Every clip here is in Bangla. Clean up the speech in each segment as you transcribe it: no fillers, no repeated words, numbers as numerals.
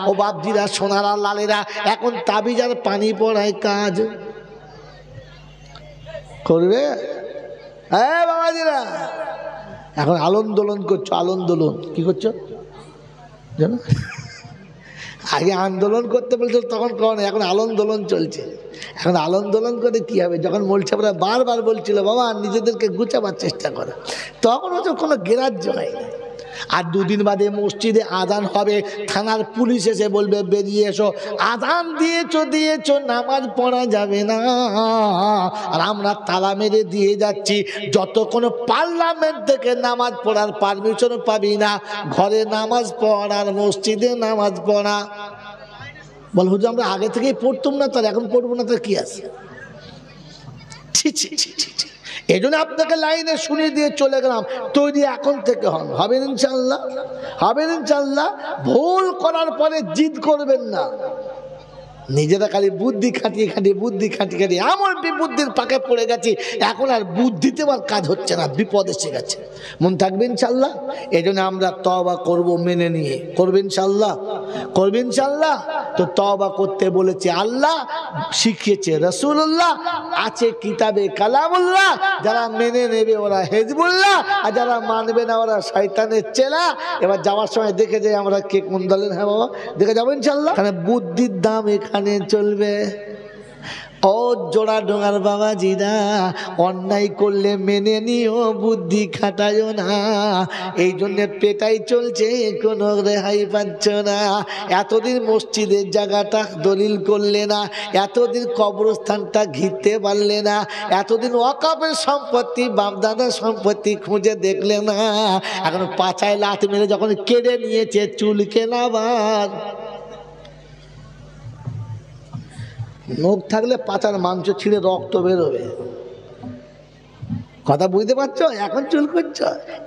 ও বাপজিরা সোনারা লালেরা এখন তাবিজ আর পানি পড়ায় কাজ করবে। হ্যাঁ বাবাজিরা এখন আন্দোলন করছো, আন্দোলন কি করছো জানো? আগে আন্দোলন করতে বলছো তখন কখন, এখন আন্দোলন চলছে। এখন আন্দোলন করে কি হবে? যখন মোলছাপরা বারবার বলছিল বাবা নিজেদেরকে গুছাবার চেষ্টা করো, তখন হচ্ছে কোনো গ্রাহ্য হয়নি। আর দুদিন বাদে মসজিদে আজান হবে, থানার পুলিশ এসে বলবে বেরিয়ে এসো, আজান দিয়েছো নামাজ পড়া যাবে না। আর আমরা তালা মেরে দিয়ে যাচ্ছি, যতক্ষণ পার্লামেন্ট থেকে নামাজ পড়ার পারমিশন পাবি না, ঘরে নামাজ পড়ার মসজিদে নামাজ পড়া। বল হুজুর আমরা আগে থেকেই পড়তাম না, তার এখন পড়বো না, তার কি আছে? এই জন্য আপনাকে লাইনে শুনিয়ে দিয়ে চলে গেলাম, তৈরি এখন থেকে হন, হবেন ইনশাল্লাহ, হবেন ইনশাল্লাহ। ভুল করার পরে জিদ করবেন না, নিজেরা খালি বুদ্ধি খাটিয়ে এমন বিবুদ্ধির পাকে পড়ে গেছি, এখন আর বুদ্ধিতে আর কাজ হচ্ছে না, বিপদ এসে গেছে। মন থাকবে ইনশাল্লাহ। এই জন্য আমরা তওবা করবো মেনে নিয়ে, করবেন ইনশাল্লাহ, করবেন ইনশাল্লাহ। তো তওবা করতে বলেছে আল্লাহ, শিখিয়েছে রাসূলুল্লাহ, আছে কিতাবে কালামুল্লাহ। যারা মেনে নেবে ওরা হিজবুল্লাহ, আর যারা মানবে না ওরা শয়তানের চেলা। এবার যাওয়ার সময় দেখে যাই আমরা কে কোন দলের। হ্যাঁ বাবা দেখে যাবো ইনশাল্লাহ। কারণ বুদ্ধির দাম এখানে চলবে। ও জোড়া ডোঙার বাবাজিরা, অন্যায় করলে মেনে নিও, বুদ্ধি খাটায়ও না। এই জন্য পেটাই চলছে, কোনো রেহাই পাচ্ছ না। এতদিন মসজিদের জায়গাটা দলিল করলে না, এতদিন কবরস্থানটা ঘিরতে পারলে না, এতদিন ওয়াকফের সম্পত্তি বাপদাদার সম্পত্তি খুঁজে দেখলে না, এখন পাছায় লাথ মেরে যখন কেড়ে নিয়েছে চুল কেনাবার। নখ থাকলে পাচার মাংস ছিঁড়ে রক্ত বেরোবে, কথা বুঝতে পারছো? এখন চুল করছো,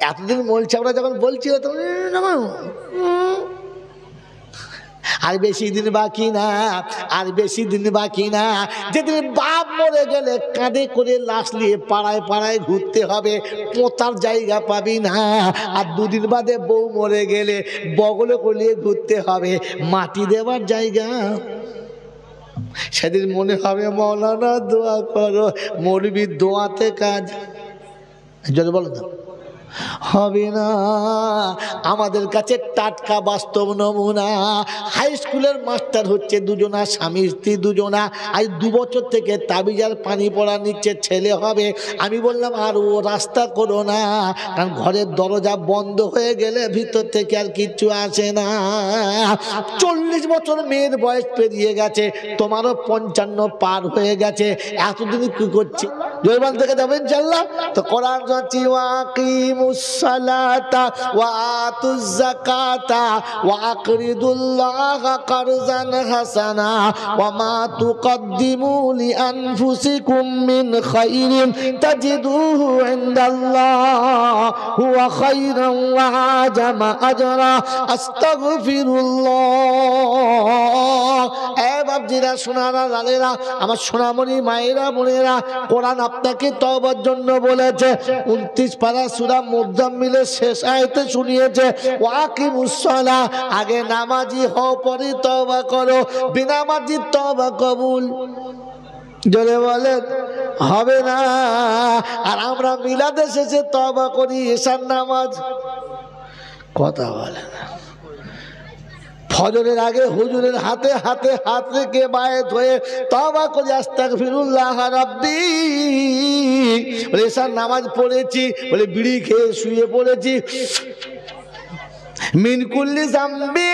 এতদিন মোলছাপরা যখন বলছিল তখন আর বেশি দিন বাকি না, আর বেশি দিন বাকি না। যেদিন বাপ মরে গেলে কাঁধে করে লাশ নিয়ে পাড়ায় পাড়ায় ঘুরতে হবে, পোতার জায়গা পাবি না। আর দুদিন বাদে বউ মরে গেলে বগলে করলিয়ে ঘুরতে হবে, মাটি দেওয়ার জায়গা। সেদিন মনে হবে মৌলানা দোয়া করো, মৌলবী দোয়াতে কাজ। যদি বলো না হবে না। আমাদের কাছে টাটকা বাস্তব নমুনা। হাই স্কুলের মাস্টার হচ্ছে দুজনা, স্বামী স্ত্রী দুজনা, আজ 2 বছর থেকে তাবিজার পানি পড়া নিচ্ছে, ছেলে হবে। আমি বললাম আর ও রাস্তা করো না, কারণ ঘরের দরজা বন্ধ হয়ে গেলে ভিতর থেকে আর কিচ্ছু আসে না। 40 বছর মেয়ের বয়স পেরিয়ে গেছে, তোমারও 55 পার হয়ে গেছে, এতদিন কি করছে? জয়বান থেকে যাবেন ইনশাআল্লাহ। তো কোরআন যাচ্ছি ওয়াকিমুস সালাতা ওয়া আতুজ যাকাতা ওয়া আকরিদুল্লাহা কারজান হাসানা ওয়া মা তুকদ্দিমু লিআনফুসিকুম মিন খাইরিন তাজিদুহু ইনদাল্লাহ হুয়া খাইরান ওয়া আজামা আজরা আস্তাগফিরুল্লাহ। এ বাপজিরা, সোনারা লালেরা, আমার সোনামণি মায়েরা বোনেরা, কোরআন আপনাকে তওবার জন্য বলেছে। 29 পারা সূরা মুজাম্মিলের শেষ আয়াতে শুনিয়েছে ওয়াকিমুস সালাহ, আগে নামাজি হও পরে তওবা করো, বেনামাজির তওবা কবুল। জোরে বলেন হবে না। আর আমরা মিলাদে শেষে তওবা করি এশার নামাজ, কথা বলে না। ফজরের আগে হুজুরের হাতে হাতে হাত রেখে বায়াত হয়ে তওবা করি আস্তাগফিরুল্লাহ রাব্বি। বলে এশার নামাজ পড়েছি, বলে বিড়ি খেয়ে শুয়ে পড়েছি, মিন কুল্লি জামবি,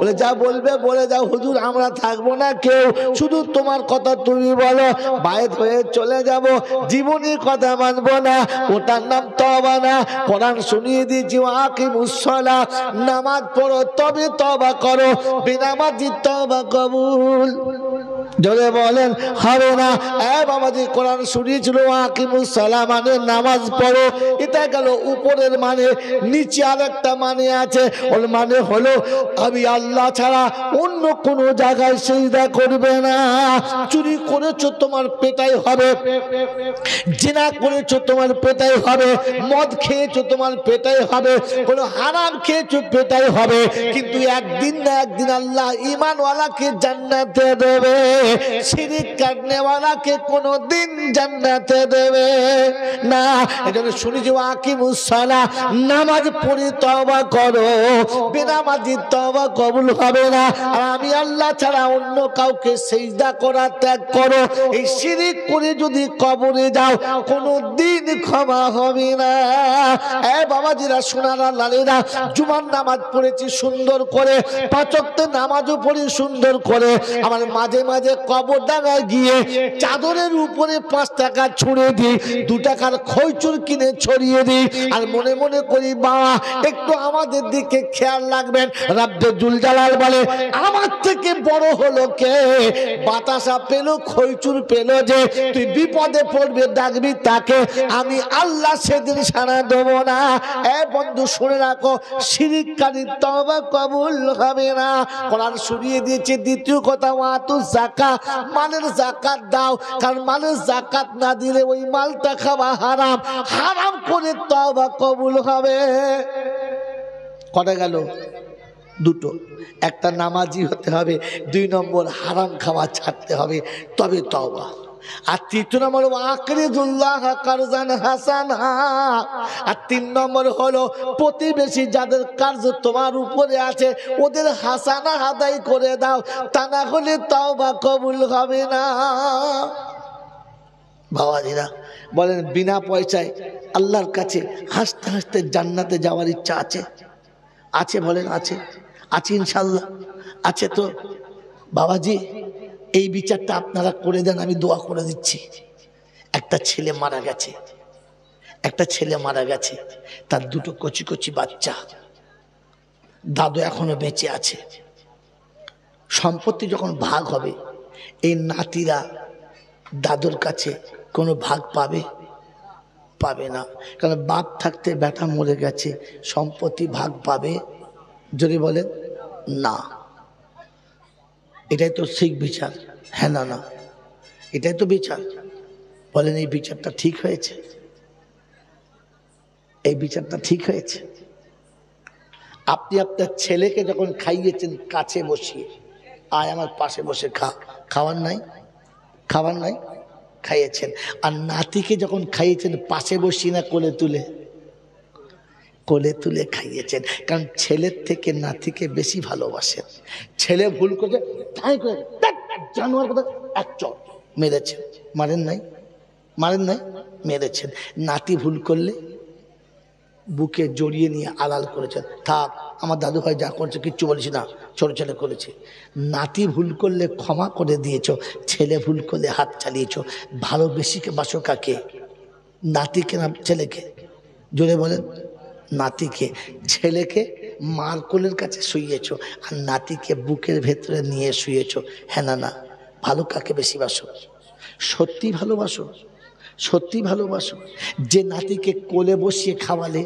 বলে যা বলবে বলে যাও হুজুর, আমরা থাকবো না কেউ, শুধু তোমার কথা তুমি বলো, বায়াত হয়ে চলে যাব, জীবনের কথা মানবো না, ওটার নাম তওবা না। কোরআন শুনিয়ে দিয়েছি ওয়াকিমুস সালাহ, নামাজ পড়ো তবে তওবা করো, বেনামাজি তওবা কবুল। জোরে বলেন হবে না। বাবাজি কোরআন শুনিয়েছিল আকিমুস সালাহ মানে নামাজ পড়ো, এটা গেল উপরের মানে। নিচে আর একটা মানে আছে, ওর মানে হলো আমি আল্লাহ ছাড়া অন্য কোনো জায়গায় সিজদা করবে না। চুরি করেছো তোমার পেটাই হবে, জিনা করেছো তোমার পেটাই হবে, মদ খেয়েছো তোমার পেটাই হবে, কোনো হারাম খেয়েছো পেটাই হবে। কিন্তু একদিন না একদিন আল্লাহ ঈমানওয়ালাকে জান্নাতে দেবে, শিরিক করনেওয়ালাকে কোনোদিন জান্নাতে দেবে না। এজন্য শুনেছি আকিমুস সালাহ, নামাজ পড়ে তওবা করো, বেনামাজি তওবা কবুল হবে না। আর আমি আল্লাহ ছাড়া অন্য কাউকে সিজদা করা ত্যাগ করো, এই শিরিক করে যদি কবরে যাও কোনোদিন ক্ষমা হবে না। বাবাজিরা সোনারা লালেরা, জুমার নামাজ পড়েছি সুন্দর করে, 5 ওয়াক্ত নামাজও পড়ি সুন্দর করে। আমার মাঝে মাঝে কবরডাঙ্গায় গিয়ে চাদরের উপরে 5 টাকা ছুঁড়ে দিই, 2 টাকার খইচুর কিনে ছড়িয়ে দিই, আর মনে মনে করি বাবা একটু আমাদের দিকে খেয়াল রাখবেন। রাব্বে জুল জালাল বলে আমার থেকে বড় হলো কে? বাতাসা পেল, খইচুর পেল, যে তুই বিপদে পড়বে ডাকবি তাকে, আমি আল্লাহ সেদিন সাড়া দেবো না। বন্ধু শুনে রাখো, শিরিককারী তওবা কবুল হবে না। কোরআন শুনিয়ে দিয়েছে দ্বিতীয় কথা, ওয়াতু যাকাত, মালের যাকাত দাও, কারণ মালের যাকাত না দিলে ওই মালটা খাওয়া হারাম, হারাম করে তওবা কবুল হবে। কটা গেল? 2টো। একটা নামাজি হতে হবে, 2 নম্বর হারাম খাওয়া ছাড়তে হবে, তবে তওবা। আর 3 নম্বর আকরিদুল্লাহ কারজান হাসানা। আর 3 নম্বর হলো প্রতিবেশী যাদের কার্য তোমার উপরে আছে ওদের হাসানা আদায় করে দাও, তা না হলে তওবা কবুল হবে না। বাবাজিরা বলেন বিনা পয়সায় আল্লাহর কাছে হাসতে হাসতে জান্নাতে যাওয়ার ইচ্ছা আছে? আছে বলেন আছে? আছে ইনশাল্লাহ আছে তো? বাবাজি এই বিচারটা আপনারা করে দেন, আমি দোয়া করে দিচ্ছি। একটা ছেলে মারা গেছে, একটা ছেলে মারা গেছে, তার 2টো কচি কচি বাচ্চা, দাদু এখনো বেঁচে আছে। সম্পত্তি যখন ভাগ হবে এই নাতিরা দাদুর কাছে কোনো ভাগ পাবে? পাবে না, কারণ বাপ থাকতে বেটা মরে গেছে, সম্পত্তি ভাগ পাবে? যদি বলেন না। এটাই তো ঠিক বিচার? হ্যাঁ না না, এটাই তো বিচার। বলেন এই বিচারটা ঠিক হয়েছে? এই বিচারটা ঠিক হয়েছে? আপনি আপনার ছেলেকে যখন খাইয়েছেন কাছে বসিয়ে, আয় আমার পাশে বসে খা, খাওয়ার নাই? খাবার নাই? খাইয়েছেন। আর নাতিকে যখন খাইয়েছেন পাশে বসিয়ে না কোলে তুলে? কোলে তুলে খাইয়েছেন, কারণ ছেলের থেকে নাতিকে বেশি ভালোবাসেন। ছেলে ভুল করছে তাই করে জানোয়ার কথা এক চট মেরেছেন, মারেন নাই? মারেন নাই? মেরেছেন। নাতি ভুল করলে বুকে জড়িয়ে নিয়ে আড়াল করেছেন, থাক আমার দাদু ভাই যা করছে কিচ্ছু বলিস না, ছোট ছেলে করেছে। নাতি ভুল করলে ক্ষমা করে দিয়েছ, ছেলে ভুল করলে হাত চালিয়েছ। ভালো বেশি বাসো কাকে? নাতিকে না ছেলেকে? জোরে বলেন। নাতিকে। ছেলেকে মার কোলের কাছে শুইয়েছ আর নাতিকে বুকের ভেতরে নিয়ে শুয়েছ। হ্যাঁ না না, ভালো কাকে বেশি বাসো? সত্যি ভালোবাসো? সত্যি ভালোবাসো? যে নাতিকে কোলে বসিয়ে খাওয়ালে,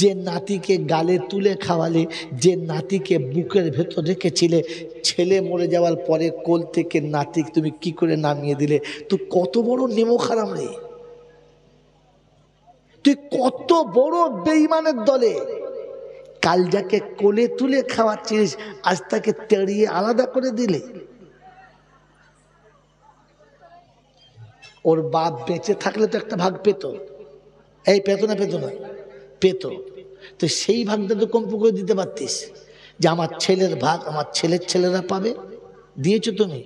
যে নাতিকে গালে তুলে খাওয়ালে, যে নাতিকে বুকের ভেতর রেখেছিলে, ছেলে মরে যাওয়ার পরে কোল থেকে নাতি তুমি কি করে নামিয়ে দিলে? তুই কত বড় নেমো খারাম রে, তুই কত বড় বেঈমানের দলে। কাল যাকে কোলে তুলে খাওয়াচ্ছিস আজ তাকে তেড়িয়ে আলাদা করে দিলে। ওর বাপ বেঁচে থাকলে তো একটা ভাগ পেত, এই পেত না? পেত না? পেত। তো সেই ভাগটা তো কম করে দিতে পারতিস, যে আমার ছেলের ভাগ আমার ছেলের ছেলেরা পাবে। দিয়েছো তুমি?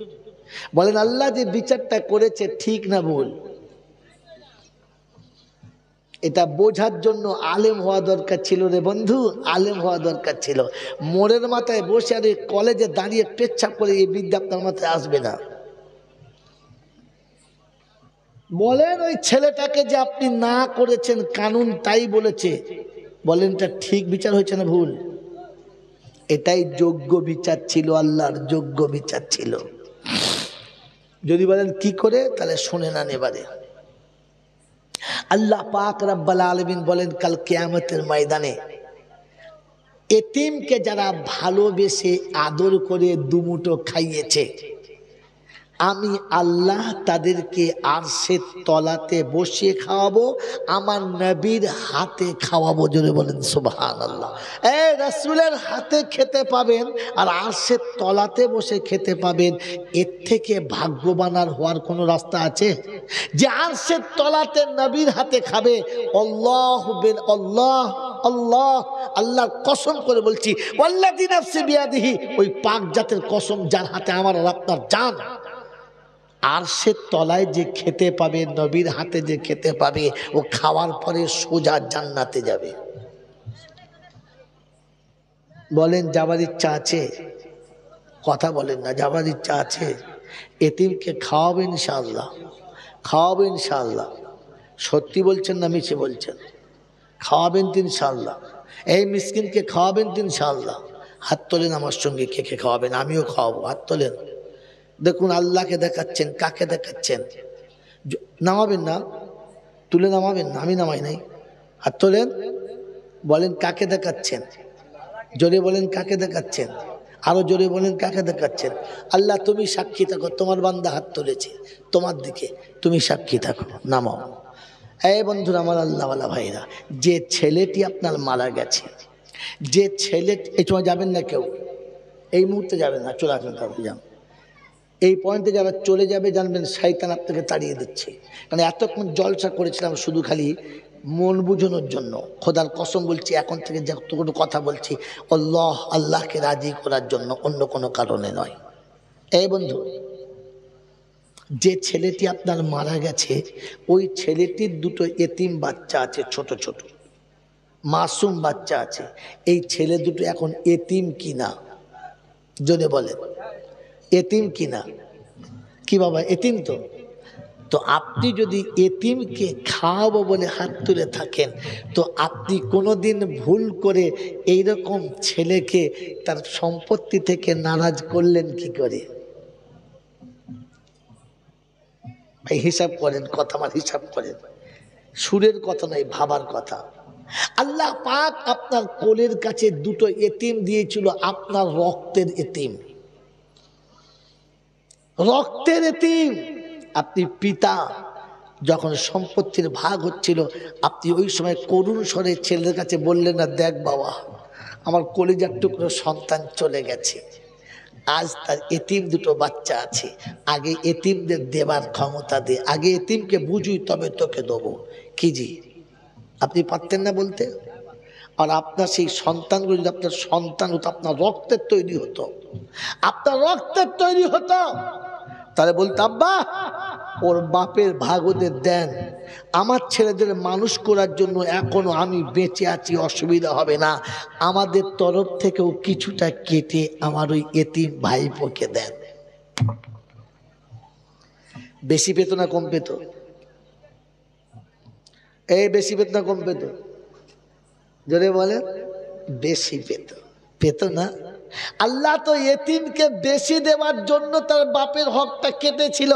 বলেন আল্লাহ যে বিচারটা করেছে ঠিক না ভুল? এটা বোঝার জন্য আলেম হওয়া দরকার ছিল রে বন্ধু, আলেম হওয়া দরকার ছিল। মোড়ের মাথায় বসে আর কলেজে দাঁড়িয়ে পেচ্ছাপ করে এই বিদ্যা আপনার মাথায় আসবে না। বলেন ওই ছেলেটাকে যে আপনি না করেছেন, কানুন তাই বলেছে, বলেন এটা ঠিক বিচার হয়েছে না ভুল? এটাই যোগ্য বিচার ছিল, আল্লাহর যোগ্য বিচার ছিল। যদি বলেন কি করে, তাহলে শুনে নেন এবারে। আল্লাহ পাক রব্বুল আলামিন বলেন কাল কিয়ামতের ময়দানে এতিমকে যারা ভালোবেসে আদর করে দুমুঠো খাইয়েছে, আমি আল্লাহ তাদেরকে আরশের তলাতে বসিয়ে খাওয়াবো, আমার নবীর হাতে খাওয়াবো। জোরে বলেন সুবহানাল্লাহ। এই রাসূলের হাতে খেতে পাবেন আর আরশের তলাতে বসে খেতে পাবেন, এর থেকে ভাগ্যবান আর হওয়ার কোনো রাস্তা আছে? যে আরশের তলাতে নবীর হাতে খাবে। আল্লাহু বিন আল্লাহ আল্লাহ, আল্লাহর কসম করে বলছি, ওয়াল্লাযী নাফসি বিয়াদিহি, ওই পাক জাতের কসম যার হাতে আমার আর আপনার জান, আরশের তলায় যে খেতে পাবে, নবীর হাতে যে খেতে পাবে, ও খাওয়ার পরে সোজা জান্নাতে যাবে। বলেন যাবার ইচ্ছা আছে? কথা বলেন না, যাবার ইচ্ছা আছে? এতিমকে খাওয়াবেন ইনশাআল্লাহ, খাওয়াবেন ইনশাআল্লাহ। সত্যি বলছেন না মিছে বলছেন? খাওয়াবেন তো ইনশাআল্লাহ। এই মিসকিনকে খাওয়াবেন তো ইনশাআল্লাহ। হাত তোলেন আমার সঙ্গে, কে কে খাওয়াবেন? আমিও খাওয়াবো, হাত তোলেন। দেখুন আল্লাহকে দেখাচ্ছেন, কাকে দেখাচ্ছেন? নামাবেন না, তুলে নামাবেন না, আমি নামাই নাই। হাত তোলেন, বলেন কাকে দেখাচ্ছেন? জোরে বলেন কাকে দেখাচ্ছেন? আরো জোরে বলেন কাকে দেখাচ্ছেন? আল্লাহ তুমি সাক্ষী থাকো, তোমার বান্দা হাত তুলেছে তোমার দিকে, তুমি সাক্ষী থাকো, নামাও। এই বন্ধুরা আমার, আল্লাহওয়ালা ভাইরা, যে ছেলেটি আপনার মারা গেছে, যে ছেলে, এই সময় যাবেন না কেউ, এই মুহূর্তে যাবেন না, চলে আসবেন, তারপরে যান। এই পয়েন্টে যারা চলে যাবে জানবেন শয়তান আপনাকে তাড়িয়ে দিচ্ছে। কারণ এতক্ষণ জলসা করেছিলাম শুধু খালি মন বুঝানোর জন্য। খোদার কসম বলছি, এখন থেকে যতটুকু কথা বলছি আল্লাহ, আল্লাহকে রাজি করার জন্য, অন্য কোনো কারণে নয়। এই বন্ধু, যে ছেলেটি আপনার মারা গেছে, ওই ছেলেটির দুটো এতিম বাচ্চা আছে, ছোট ছোট মাসুম বাচ্চা আছে। এই ছেলে দুটো এখন এতিম কিনা? যদি বলেন এতিম কিনা? কি বাবা এতিম? তো আপনি যদি এতিমকে খাওয়াবো বলে হাত তুলে থাকেন, তো আপনি কোনোদিন ভুল করে এইরকম ছেলেকে তার সম্পত্তি থেকে নারাজ করলেন কি করে? ভাই হিসাব করেন, কথা আমার হিসাব করেন, সুরের কথা নয়, ভাবার কথা। আল্লাহ পাক আপনার কোলের কাছে দুটো এতিম দিয়েছিল, আপনার রক্তের এতিম, রক্তের এতিম। আপনি পিতা, যখন সম্পত্তির ভাগ হচ্ছিল, আপনি ওই সময় করুণ স্বরে ছেলের কাছে বললেন না, দেখ বাবা, আমার কলিজার টুকরো সন্তান চলে গেছে, আজ তার এতিম দুটো বাচ্চা আছে, আগে এতিমদের দেবার ক্ষমতা দে, আগে এতিমকে বুঝুই তবে তোকে দেবো। কি জি আপনি পারতেন না বলতে? আর আপনার সেই সন্তানগুলো যদি আপনার সন্তান হতো, আপনার রক্তের তৈরি হতো, আপনার রক্তের তৈরি হতো, তাহলে বলতো আব্বা ওর বাপের ভাগ ওদের দেন, আমার ছেলেদের মানুষ করার জন্য এখনো আমি বেঁচে আছি, অসুবিধা হবে না, আমাদের তরফ থেকেও কিছুটা কেটে আমার ওই এতিম ভাইপোকে দেন। বেশি পেত না কম পেত? এই বেশি পেত না কম পেত? জোরে বলে। বেশি পেত, পেত না? আল্লাহ তো এতিমকে বেশি দেওয়ার জন্য তার বাপের হকটা কেটেছিল,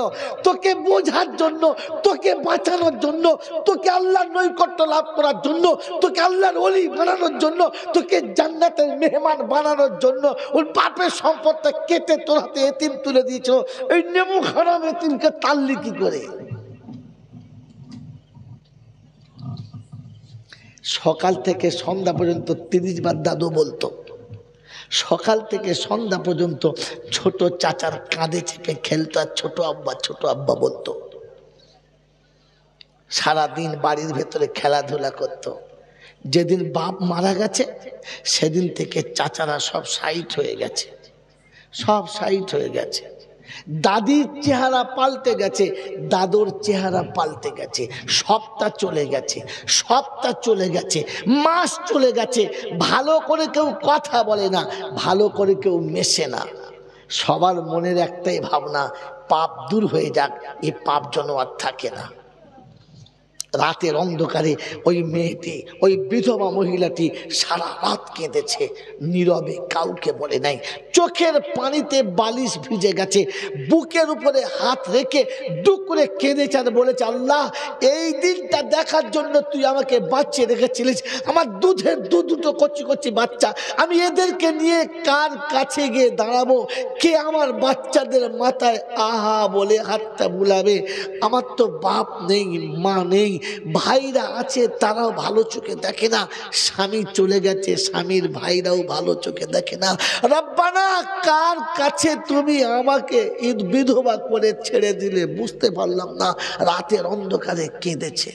তোকে বোঝার জন্য, তোকে বাঁচানোর জন্য, তোকে আল্লাহর নৈকট্য লাভ করার জন্য, তোকে আল্লাহর ওলি বানানোর জন্য, তোকে জান্নাতের মেহমান বানানোর জন্য ওর বাপের সম্পদটা কেটে তোর হাতে এতিম তুলে দিয়েছিল। এই নেমু খারাপ এতিমকে তাল্লি কি করে? সকাল থেকে সন্ধ্যা পর্যন্ত 30 বার দাদু বলতো, সকাল থেকে সন্ধ্যা পর্যন্ত ছোট চাচার কাঁধে চেপে খেলতো আর ছোট আব্বা বলতো। সারাদিন বাড়ির ভেতরে খেলাধুলা করত। যেদিন বাপ মারা গেছে সেদিন থেকে চাচারা সব সাইড হয়ে গেছে, সব সাইড হয়ে গেছে। দাদির চেহারা পাল্টে গেছে, দাদুর চেহারা পাল্টে গেছে, সবটা চলে গেছে, সবটা চলে গেছে, মাস চলে গেছে। ভালো করে কেউ কথা বলে না, ভালো করে কেউ মেশে না। সবার মনের একটাই ভাবনা, পাপ দূর হয়ে যাক, এই পাপ যেন আর থাকে না। রাতের অন্ধকারে ওই মেয়েটি, ওই বিধবা মহিলাটি সারা রাত কেঁদেছে, নীরবে, কাউকে বলে নাই। চোখের পানিতে বালিশ ভিজে গেছে, বুকের উপরে হাত রেখে দুঃখ করে কেঁদেছে আর বলেছে, আল্লাহ এই দিনটা দেখার জন্য তুই আমাকে বাঁচিয়ে রেখেছিলিস। আমার দুধের দুটো কচি কচি বাচ্চা, আমি এদেরকে নিয়ে কার কাছে গিয়ে দাঁড়াবো? কে আমার বাচ্চাদের মাথায় আহা বলে হাতটা বুলাবে? আমার তো বাপ নেই, মা নেই, ভাইরা আছে, তারাও ভালো চোখে দেখে না। স্বামী চলে গেছে, স্বামীর ভাইরাও ভালো চোখে দেখে না। রব্বানা, কার কাছে তুমি আমাকে ঈদ বিধবা করে ছেড়ে দিলে? বুঝতে পারলাম না। রাতের অন্ধকারে কেঁদেছে।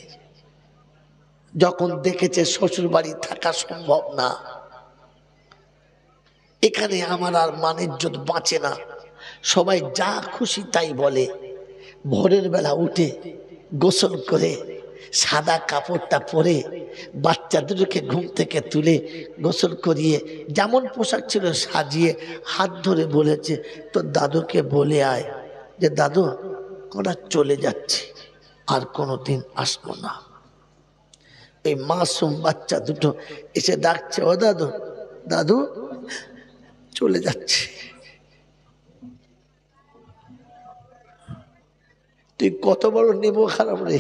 যখন দেখেছে শ্বশুর বাড়ি থাকা সম্ভব না, এখানে আমার আর মান ইজ্জত বাঁচে না, সবাই যা খুশি তাই বলে। ভোরের বেলা উঠে গোসল করে সাদা কাপড়টা পরে বাচ্চা দুটোকে ঘুম থেকে তুলে গোসল করিয়ে যেমন পোশাক ছিল সাজিয়ে হাত ধরে বলেছে, তোর দাদুকে বলে আয় যে দাদু আমরা চলে যাচ্ছি, আর কোনোদিন আসবো না। এই মাসুম বাচ্চা দুটো এসে ডাকছে, ও দাদু, দাদু চলে যাচ্ছে। তুই কত বড় নেব খারাপ রে,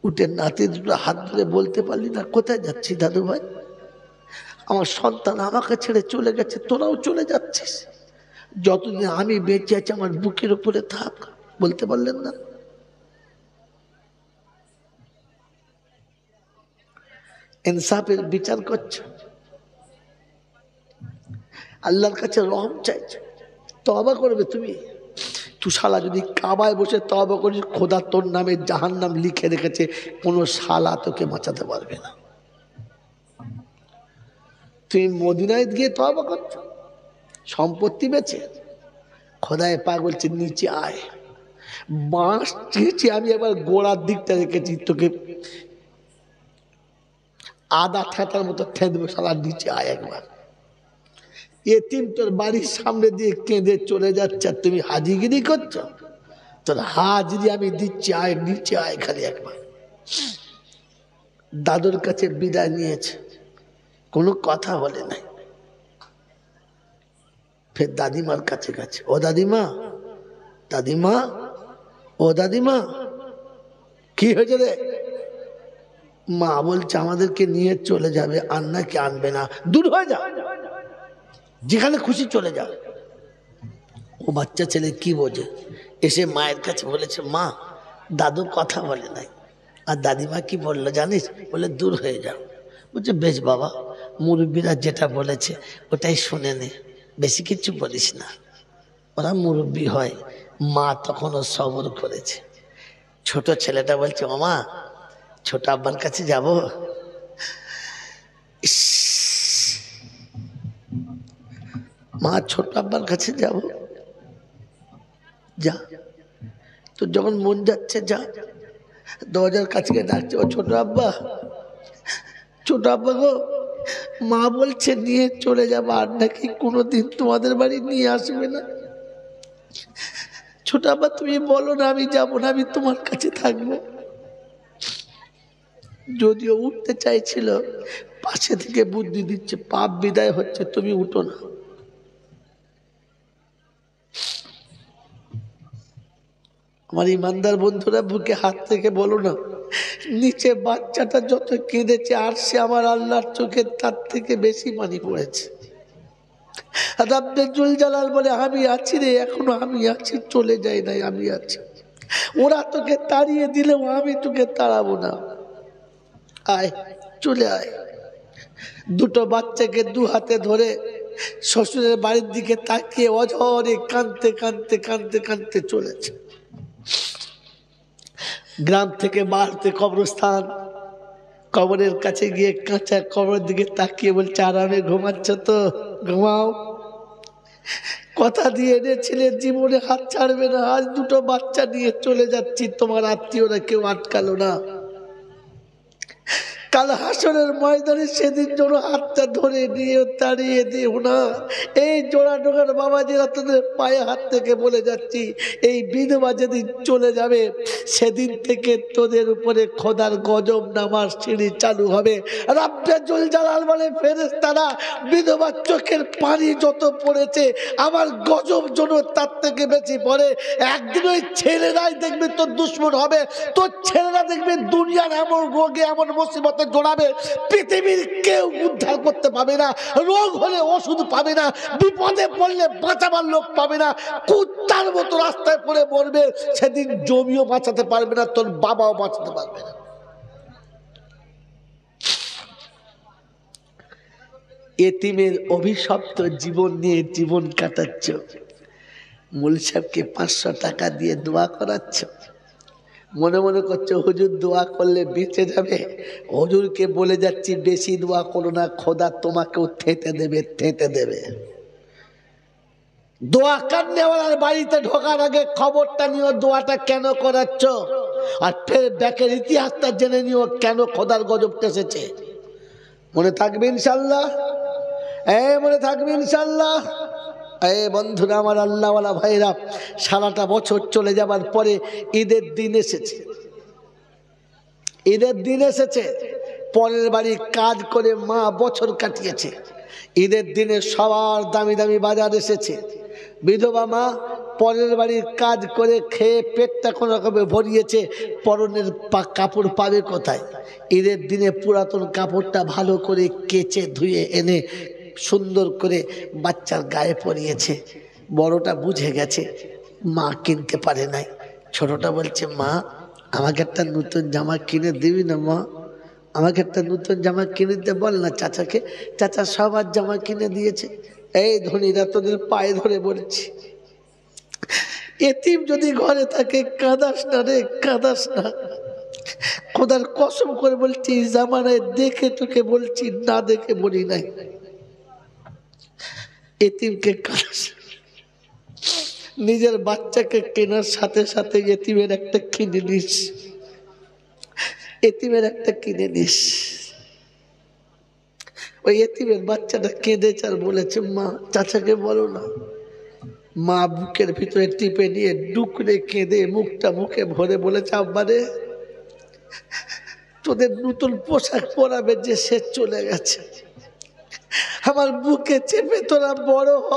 উঠে নাতি দুটো হাত ধরে বলতে পারলি না কোথায় যাচ্ছি দাদু ভাই? আমার সন্তান আমাকে ছেড়ে চলে গেছে, তোরাও চলে যাচ্ছিস। যতদিন আমি বেঁচে আছি আমার বুকের উপরে থাক, বলতে পারলেন না? ইনসাফের বিচার করছো, আল্লাহর কাছে রহম চাইছো, তওবা করবে তুমি। তুই শালা যদি কাবায় বসে তওবা করিস, খোদা তোর নামে জাহান্নাম লিখে রেখেছে, কোনো শালা তোকে বাঁচাতে পারবে না। তুমি মদিনায় গিয়ে তওবা করছো, সম্পত্তি বেচে। খোদায় পাক বলছে নিচে আয়। বাঁশ চেয়েছি আমি, এবার গোড়ার দিকটা রেখেছি, তোকে আদা ঠেটার মতো ঠেঁ দেবো, শালা নিচে আয় একবার। এতিম তোর বাড়ির সামনে দিয়ে কেঁদে চলে যাচ্ছে, আর তুমি হাজিগিরি করছো? তোর হাজিরি আমি দিচ্ছি, আয় নিচে আয় খালি একবার। দাদুর কাছে বিদায় নিয়েছে, কোনো কথা বলে নাই। ফের দাদিমার কাছে গেছে, ও দাদিমা, দাদিমা, ও দাদিমা, কি হয়েছে রে? মা বলছে আমাদেরকে নিয়ে চলে যাবে, আর নাকি আনবে না, দূর হয়ে যা, যেখানে খুশি চলে যাও। ও বাচ্চা ছেলে কি বোঝে, এসে মায়ের কাছে বলেছে, মা দাদু কথা বলে নাই। আর দাদিমা কি বললো জানিস? বলে দূর হয়ে যাও। বলছে বেশ বাবা, মুরব্বীরা যেটা বলেছে ওটাই শুনে নে, বেশি কিছু বলিস না, ওরা মুরব্বী হয়। মা তখনও সবর করেছে। ছোট ছেলেটা বলছে, মামা ছোট আব্বার কাছে যাব। মা ছোট আব্বার কাছে যাব, যা, তো যখন মন যাচ্ছে যা। দরজার কাছে ডাকছে, ও ছোট আব্বা, ছোট আব্বা গো, মা বলছে নিয়ে চলে যাবো, আর নাকি কোনোদিন তোমাদের বাড়ি নিয়ে আসবে না। ছোট আব্বা তুমি বলো না, আমি যাবো না, আমি তোমার কাছে থাকবো। যদিও উঠতে চাইছিল, পাশে থেকে বুদ্ধি দিচ্ছে, পাপ বিদায় হচ্ছে, তুমি উঠো না। আমার ইমানদার বন্ধুরা, বুকে হাত থেকে বলো না, নিচে বাচ্চাটা যত কেঁদেছে, আর সে আমার আল্লাহর চোখে তার থেকে বেশি পানি পড়েছে। রাব্বে জুল জালাল বলে, আমি আছি রে, এখনো আমি আছি, চলে যাই নাই, আমি আছি। ওরা তোকে তাড়িয়ে দিলেও আমি তোকে তাড়াবো না, আয়, চলে আয়। দুটো বাচ্চাকে দু হাতে ধরে শ্বশুরের বাড়ির দিকে তাকিয়ে অঝরে কাঁদতে কাঁদতে কাঁদতে কাঁদতে চলেছে। গ্রাম থেকে বাড়তে কবরস্থান, কবরের কাছে গিয়ে কাঁচা কবরের দিকে তাকিয়ে বলছে, আরামে ঘুমাচ্ছ তো, ঘুমাও। কথা দিয়ে এনেছিলে জীবনে হাত ছাড়বে না, আজ দুটো বাচ্চা নিয়ে চলে যাচ্ছি, তোমার আত্মীয়রা কেউ আটকালো না। কাল হাসরের ময়দানে সেদিন যেন হাতটা ধরে নিয়ে তাড়িয়ে দিও না। এই জোড়া ডোগার বাবাজিরা তোদের পায়ে হাত থেকে বলে যাচ্ছি, এই বিধবা যেদিন চলে যাবে সেদিন থেকে তোদের উপরে খোদার গজব নামার সিঁড়ি চালু হবে। রাব্বে জুল জালাল বলে, ফেরেশতারা বিধবার চোখের পানি যত পড়েছে আমার গজব যেন তার থেকে বেশি পড়ে। একদিন ওই ছেলেরাই দেখবে তোর দুশ্মন হবে, তোর ছেলেরা দেখবে দুনিয়ার এমন রোগে এমন মুসিবতে জড়াবে পৃথিবীর কেউ উদ্ধার করতে পাবে না। রোগ হলে ওষুধ পাবে না, বিপদে পড়লে বাঁচাবার লোক পাবে না, কুত্তার মতো রাস্তায় পড়ে মরবে। সেদিন জমিও বাঁচাতে পারবে না, তোর বাবাও বাঁচাতে পারবে না। এতিমের অভিশপ্ত জীবন নিয়ে জীবন কাটাচ্ছ, মৌলভী সাহেবকে 500 টাকা দিয়ে দোয়া করাচ্ছ, মনে মনে করছো হুজুর দোয়া করলে বেঁচে যাবে। হুজুরকে বলে যাচ্ছি বেশি দোয়া করো না, খোদা তোমাকেও থেতে দেবে, থেতে দেবে। দোয়া কান্নেওয়ালার বাড়িতে ঢোকার আগে খবরটা নিও দোয়াটা কেন করাচ্ছ, আর ফের ব্যাকের ইতিহাসটা জেনে নিও কেন খোদার গজব এসেছে। মনে থাকবে ইনশাল্লাহ, মনে থাকবে ইনশাল্লাহ। বন্ধুরা আমার, আল্লাহওয়ালা ভাইরা, সারাটা বছর চলে যাবার পরে ঈদের দিন এসেছে। ঈদের দিন এসেছে, পরের বাড়ি কাজ করে মা বছর কাটিয়েছে। ঈদের দিনে সবার দামি দামি বাজার এসেছে। বিধবা মা পরের বাড়ির কাজ করে খেয়ে পেটটা কোনো রকমে ভরিয়েছে, পরনের কাপড় পাবে কোথায়? ঈদের দিনে পুরাতন কাপড়টা ভালো করে কেচে ধুয়ে এনে সুন্দর করে বাচ্চার গায়ে পরিয়েছে। বড়টা বুঝে গেছে মা কিনতে পারে নাই, ছোটটা বলছে মা আমাকে একটা নতুন জামা কিনে দিবি না মা, আমাকে একটা নতুন জামা কিনে দিতে বল না চাচাকে। চাচা সবার জামা কিনে দিয়েছে। এই ধনীরা তোদের পায়ে ধরে বলছি, এতিম যদি ঘরে থাকে কাঁদাস না রে, কাঁদাস না। খোদার কসম করে বলছি, জামানায় দেখে তোকে বলছি, না দেখে বলি নাই। এতিমকে কাঁদাস, নিজের বাচ্চাকে কেনার সাথে সাথে এতিমের একটা কিনে নিস, এতিমের একটা কিনে নিস। ওই এতিমের বাচ্চাটা কেঁদেছে আর বলেছে মা চাচাকে বলো না। মা বুকের ভিতরে টিপে নিয়ে ডুকরে কেঁদে মুখটা মুখে ভরে বলেছে আব্বারে তোদের নতুন পোশাক পরাবে যে সে চলে গেছে, আমার বুকে চেপে তোরা বড় হ,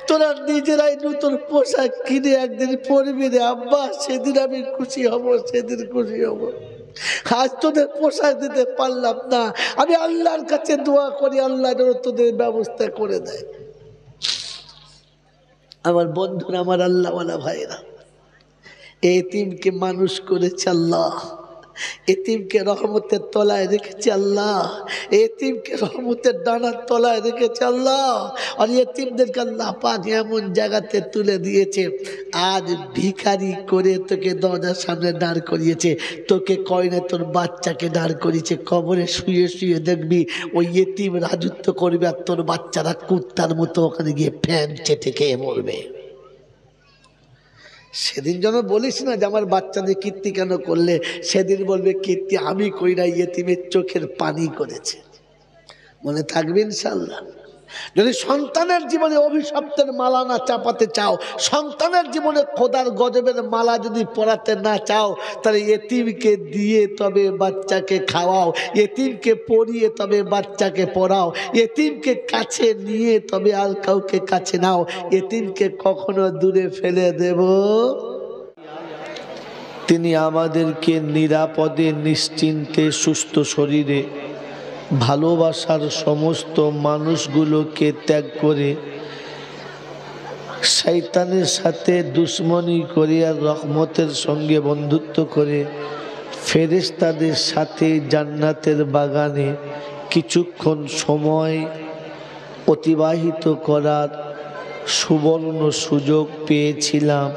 তোরা নিজেরাই নতুন পোশাক কিনে একদিন পরবি রে আব্বা, সেদিন আমি খুশি হব, সেদিন খুশি হব। আজ তোদের পোশাক দিতে পারলাম না, আমি আল্লাহর কাছে দোয়া করি আল্লাহ যেন তোদের ব্যবস্থা করে দেয়। আমার বন্ধুরা, আমার আল্লাহওয়ালা ভাইরা, এতিমকে মানুষ করেছে আল্লাহ, এতিমকে রহমতের তলায় রেখেছে আল্লাহ, এতিমকে রহমতের ডানার তলায় রেখেছে আল্লাহ। আর এতিমদেরকে আল্লাহ পাক এমন জায়গাতে তুলে দিয়েছে, আজ ভিখারি করে তোকে দরজার সামনে দাঁড় করিয়েছে, তোকে কয়না তোর বাচ্চাকে দাঁড় করিয়েছে। কবরে শুয়ে শুয়ে দেখবি ওই এতিম রাজত্ব করবে, আর তোর বাচ্চারা কুত্তার মতো ওখানে গিয়ে ফ্যান চেটে খেয়ে মরবে। সেদিন যেন বলিস না যে আমার বাচ্চাদের কীর্তি কেন করলে, সেদিন বলবে কীর্তি আমি কই না, ইয়েতিমের চোখের পানি করেছে। মনে থাকবে ইনশাআল্লাহ। যদি সন্তানের জীবনে অভিশপ্তের মালা না চাপাতে চাও, সন্তানের জীবনে খোদার গজবের মালা যদি পরাতে না চাও, তাহলে এতিমকে দিয়ে তবে বাচ্চাকে খাওয়াও, এতিমকে পরিয়ে তবে বাচ্চাকে পড়াও, এতিমকে কাছে নিয়ে তবে আর কাউকে কাছে নাও। এতিমকে কখনো দূরে ফেলে দেব? তিনি আমাদেরকে নিরাপদে নিশ্চিন্তে সুস্থ শরীরে ভালোবাসার সমস্ত মানুষগুলোকে ত্যাগ করে শয়তানের সাথে দুশ্মনী করে আর রহমতের সঙ্গে বন্ধুত্ব করে ফেরেশতাদের সাথে জান্নাতের বাগানে কিছুক্ষণ সময় অতিবাহিত করার সুবর্ণ সুযোগ পেয়েছিলাম,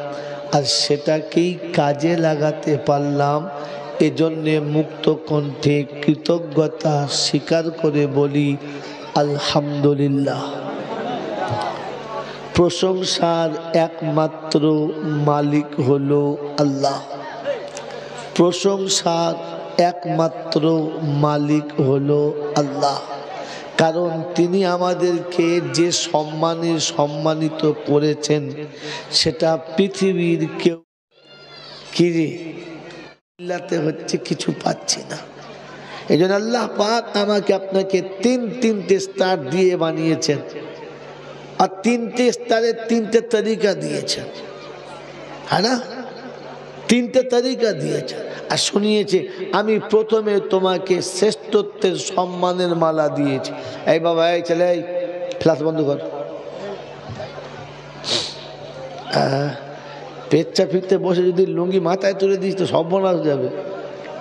আর সেটাকেই কাজে লাগাতে পারলাম। এজন্যে মুক্ত কণ্ঠে কৃতজ্ঞতা স্বীকার করে বলি আলহামদুলিল্লাহ। প্রশংসার একমাত্র মালিক হলো আল্লাহ, প্রশংসার একমাত্র মালিক হলো আল্লাহ। কারণ তিনি আমাদেরকে যে সম্মানিত করেছেন সেটা পৃথিবীর কেউ কিল্লাতে হচ্ছে কিছু পাচ্ছি না। এই জন্য আল্লাহ পাক আমাকে আপনাকে তিনটে স্তর দিয়ে বানিয়েছেন, আর তিনটে স্তরের তিনটে তরিকা দিয়েছেন, হ্যাঁ না? তিনটে তরিকা দিয়েছে আর শুনিয়েছে আমি প্রথমে তোমাকে শ্রেষ্ঠত্বের সম্মানের মালা দিয়েছি। এই বাবা, এই ছেলে, এই ফ্ল্যাশ বন্ধ কর। পেচ্ছা ফিরতে বসে যদি লুঙ্গি মাথায় তুলে দিস তো সর্বনাশ যাবে।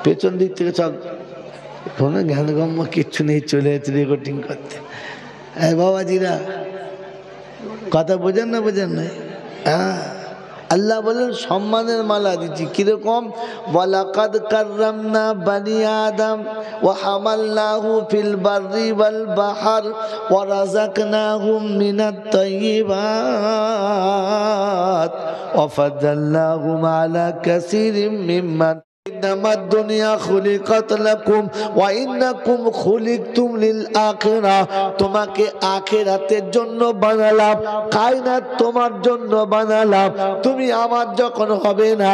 পেছন দিক থেকে সব কোনো জ্ঞানগম্য কিচ্ছু নেই, চলে যাচ্ছে রেকর্ডিং করতে। এই বাবাজিরা কথা বোঝেন না? আল্লাহ বলেন সম্মানের মালা দিচ্ছি। কিরকম? ওয়ালাকাদ কাররামনা বানি আদম ওয়া হামালনাহু ফিল বাররি ওয়াল বাহর ওয়া রাযাকনাহুম মিনাত তাইয়্যিবাত ওয়া ফাদাল্নাহুম আলা কাসীরিম মিম্মান দুনিয়া খুলিকাত লাকুম ওয়া ইন্নাকুম খুলিকতুম লিল আখিরাহ। তোমাকে আখিরাতের জন্য বানালাম, কায়নাত তোমার জন্য বানালাম। তুমি আমার যখন হবে না,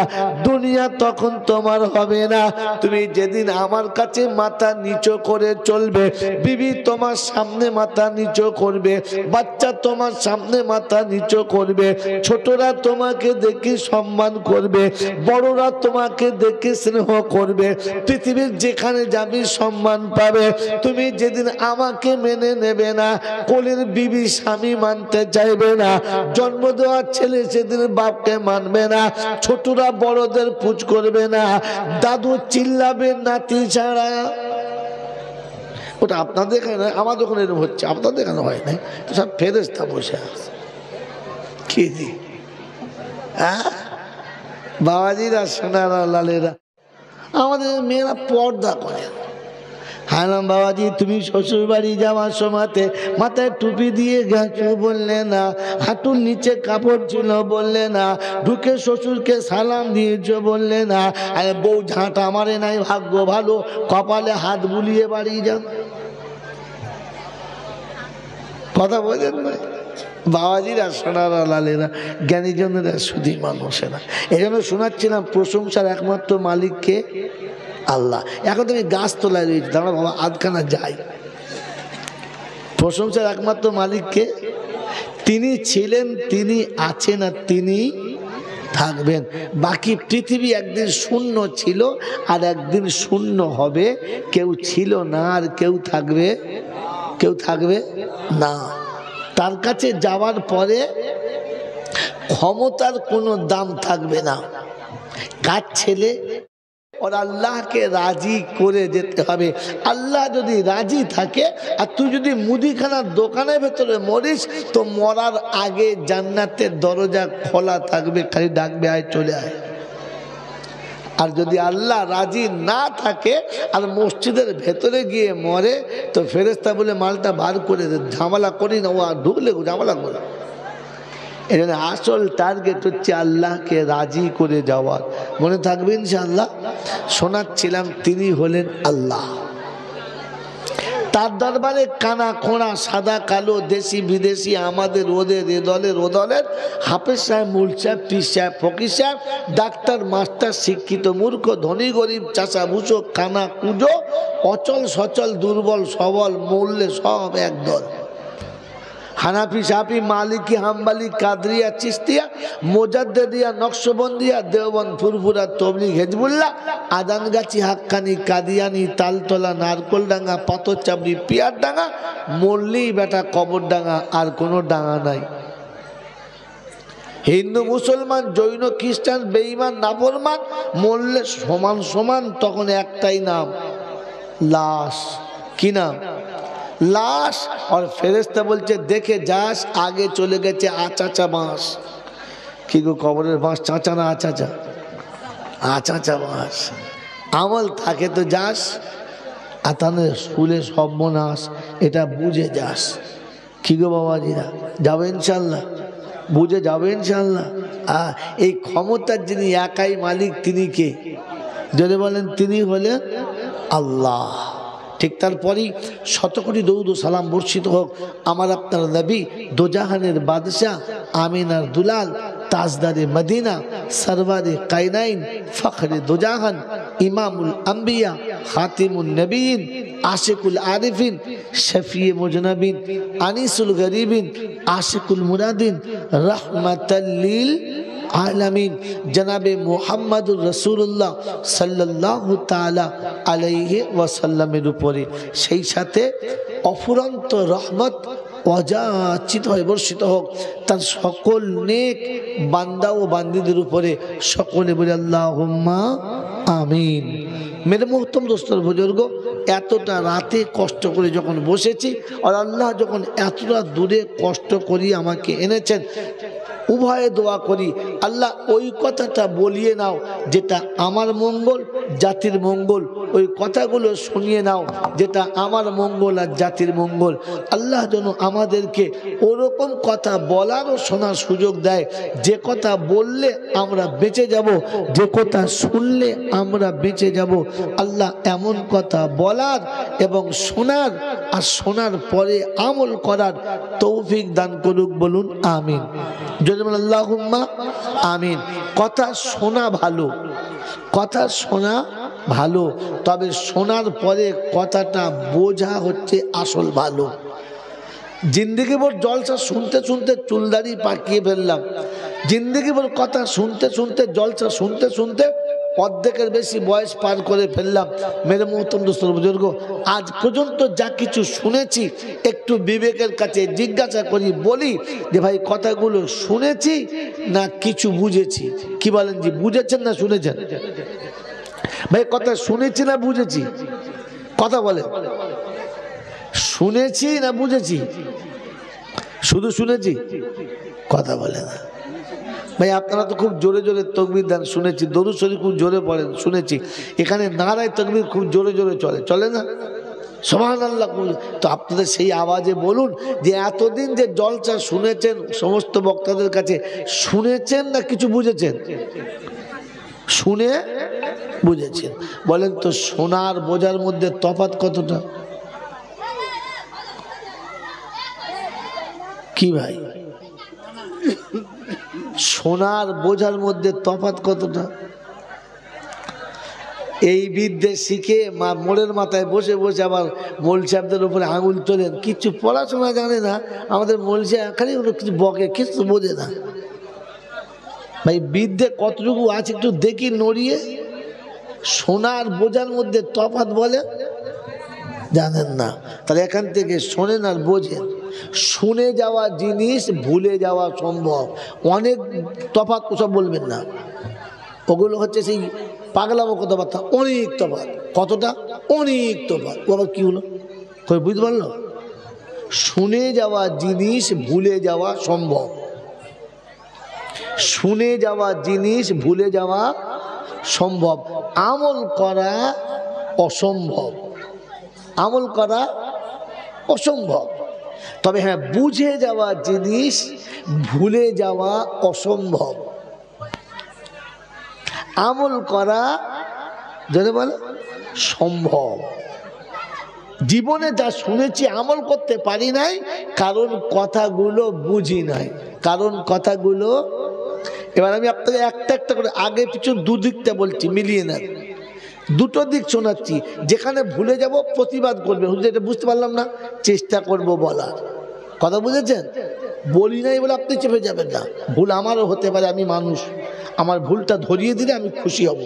দুনিয়া তখন তোমার হবে না। তুমি যেদিন আমার কাছে মাথা নিচু করে চলবে, বিবি তোমার সামনে মাথা নিচু করবে, বাচ্চা তোমার সামনে মাথা নিচু করবে, ছোটরা তোমাকে দেখে সম্মান করবে, বড়রা তোমাকে দেখে স্নেহ করবে, পৃথিবীর যেখানে যাবি সম্মান পাবে। তুমি যেদিন আমাকে মেনে নেবে না, কোলের বিবি স্বামী মানতে চাইবে না, জন্ম দেওয়ার ছেলে সেদিন বাপকে মানবে না, ছোটরা বড়দের পুজ করবে না, দাদু চিল্লাবে নাতি ছাড়া। ওটা আপনাদের এখানে নয়, আমার যখন এরকম হচ্ছে, আপনাদের এখানে হয় নাই তো সব ফেরেশতা বসে আছে। কি দি বাবাজিরা, সোনারা, লালেরা, আমাদের মেয়েরা পর্দা করে। হ্যাঁ বাবাজি, তুমি শ্বশুর বাড়ি যাওয়ার সময়তে মাথায় টুপি দিয়ে গেছো বললে না, হাঁটুর নিচে কাপড় ছিল বললে না, ঢুকে শ্বশুরকে সালাম দিয়েছো বললে না। আরে বউ ঝাঁটা মারে নাই, ভাগ্য ভালো, কপালে হাত বুলিয়ে বাড়ি যাও। কথা বোঝেন না বাবাজিরা, সোনারা, লালেরা, জ্ঞানীজনেরা, শুধু মানুষেরা। এই জন্য শোনাচ্ছিলাম প্রশংসার একমাত্র মালিককে আল্লাহ। এখন তুমি গাছ তোলায় রয়েছে, দাঁড়া বাবা আধখানা যাই। প্রশংসার একমাত্র মালিককে, তিনি ছিলেন, তিনি আছেন, আর তিনি থাকবেন। বাকি পৃথিবী একদিন শূন্য ছিল আর একদিন শূন্য হবে। কেউ ছিল না আর কেউ থাকবে না। তার কাছে যাওয়ার পরে ক্ষমতার কোনো দাম থাকবে না। কার ছেলে? और अल्लाह के राजी করে যেতে হবে। আল্লাহ যদি রাজি থাকে, আর তুই যদি মুদিখানার দোকানের ভেতরে মরিস, তো মরার আগে জান্নাতের দরজা খোলা থাকবে, খালি ডাকবে আয় চলে আয়। আর যদি আল্লাহ রাজি না থাকে আর মসজিদের ভেতরে গিয়ে মরে, তো ফেরেশতা বলে মালটা বার করে দে, ঝামেলা করি না, ও আর ঢুকলে ঝামেলা করে। এই জন্য আসল টার্গেট হচ্ছে আল্লাহকে রাজি করে যাওয়ার। মনে থাকবে ইনশাআল্লাহ। শোনাচ্ছিলাম তিনি হলেন আল্লাহ। তার দরবারে কানা খোঁড়া, সাদা কালো, দেশি বিদেশি, আমাদের ওদের, এ দলের ও দলের, হাফেজ সাহেব, মুল সাহেব, পীর সাহেব, ফকির সাহেব, ডাক্তার, মাস্টার, শিক্ষিত, মূর্খ, ধনী, গরিব, চাষা, ভুষো, কানা, কুজো, অচল সচল, দুর্বল সবল, মূল্যে সব একদল। হানাফি, শাফি, মালিকি, হাম্বালি, কাদরিয়া, চিস্তিয়া, মোজাদ্দেদিয়া, নকশবন্দিয়া, দেওবন্দ, ফুরফুরা, তবলিগ, হেজবুল্লাহ, আদানগাছি, হাক্কানি, কাদিয়ানি, তালতলা, নারকোলডাঙ্গা, পাথরচাবড়ি, পিয়ারডাঙ্গা, মল্লি বেটা কবরডাঙ্গা, আর কোনো ডাঙ্গা নাই। হিন্দু, মুসলমান, জৈন, খ্রিস্টান, বেঈমান, নাফরমান, মরলে সমান সমান, তখন একটাই নাম, লাশ। কি নাম? লাশ। আর ফেরেশতা বলছে দেখে যাস, আগে চলে গেছে আচাচা বাঁশ। কি গো, কবরের বাঁশ চাচা না আচাচা? আচাচা বাঁশ। আমল থাকে তো যাস, আতানের স্কুলে সর্বনাশ, এটা বুঝে যাস। কি গো বাবাজিরা, যাবে ইনশাল্লাহ? বুঝে যাবে ইনশাল্লাহ। এই ক্ষমতার যিনি একাই মালিক, তিনি কে? যদি বলেন তিনি হলেন আল্লাহ। ঠিক তারপরেই শতকোটি দরুদ ও সালাম বর্ষিত হোক আমার আপনার নবী, দোজাহানের বাদশাহ, আমিনার দুলাল, তাজদারে মদিনা, সরওয়ারে কায়নাইন, ফখরে দোজাহান, ইমামুল আম্বিয়া, খাতিমুন নবীন, আশিকুল আরিফিন, শফিয়ে মুজনবিন, আনিসুল গরিবিন, আশিকুল মুরাদিন, রহমাতাল লিল আলামিন জনাবে মুহাম্মদুর রাসূলুল্লাহ সাল্লাল্লাহু তাআলা আলাইহি ওয়াসাল্লামের উপরে, সেই সাথে অফুরন্ত রহমত অযাচিত হয়ে বর্ষিত হোক তার সকল নেক বান্দা ও বান্দীদের উপরে। সকলে বলে আল্লাহুম্মা আমিন। মেরে মোহতরম দোস্তর বুজুর্গ, এতটা রাতে কষ্ট করে যখন বসেছি আর আল্লাহ যখন এতটা দূরে কষ্ট করি আমাকে এনেছেন, উভয়ে দোয়া করি আল্লাহ ওই কথাটা বলিয়ে নাও যেটা আমার মঙ্গল জাতির মঙ্গল, ওই কথাগুলো শুনিয়ে নাও যেটা আমার মঙ্গল আর জাতির মঙ্গল। আল্লাহ যেন আমাদেরকে ওরকম কথা বলার ও শোনার সুযোগ দেয় যে কথা বললে আমরা বেঁচে যাব, যে কথা শুনলে আমরা বেঁচে যাব। আল্লাহ এমন কথা বলার এবং শোনার আর শোনার পরে আমল করার তৌফিক দান করুক, বলুন আমিন। আল্লাহুম্মা আমিন। কথা শোনা ভালো, কথা শোনা ভালো, তবে শোনার পরে কথাটা বোঝা হচ্ছে আসল ভালো। জিন্দেগি ভর জলসা শুনতে শুনতে চুলদাড়ি পাকিয়ে ফেললাম, জিন্দেগি ভর কথা শুনতে শুনতে জলসা শুনতে শুনতে অর্ধেকের বেশি বয়স পার করে ফেললাম। মেরে মোহতরম দোস্তর বুজুর্গ, আজ পর্যন্ত যা কিছু শুনেছি একটু বিবেকের কাছে জিজ্ঞাসা করি, বলি যে ভাই কথাগুলো শুনেছি না কিছু বুঝেছি? কি বলেন জি, বুঝেছেন না শুনেছেন? ভাই কথা শুনেছি না বুঝেছি? কথা বলে, শুনেছি না বুঝেছি? শুধু শুনেছি, কথা বলে না। ভাই আপনারা তো খুব জোরে জোরে তাকবীর দেন শুনেছি, দরুদ শরীফ খুব জোরে পড়েন শুনেছি, এখানে নারায়ে তাকবীর খুব জোরে জোরে চলে, চলে না? সুবহানাল্লাহ। তো আপনাদের সেই আওয়াজে বলুন যে এতদিন যে জলসা শুনেছেন সমস্ত বক্তাদের কাছে, শুনেছেন না কিছু বুঝেছেন? শুনে বুঝেছেন। বলেন তো শোনার বোঝার মধ্যে তফাৎ কতটা? কি ভাই, শোনার বোঝার মধ্যে তফাৎ কতটা? এই বিদ্যে শিখে মোড়ের মাথায় বসে বসে আবার মোল সাহেবদের উপরে আঙুল তোলেন, কিছু পড়াশোনা জানে না আমাদের মোল সাহেব, খালি কিছু বকে, কিছু বোঝে না। ভাই বিদ্যে কতটুকু আছে একটু দেখি নড়িয়ে। শোনার বোঝার মধ্যে তফাৎ বলে জানেন না, তাহলে এখান থেকে শোনেন আর বোঝেন। শুনে যাওয়া জিনিস ভুলে যাওয়া সম্ভব, অনেক তফাৎ ওসব বলবেন না, ওগুলো হচ্ছে সেই পাগলামো কথাবার্তা, অনেক তফাৎ। কতটা? অনেক তফাৎ। ও আবার কি হলো কই বুঝতে পারলো? শুনে যাওয়া জিনিস ভুলে যাওয়া সম্ভব, শুনে যাওয়া জিনিস ভুলে যাওয়া সম্ভব, আমল করা অসম্ভব, আমল করা অসম্ভব। তবে হ্যাঁ, বুঝে যাওয়া জিনিস ভুলে যাওয়া অসম্ভব, আমল করা যদি বলে সম্ভব। জীবনে যা শুনেছি আমল করতে পারি নাই, কারণ কথাগুলো বুঝি নাই, কারণ কথাগুলো। এবার আমি আপনাকে একটা একটা করে আগে পিছু দুদিকটা বলছি, মিলিয়ে নেন। দুটো দিক শোনাচ্ছি, যেখানে ভুলে যাব প্রতিবাদ করবেন, হুজুর এটা বুঝতে পারলাম না, চেষ্টা করব বলার। কথা বুঝেছেন? বলি নাই বলে আপনি চেপে যাবেন না, ভুল আমারও হতে পারে, আমি মানুষ, আমার ভুলটা ধরিয়ে দিলে আমি খুশি হব।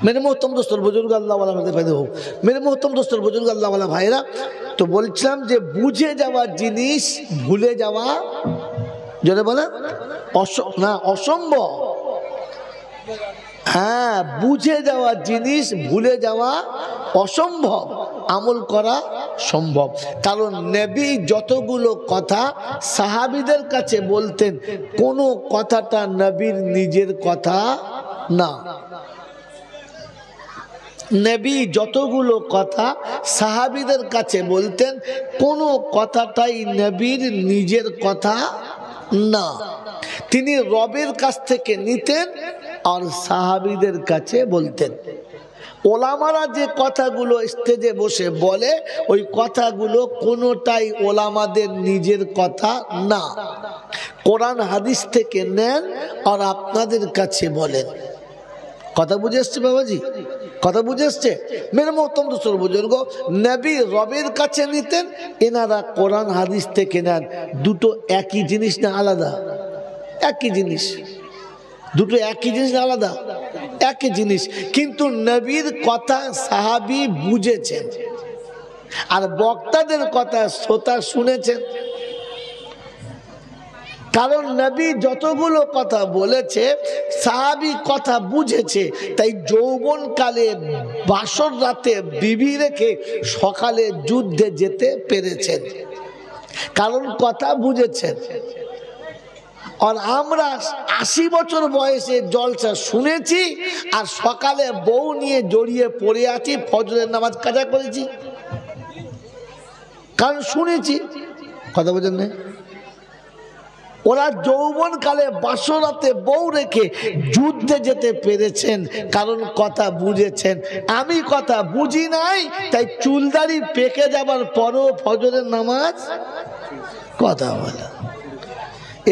মেরে মোহতরম দোস্তর বুজুর্গ আল্লাহওয়ালা ফায়দা হোক। মেরে মোহতরম দোস্তর বুজুর্গ আল্লাহওয়ালা ভাইরা, তো বলছিলাম যে বুঝে যাওয়া জিনিস ভুলে যাওয়া যদি বলে না অসম্ভব। হ্যাঁ, বুঝে যাওয়া জিনিস ভুলে যাওয়া অসম্ভব, আমল করা সম্ভব। কারণ নবী যতগুলো কথা সাহাবীদের কাছে বলতেন, কোনো কথাটা নবীর নিজের কথা না। নবী যতগুলো কথা সাহাবীদের কাছে বলতেন, কোনো কথাটাই নবীর নিজের কথা না। তিনি রবের কাছ থেকে নিতেন আর সাহাবীদের কাছে বলতেন। ওলামারা যে কথাগুলো স্টেজে বসে বলে ওই কথাগুলো কোনোটাই ওলামাদের নিজের কথা না, কোরআন হাদিস থেকে নেন আর আপনাদের কাছে বলেন। কথা বুঝে এসছে বাবাজি? কথা বুঝে এসছে? মেরে মোহতরম দোস্তর বুজুর্গ, নবী রবের কাছে নিতেন, এনারা কোরআন হাদিস থেকে নেন। দুটো একই জিনিস না আলাদা? একই জিনিস। দুটো একই জিনিস না আলাদা? একই জিনিস। কিন্তু নবীর কথা সাহাবী বুঝেছেন আর বক্তাদের কথা শ্রোতা শুনেছেন। কারণ নবী যতগুলো কথা বলেছে সাহাবী কথা বুঝেছে, তাই যৌবনকালে বাসর রাতে বিবি রেখে সকালে যুদ্ধে যেতে পেরেছেন, কারণ কথা বুঝেছেন। আর আমরা 80 বছর বয়সে জলসা শুনেছি আর সকালে বউ নিয়ে জড়িয়ে পড়ে আছি, ফজরের নামাজ কাজা করেছি, কারণ শুনেছি। কথা বোঝেন না? ওরা যৌবনকালে বাসরাতে বউ রেখে যুদ্ধে যেতে পেরেছেন, কারণ কথা বুঝেছেন। আমি কথা বুঝি নাই, তাই চুলদাড়ি পেকে যাবার পরও ফজরের নামাজ কথা বলা।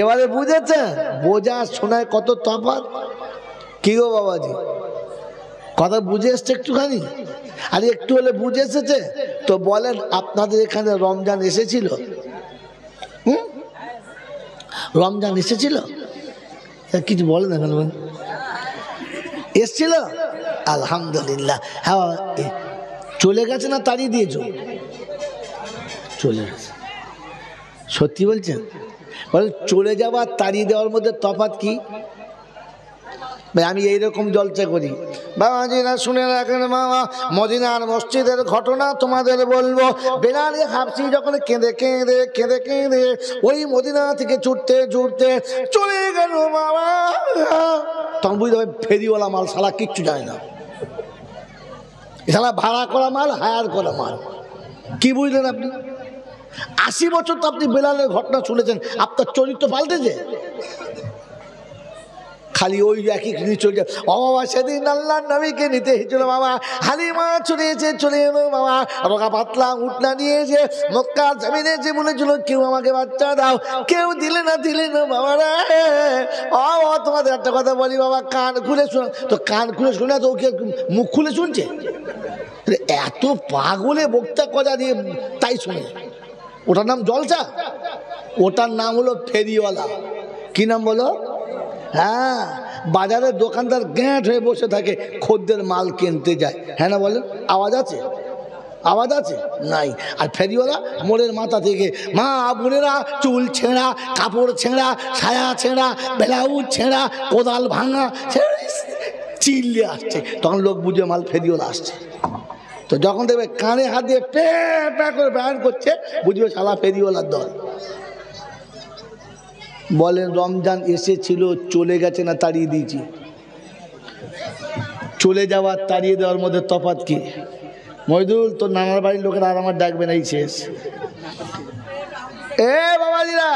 এবারে বুঝেছেন? বোঝা শোনায় কত তফাৎ। কি গো বাবাজি, কথা বুঝে এসছে একটুখানি? আর একটু হলে বুঝে এসেছে তো বলেন, আপনাদের এখানে রমজান এসেছিল? রমজান এসেছিল? কিছু বলেন না কেন? এসছিল? আলহামদুলিল্লাহ। হ্যাঁ, চলে গেছে না তাড়িয়ে দিয়েছ? চলে গেছে। সত্যি বলছেন? বলে চলে যাওয়া তাড়িয়ে দেওয়ার মধ্যে তফাৎ কি? আমি এইরকম জলসা করি, বাবাজিরা শুনে রাখেন বাবা, মদিনার মসজিদের ঘটনা তোমাদের বলবো। বেলাল হাবশি যখন কেঁদে কেঁদে কেঁদে কেঁদে ওই মদিনা থেকে ছুটতে ছুটতে চলে গেল বাবা, তখন বুঝতে হবে ফেরিওয়ালা মাল শালা কিচ্ছু যায় না, শালা ভাড়া করা মাল, হায়ার করা মাল। কি বুঝলেন আপনি? 80 বছর তো আপনি বেলালের ঘটনা শুনেছেন, আপনার চরিত্র পাল্টেছে? খালি ওই একই জিনিস চলছে। ও বাবা, সেদিন আল্লাহ নবীকে নিতে এসেছিল বাবা, হালিমা চলে এসে চলে এলো বাবা, রোগা পাতলা উঠনা নিয়েছে, মক্কা জমিনে এসে বলেছিল কেউ আমাকে বাচ্চা দাও, কেউ দিলে না বাবা রে। ও তোমাদের একটা কথা বলি বাবা, কান খুলে শোনা। তো কান খুলে শোনা তো ওকে মুখ খুলে শুনছে? এত পাগলে বক্তা কথা দিয়ে তাই শুনে। ওটার নাম জলসা? ওটার নাম হলো ফেরিওয়ালা। কি নাম বলো? হ্যাঁ, বাজারের দোকানদার গ্যাঁট হয়ে বসে থাকে, খদ্দের মাল কিনতে যায়। হ্যাঁ না বলেন? আওয়াজ আছে? আওয়াজ আছে? নাই। আর ফেরিওয়ালা মোড়ের মাথা থেকে মা বোনেরা চুল ছেঁড়া, কাপড় ছেঁড়া, ছায়া ছেঁড়া, ব্লাউজ ছেঁড়া, কোদাল ভাঙা চিল্লে আসছে, তখন লোক বুঝে মাল ফেরিওয়ালা আসছে। তো যখন দেখবে কানে হাত দিয়ে প্যা প্যা করে ব্যায়াম করছে, বুঝবে শালা ফেরিওয়ালার দল। বলেন রমজান এসেছিল, চলে গেছে না তাড়িয়ে দিয়েছি? চলে যাওয়ার তাড়িয়ে দেওয়ার মধ্যে তফাৎ কি? মহিদুল, তোর নানার বাড়ির লোকেরা আর আমার ডাকবে না, এই শেষ। এ বাবাজিরা,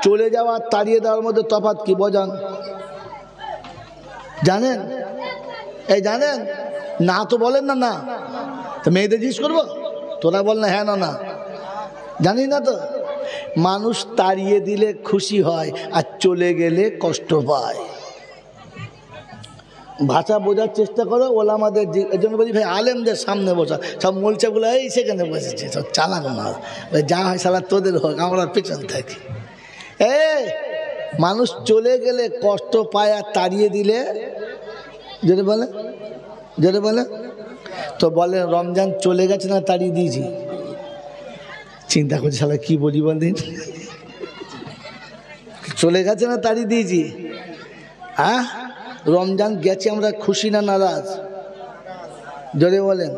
চলে যাওয়ার তাড়িয়ে দেওয়ার মধ্যে তফাৎ কি বোঝান? জানেন? এই জানেন না? তো বলেন না। না তো মেয়েদের জিজ্ঞেস করবো? তোরা বল না হ্যাঁ না। জানি না তো। মানুষ তাড়িয়ে দিলে খুশি হয় আর চলে গেলে কষ্ট পায়। ভাষা বোঝার চেষ্টা করো। ওলামাদের এই জন্য বলি ভাই, আলেমদের সামনে বসা, সব মোলচাগুলো এই সেখানে বসেছে, সব চালাক মাল, যা হয় সালা তোদের হোক, আমরা পেছন থাকি। মানুষ চলে গেলে কষ্ট পায় আর তাড়িয়ে দিলে যেটা বলে তো বলে রমজান চলে গেছে না তাড়িয়ে দিয়েছি? চিন্তা করছি শালা কি বলি বলেন, চলে গেছে না তাড়িয়ে দিয়েছি? হ্যাঁ, রমজান গেছে, আমরা খুশি না নারাজ? জোরে বলেন।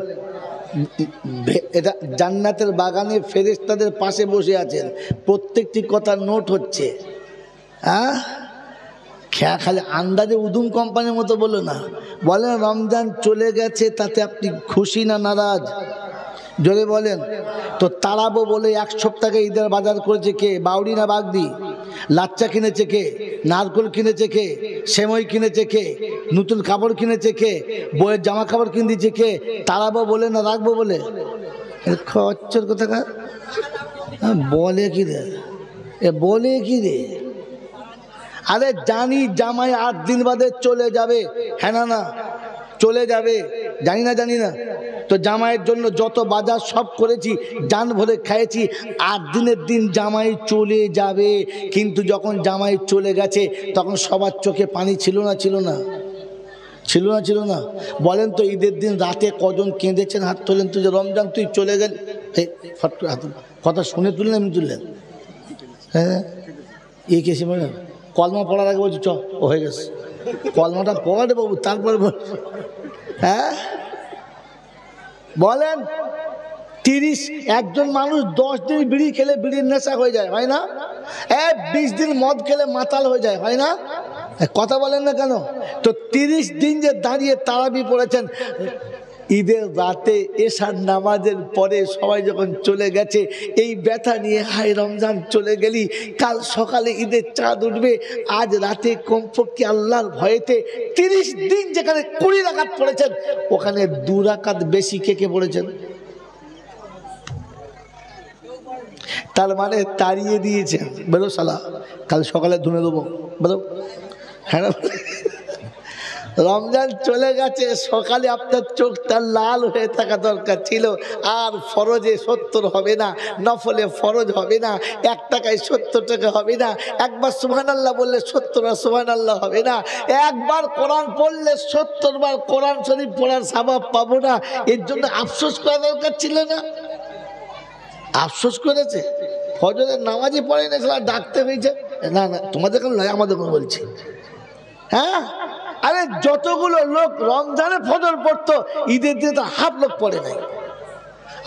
এটা জান্নাতের বাগানে ফেরেশতাদের পাশে বসে আছেন, প্রত্যেকটি কথা নোট হচ্ছে। হ্যাঁ, খেয়া খালি আন্দাজে উদুম কোম্পানির মতো বলো না। বলেন রমজান চলে গেছে, তাতে আপনি খুশি না নারাজ? জোরে বলেন। তো তাড়াবো বলে 1 সপ্তাহে ঈদের বাজার করেছে কে? বাউরি না বাগদি? লাচ্চা কিনেছে কে, নারকোল কিনেছে কে, সেমই কিনেছে কে, নতুন কাপড় কিনেছে কে, বইয়ের জামা কাপড় কিনে দিয়েছে কে? তাড়াবো বলে না রাখবো বলে? খচ্চর কোথাকার বলে কি রে, এ বলে কি রে? আরে জানি জামাই 8 দিন বাদে চলে যাবে, হ্যাঁ না না চলে যাবে, জানি না তো জামাইয়ের জন্য যত বাজার সব করেছি, জান ভরে খাইয়েছি, 8 দিনের দিন জামাই চলে যাবে। কিন্তু যখন জামাই চলে গেছে তখন সবার চোখে পানি ছিল না ছিল না ছিল না? বলেন তো ঈদের দিন রাতে কজন কেঁদেছেন? হাত তোলেন তো, যে রমজান তুই চলে গেল। ফট করে হাত, কথা শুনে তুললেন, এমনি তুললেন? হ্যাঁ, এই কেসে বলেন কলমা পড়ার আগে বলছি চ ও হয়ে গেছে, কলমাটা পড়ে বাবু তারপরে বল। হ্যাঁ বলেন, 30 একজন মানুষ 10 দিন বিড়ি খেলে বিড়ির নেশা হয়ে যায়, হয় না? 20 দিন মদ খেলে মাতাল হয়ে যায়, হয় না? কথা বলেন না কেন? তো 30 দিন যে দাঁড়িয়ে তারাবি পড়েছেন, ঈদের রাতে এশার নামাজের পরে সবাই যখন চলে গেছে, এই ব্যথা নিয়ে হাই রমজান চলে গেলি, কাল সকালে ঈদের চাঁদ উঠবে, আজ রাতে কমপক্ষে আল্লাহর ভয়েতে 30 দিন যেখানে 20 রাকাত পড়েছেন, ওখানে 2 রাকাত বেশি কে পড়েছেন? তার মানে তাড়িয়ে দিয়েছেন। বলো শালা কাল সকালে ধুনে দেবো, বলো হ্যাঁ। রমজান চলে গেছে, সকালে আপনার চোখটা লাল হয়ে থাকা দরকার ছিল। আর ফরজে 70 হবে না, নফলে ফরজ হবে না, 1 টাকায় 70 টাকা হবে না। একবার সুবহানাল্লাহ বললে 70 বার সুবহানাল্লাহ হবে না। একবার কোরআন পড়লে 70 বার কোরআন শরীফ পড়ার সওয়াব পাবো না। এর জন্য আফসোস করা দরকার ছিল না? আফসোস করেছে। ফজরের নামাজই পড়ে না, সেটা ডাকতে হয়েছে। না তোমাদের কেন নয়, আমাদের কেন বলছি। হ্যাঁ, আরে যতগুলো লোক রমজানে ফজর পড়তো, ঈদের দিনে তো হাফ লোক পড়ে নাই।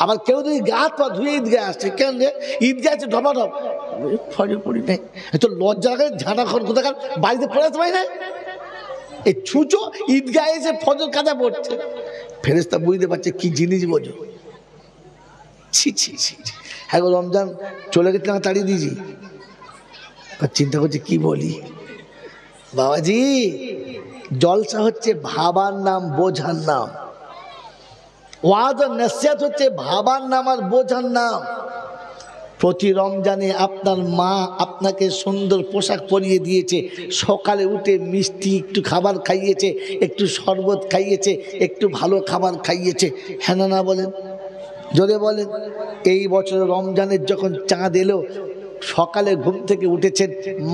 আবার কেউ যদি হাত পা ধুয়ে ঈদগাহ আসছে, কেন রে ঈদগাহ আছে ঢপাঢপ, ফজর পড়ি নাই, তো লজ্জা লাগে, ঝাঁটা খন কোথাকার বাড়িতে পড়ে আসতে পারি না। এই ছুঁচো ঈদগাহ এসে ফজর কাদা পড়ছে, ফেরেশতা বুঝতে পারছে কি জিনিস বোঝো। ছি ছি ছি, হ্যাঁ রমজান চলে গেছে, তাড়িয়ে দিয়েছি। চিন্তা করছে কি বলি। বাবাজি, জলসা হচ্ছে ভাবার নাম, বোঝার নাম। ওয়াজ আর নসিহত হচ্ছে ভাবার নাম আর বোঝার নাম। প্রতি রমজানে আপনার মা আপনাকে সুন্দর পোশাক পরিয়ে দিয়েছে, সকালে উঠে মিষ্টি একটু খাবার খাইয়েছে, একটু শরবত খাইয়েছে, একটু ভালো খাবার খাইয়েছে, হ্যাঁ না বলেন, জোরে বলেন। এই বছর রমজানের যখন চাঁদ এলো, সকালে ঘুম থেকে উঠেছেন,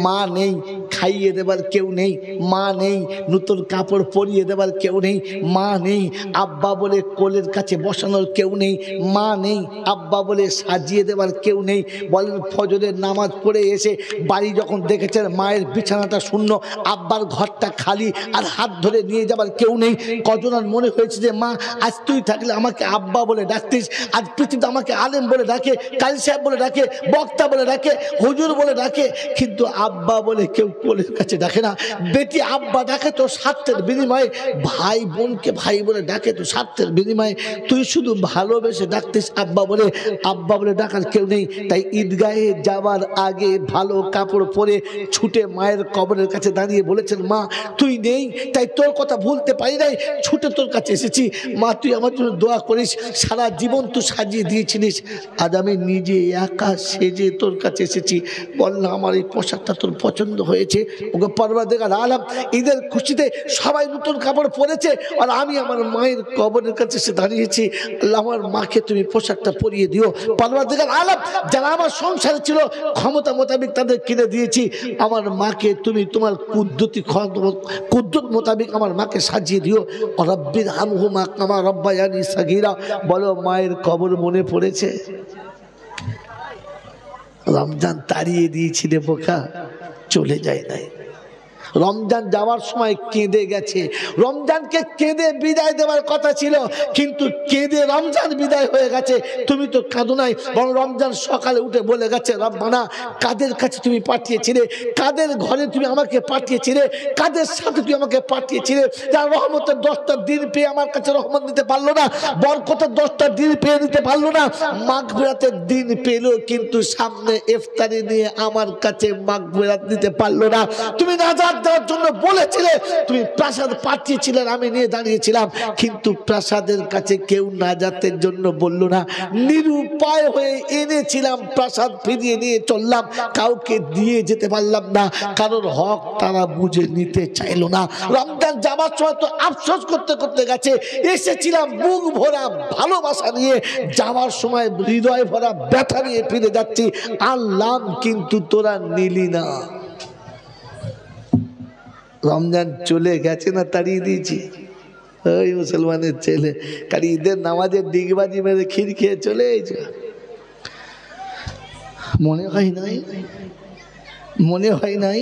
মা নেই, খাইয়ে দেবার কেউ নেই, মা নেই, নতুন কাপড় পরিয়ে দেবার কেউ নেই, মা নেই, আব্বা বলে কোলের কাছে বসানোর কেউ নেই, মা নেই, আব্বা বলে সাজিয়ে দেবার কেউ নেই। বলেন ফজরের নামাজ পড়ে এসে বাড়ি যখন দেখেছেন মায়ের বিছানাটা শূন্য, আব্বার ঘরটা খালি, আর হাত ধরে নিয়ে যাবার কেউ নেই, কজনের মনে হয়েছে যে মা আজ তুই থাকলে আমাকে আব্বা বলে ডাকতিস, আজ পৃথিবীতে আমাকে আলেম বলে ডাকে, কালী সাহেব বলে ডাকে, বক্তা বলে ডাকে, হুজুর বলে ডাকে, কিন্তু আব্বা বলে কেউ কোলের কাছে ডাকে না। বেটি আব্বা ডাকে তো স্বার্থের বিনিময়ে, ভাই বোনকে ভাই বলে ডাকে তো স্বার্থের বিনিময়ে, তুই শুধু ভালোবেসে ডাকতিস আব্বা বলে, আব্বা বলে ডাকার কেউ নেই। তাই ঈদগাহে যাওয়ার আগে ভালো কাপড় পরে ছুটে মায়ের কবরের কাছে দাঁড়িয়ে বলেছেন, মা তুই নেই, তাই তোর কথা ভুলতে পারি নাই, ছুটে তোর কাছে এসেছি, মা তুই আমার জন্য দোয়া করিস, সারা জীবন তুই সাজিয়ে দিয়েছিলিস, আজ আমি নিজে একা সেজে তোর কাছে এসেছি, বললাম আমার এই পোশাকটা তোর পছন্দ হয়েছে। ওকে পরওয়ারদিগার আলম, ঈদের খুশিতে সবাই নতুন কাপড় পরেছে, আর আমি আমার মায়ের কবরের কাছে এসে দাঁড়িয়েছি, আল্লাহ আমার মাকে তুমি পোশাকটা পরিয়ে দিও। পরওয়ারদিগার আলম, যারা আমার সংসারে ছিল ক্ষমতা মোতাবেক তাদের কিনে দিয়েছি, আমার মাকে তুমি তোমার কুদ্দুত মোতাবেক আমার মাকে সাজিয়ে দিও। রব্বির হামহুমা কামা রব্বায়ানি সাগীরা। বলো মায়ের কবর মনে পড়েছে? রমজান তাড়িয়ে দিয়েছি রে বোকা, চলে যায় নাই। রমজান যাওয়ার সময় কেঁদে গেছে। রমজানকে কেঁদে বিদায় দেওয়ার কথা ছিল, কিন্তু কেঁদে রমজান বিদায় হয়ে গেছে। তুমি তো কাঁদো নাই, বরং রমজান সকালে উঠে বলে গেছে, রব্বানা কাদের কাছে তুমি পাঠিয়েছিলে, কাদের ঘরে তুমি আমাকে পাঠিয়েছিলে, কাদের সাথে তুমি আমাকে পাঠিয়েছিলে, যার রহমতের 10টা দিন পেয়ে আমার কাছে রহমত দিতে পারলো না, বরকতের 10টা দিন পেয়ে দিতে পারলো না, মাগফিরাতের দিন পেল কিন্তু সামনে ইফতারি নিয়ে আমার কাছে মাগফিরাত দিতে পারলো না। তুমি নাজাত দেওয়ার জন্য বলেছিলে, তুমি প্রাসাদ পাঠিয়েছিলেন, আমি নিয়ে দাঁড়িয়েছিলাম, কিন্তু প্রাসাদের কাছে কেউ নাজাতের জন্য বললো না। নিরুপায় হয়ে এনেছিলাম, প্রাসাদ ফিরিয়ে নিয়ে চললাম, কাউকে দিয়ে যেতে পারলাম না, কারোর হক তারা বুঝে নিতে চাইলো না। রমজান যাবার সময় তো আফসোস করতে করতে গেছে, এসেছিলাম বুক ভরা ভালোবাসা নিয়ে, যাওয়ার সময় হৃদয় ভরা ব্যথা নিয়ে ফিরে যাচ্ছি, আনলাম কিন্তু তোরা নিলি না। রমজান চলে গেছে না তাড়িয়ে দিয়েছি? ওই মুসলমানের ছেলে কারি ঈদের নামাজের ডিগবাজি মেরে ক্ষীর খেয়ে চলে এসেছে। মনে হয় নাই, মনে হয় নাই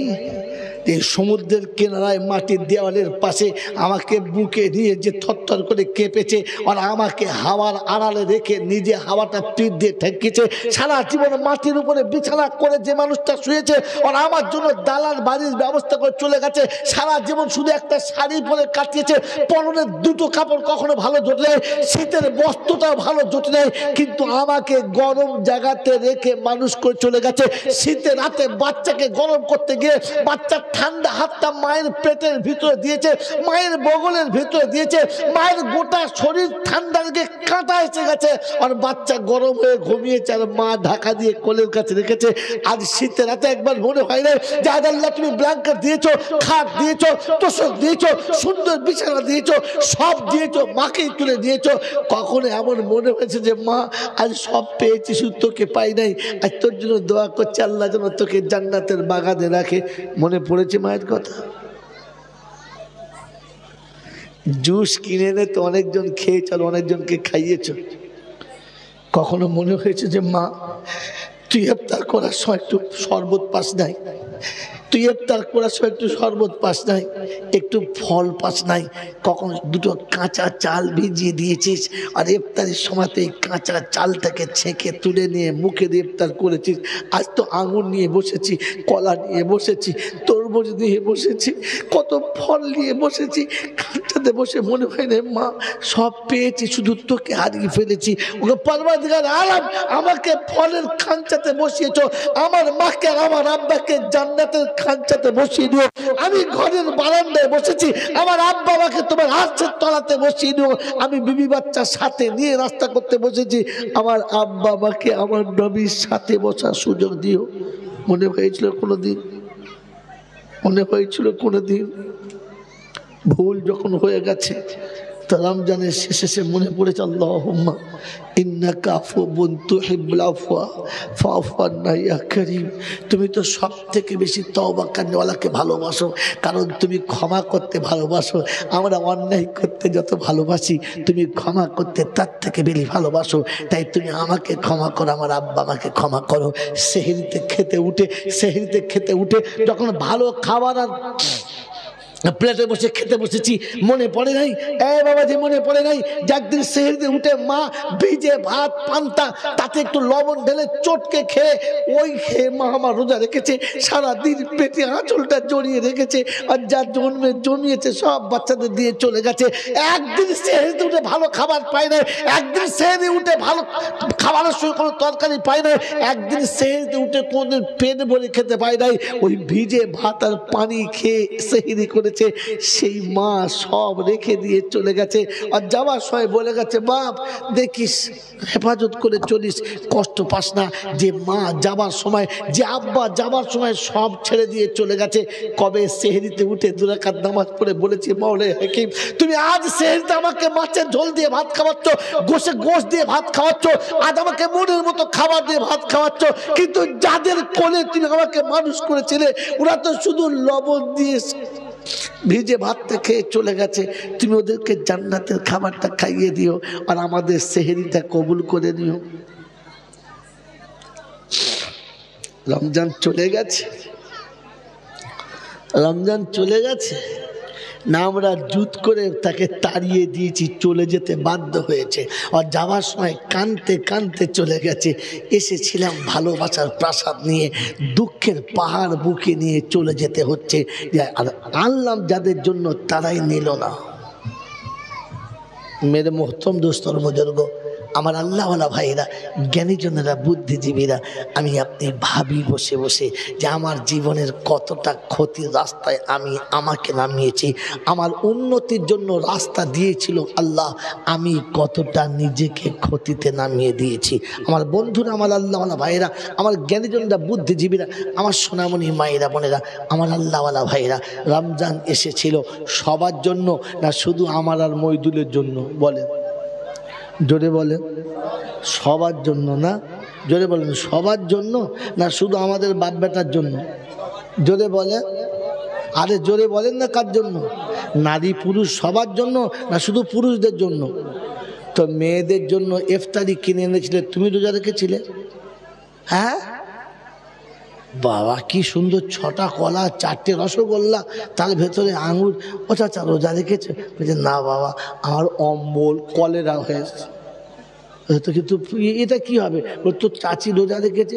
এই সমুদ্রের কিনারায় মাটির দেওয়ালের পাশে আমাকে বুকে নিয়ে যে থরথর করে কেঁপেছে, আর আমাকে হাওয়ার আড়ালে রেখে নিজে হাওয়াটা পিঠ দিয়ে ঠেকিয়েছে। সারা জীবন মাটির উপরে বিছানা করে যে মানুষটা শুয়েছে, আর আমার জন্য দালাল বাড়ির ব্যবস্থা করে চলে গেছে, সারা জীবন শুধু একটা শাড়ি পরে কাটিয়েছে, পরনের দুটো কাপড় কখনো ভালো জোটে নেই, শীতের বস্ত্রটাও ভালো জোটে নেই, কিন্তু আমাকে গরম জায়গাতে রেখে মানুষ করে চলে গেছে। শীতের রাতে বাচ্চাকে গরম করতে গিয়ে বাচ্চা ঠান্ডা হাতটা মায়ের পেটের ভিতরে দিয়েছে, মায়ের বগলের ভিতরে দিয়েছে, মায়ের গোটা শরীর ঠান্ডা লেগে কাঁটা এসে গেছে, আর বাচ্চা গরম হয়ে ঘুমিয়েছে, আর মা ঢাকা দিয়ে কোলের কাছে রেখেছে। আজ শীতের রাতে একবার মনে হয় না যে আজ আল্লাহ তুমি ব্ল্যাঙ্কেট দিয়েছো, খাট দিয়েছো, তোষক দিয়েছো, সুন্দর বিছানা দিয়েছো, সব দিয়েছো, মাকেই তুলে দিয়েছো, কখনো এমন মনে হয়েছে যে মা আজ সব পেয়েছি শুধু তোকে পাই নাই, আজ তোর জন্য দোয়া করছে আল্লাহ যেন তোকে জান্নাতের বাগানে রাখে? মনে পড়েছে মায়ের কথা? জুস কিনে এনে তো অনেকজন খেয়েছ, অনেকজনকে খাইয়েছ, কখনো মনে হয়েছে যে মা তুই ইফতার করার সময় একটু শরবত পাস নাই, তুই ইফতার করার সময় একটু শরবত পাস নাই, একটু ফল পাস নাই, কখন দুটো কাঁচা চাল ভিজিয়ে দিয়েছিস, আর ইফতারের সময় তো এই কাঁচা চালটাকে ছেঁকে তুলে নিয়ে মুখে দিয়ে ইফতার করেছিস। আজ তো আঙুর নিয়ে বসেছি, কলা নিয়ে বসেছি, তরমুজ নিয়ে বসেছি, কত ফল নিয়ে বসেছি, খাঁচাতে বসে মনে হয় না মা সব পেয়েছি শুধু তোকে হারিয়ে ফেলেছি। ওকে পরওয়ারদিগার আলম আমাকে ফলের খাঁচাতে বসিয়েছ, আমার মাকে আর আমার আব্বাকে জান্নাতের খাঁচাতে বসিয়ে দিও। আমি ঘরের বারান্দায় বসেছি, আমার আব্বা আমাকে তোমার হাতের তলাতে বসিয়ে দিও। আমি বিবি বাচ্চার সাথে নিয়ে রাস্তা করতে বসেছি, আমার আব্বা আমাকে আমার নবীর সাথে বসার সুযোগ দিও। মনে হয়েছিল কোনোদিন? মনে হয়েছিল কোনোদিন? ভুল যখন হয়ে গেছে, রমজানের শেষে মনে পড়েছে আল্লাহুম্মা ইন্নাকা আফুউন তুহিব্বুল আফওয়া ফাআফু আন্না ইয়া কারীম। তুমি তো সব থেকে বেশি তওবা করনেওয়ালাকে ভালোবাসো, কারণ তুমি ক্ষমা করতে ভালোবাসো। আমরা অন্যায় করতে যত ভালোবাসি, তুমি ক্ষমা করতে তার থেকে বেশি ভালোবাসো। তাই তুমি আমাকে ক্ষমা করো, আমার আব্বা আমাকে ক্ষমা করো। সেহরিতে খেতে উঠে যখন ভালো খাবার আর প্লেটে বসে খেতে বসেছি, মনে পড়ে নাই বাবা যে মনে পড়ে নাই যে একদিন সেহরিতে উঠে মা ভিজে ভাত পান্তা তাতে একটু লবণ ঢেলে চটকে খেয়ে ওই খেয়ে মা আমার রোজা রেখেছে, সারাদিন পেটে আঁচলটা জড়িয়ে রেখেছে, আর যা জমিয়েছে সব বাচ্চাদের দিয়ে চলে গেছে। একদিন সেহরিতে উঠে ভালো খাবার পায় না, একদিন সেহরি উঠে ভালো খাবারের সঙ্গে কোনো তরকারি পায় না, একদিন সেহরিতে উঠে কোনোদিন পেট ভরে খেতে পায় নাই। ওই ভিজে ভাত আর পানি খেয়ে সেহরি করে সেই মা সব রেখে দিয়ে চলে গেছে, আর যাওয়ার সময় বলে গেছে বাপ দেখিস হেফাজত করে চলিস, কষ্ট পাস না। যে মা যাবার সময়, যে আব্বা যাবার সময় সব ছেড়ে দিয়ে চলে গেছে, কবে সেহরিতে উঠে 2 রাকাত নামাজ পড়ে বলেছি মাওলানা হাকিম তুমি আজ সেহরিতে আমাকে মাছের ঝোল দিয়ে ভাত খাওয়াচ্ছ, গোশ দিয়ে ভাত খাওয়াচ্ছ, আজ আমাকে মনের মতো খাবার দিয়ে ভাত খাওয়াচ্ছ, কিন্তু যাদের কোলে তুমি আমাকে মানুষ করেছিলে ওরা তো শুধু লবণ দিয়ে ভিজে ভাতটা খেয়ে চলে গেছে, তুমি ওদেরকে জান্নাতের খাবারটা খাইয়ে দিও, আর আমাদের সেহরিটা কবুল করে নিও। রমজান চলে গেছে, রমজান চলে গেছে না, আমরা জুত করে তাকে তাড়িয়ে দিয়েছি, চলে যেতে বাধ্য হয়েছে। আর যাওয়ার সময় কাঁদতে কাঁদতে চলে গেছে। এসেছিলাম ভালোবাসার প্রাসাদ নিয়ে, দুঃখের পাহাড় বুকে নিয়ে চলে যেতে হচ্ছে। আর আনলাম যাদের জন্য তারাই নিল না। মেরে মোহতরম দোস্তর বুজুর্গ, আমার আল্লাহওয়ালা ভাইরা, জ্ঞানীজনেরা, বুদ্ধিজীবীরা, আমি আপনি ভাবি বসে বসে যে আমার জীবনের কতটা ক্ষতির রাস্তায় আমাকে নামিয়েছি। আমার উন্নতির জন্য রাস্তা দিয়েছিল আল্লাহ, আমি কতটা নিজেকে ক্ষতিতে নামিয়ে দিয়েছি। আমার বন্ধুরা, আমার আল্লাহওয়ালা ভাইরা, আমার জ্ঞানীজনেরা, বুদ্ধিজীবীরা, আমার সোনামণি মায়েরা, বোনেরা, আমার আল্লাহওয়ালা ভাইরা, রমজান এসেছিল সবার জন্য না শুধু আমার আর মইদুলের জন্য? বলেন, জোরে বলেন। সবার জন্য না? জোরে বলেন। সবার জন্য না শুধু আমাদের বাপ বেটার জন্য? জোরে বলেন। আরে জোরে বলেন না, কার জন্য? নারী পুরুষ সবার জন্য না শুধু পুরুষদের জন্য? তো মেয়েদের জন্য ইফতারি কিনে এনেছিলে, তুমি রোজা রেখেছিলে? হ্যাঁ বাবা, কি সুন্দর, 6টা কলা, 4টে রসগোল্লা, তার ভেতরে আঙুর। ও চাচা রোজা রেখেছে? বলছে না বাবা, আমার অম্বল কলেরা হয়েছে। তো কিন্তু এটা কি হবে? তোর চাচি রোজা রেখেছে।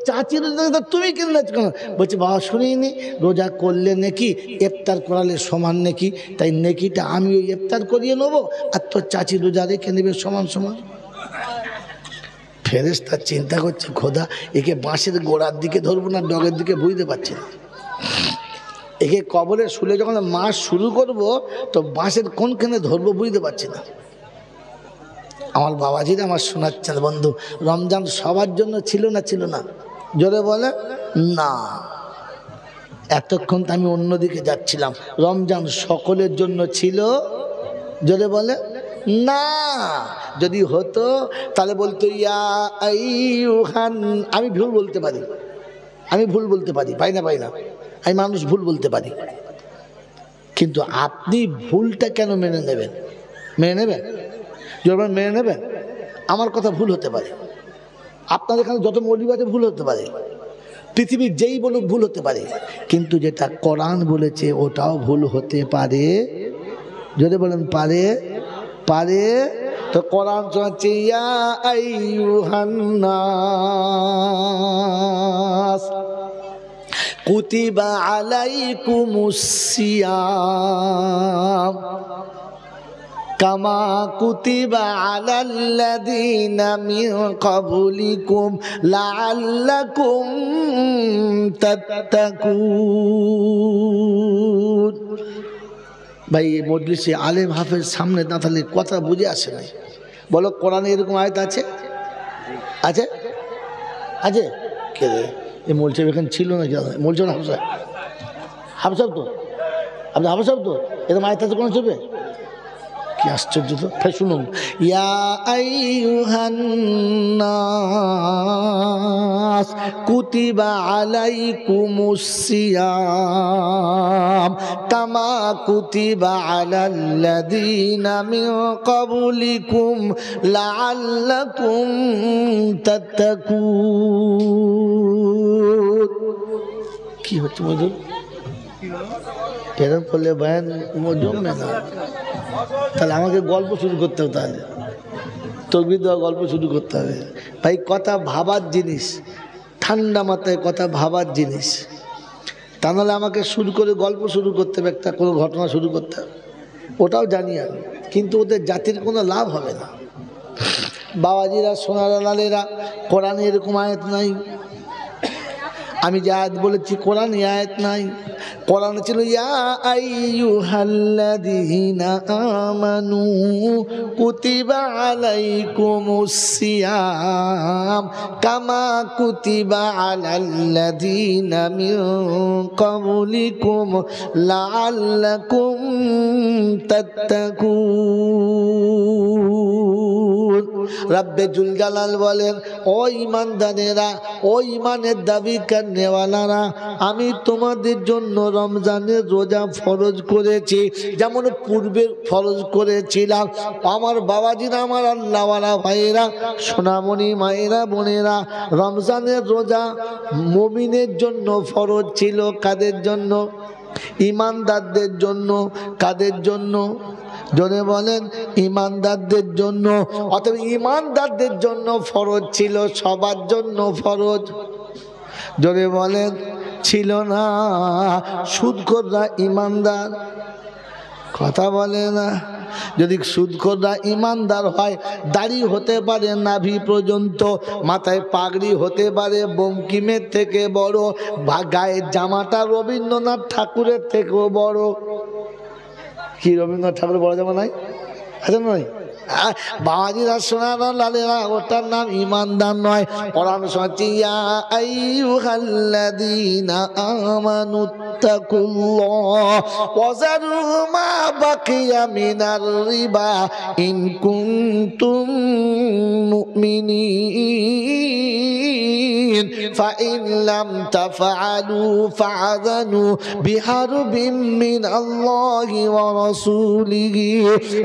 চাচি রোজা রেখেছে, তুমি কিনলে কেন? বলছে বাবা শুনিনি, রোজা করলে নাকি ইফতার করালে সমান নাকি, তাই নেকিটা আমি ওই ইফতার করিয়ে নেবো আর তোর চাচি রোজা রেখে নেবে সমান সমান। ফেরেশতা চিন্তা করছে, খোদা একে বাঁশের গোড়ার দিকে ধরবো না ডগের দিকে বুঝতে পারছি না। একে কবরে শুলে যখন মাস শুরু করব তো বাঁশের কোনখানে ধরবো বুঝতে পারছি না। আমার বাবাজিরা আমার শোনাচ্ছেন বন্ধু, রমজান সবার জন্য ছিল না? ছিল না? জোরে বলে না। এতক্ষণ তো আমি অন্যদিকে যাচ্ছিলাম। রমজান সকলের জন্য ছিল? জোরে বলে না। যদি হতো তাহলে বলতো ইয়া আইয়ুহান। আমি ভুল বলতে পারি, পাই না আমি মানুষ ভুল বলতে পারি, কিন্তু আপনি ভুলটা কেন মেনে নেবেন? মেনে নেবেন? আমার কথা ভুল হতে পারে, আপনাদের এখানে যত মৌলবি আছে ভুল হতে পারে, পৃথিবীর যেই বলুক ভুল হতে পারে, কিন্তু যেটা কোরআন বলেছে ওটাও ভুল হতে পারে। যদি বলেন পারে, তো কোরআন শোনাচ্ছে ইয়া আইয়ুহান নাস কুতিবা আলাইকুমুস সিয়াম কামা কুতিবা আলাল্লাযীনা মিন ক্বাবলিকুম লাআল্লাকুম তাত্তাকুন। ভাই মজলিসে আলেম হাফেজ সামনে না থাকলে কথা বুঝে আসে না। বলো কোরআনে এরকম আয়াত আছে? আছে আছে কে রে? এই মোলসাহেব এখানে ছিল না? মোলসাহেব হাফসাব তো, আপনি হাফসাব তো, এরকম আয়াত আছে কোনো চলবে? কি আশ্চর্য তো। তাই শুনুন, ইয়া আইয়ুহান নাস কুতিবা আলাইকুমুস সিয়াম কামা কুতিবা আলাল্লাযীনা মিন ক্বাবলিকুম লাআল্লাকুম তাত্তাকুন। কি হচ্ছে মজুর? এরকম করলে বয়ান জমবে না। তাহলে আমাকে গল্প শুরু করতে হবে, তাহলে তকবীর দেওয়া গল্প শুরু করতে হবে। ভাই কথা ভাবার জিনিস, ঠান্ডা মাথায় কথা ভাবার জিনিস। তা নাহলে আমাকে শুরু করে গল্প শুরু করতে হবে, একটা কোনো ঘটনা শুরু করতে হবে, ওটাও জানি আমি, কিন্তু ওদের জাতির কোনো লাভ হবে না। বাবাজিরা, সোনারা, লালেরা, কোরআনে এরকম আয়াত নাই। আমি যে আয়াত বলেছি কোরআনে আয়াত নাই। কোরআনে ছিল ইয়া আইয়ুহাল্লাযীনা আমানু কুতিবা আলাইকুমুস সিয়াম কামা কুতিবা আলাল্লাযীনা মিন ক্বাবলিকুম লাআল্লাকুম তাত্তাকুন। রব্বে জুল জালাল বলেন, ও ঈমানদারেরা, ও ঈমানের দাবি করনেওয়ালারা, আমি তোমাদের জন্য রমজানের রোজা ফরজ করেছি, যেমন পূর্বে ফরজ করেছিলাম। আমার বাবাজিরা, আমার আল্লাহওয়ালা ভাইয়েরা, সোনামণি মায়েরা, বোনেরা, রমজানের রোজা মুমিনের জন্য ফরজ ছিল। কাদের জন্য? ঈমানদারদের জন্য। কাদের জন্য? জোরে বলেন, ঈমানদারদের জন্য। অতএব ঈমানদারদের জন্য ফরজ ছিল, সবার জন্য ফরজ। জোরে বলেন, ছিল না। সুদখোররা ঈমানদার, কথা বলে না। যদি সুদখোররা ঈমানদার হয়, দাড়ি হতে পারে নাভি পর্যন্ত, মাথায় পাগড়ি হতে পারে বঙ্কিমের থেকে বড়, গায়ের জামাটা রবীন্দ্রনাথ ঠাকুরের থেকেও বড়। কি রবীন্দ্রনাথ ঠাকুরের বড় জামা নাই? আছে নয়? বাবাজিরা, সোনারা, লালেরা, ওটার নাম ঈমানদার নয়। কোরআন শুনছি, ইয়া আইয়ুহাল্লাযীনা আমানুত্তাকুল্লাহ ওয়া যারু মা বাকিয়া মিনার রিবা ইন কুনতুম মুমিনিন ফাইন লাম তাফআলু ফাআযানু বিহারবিন মিনাল্লাহি ওয়া রাসূলিহি।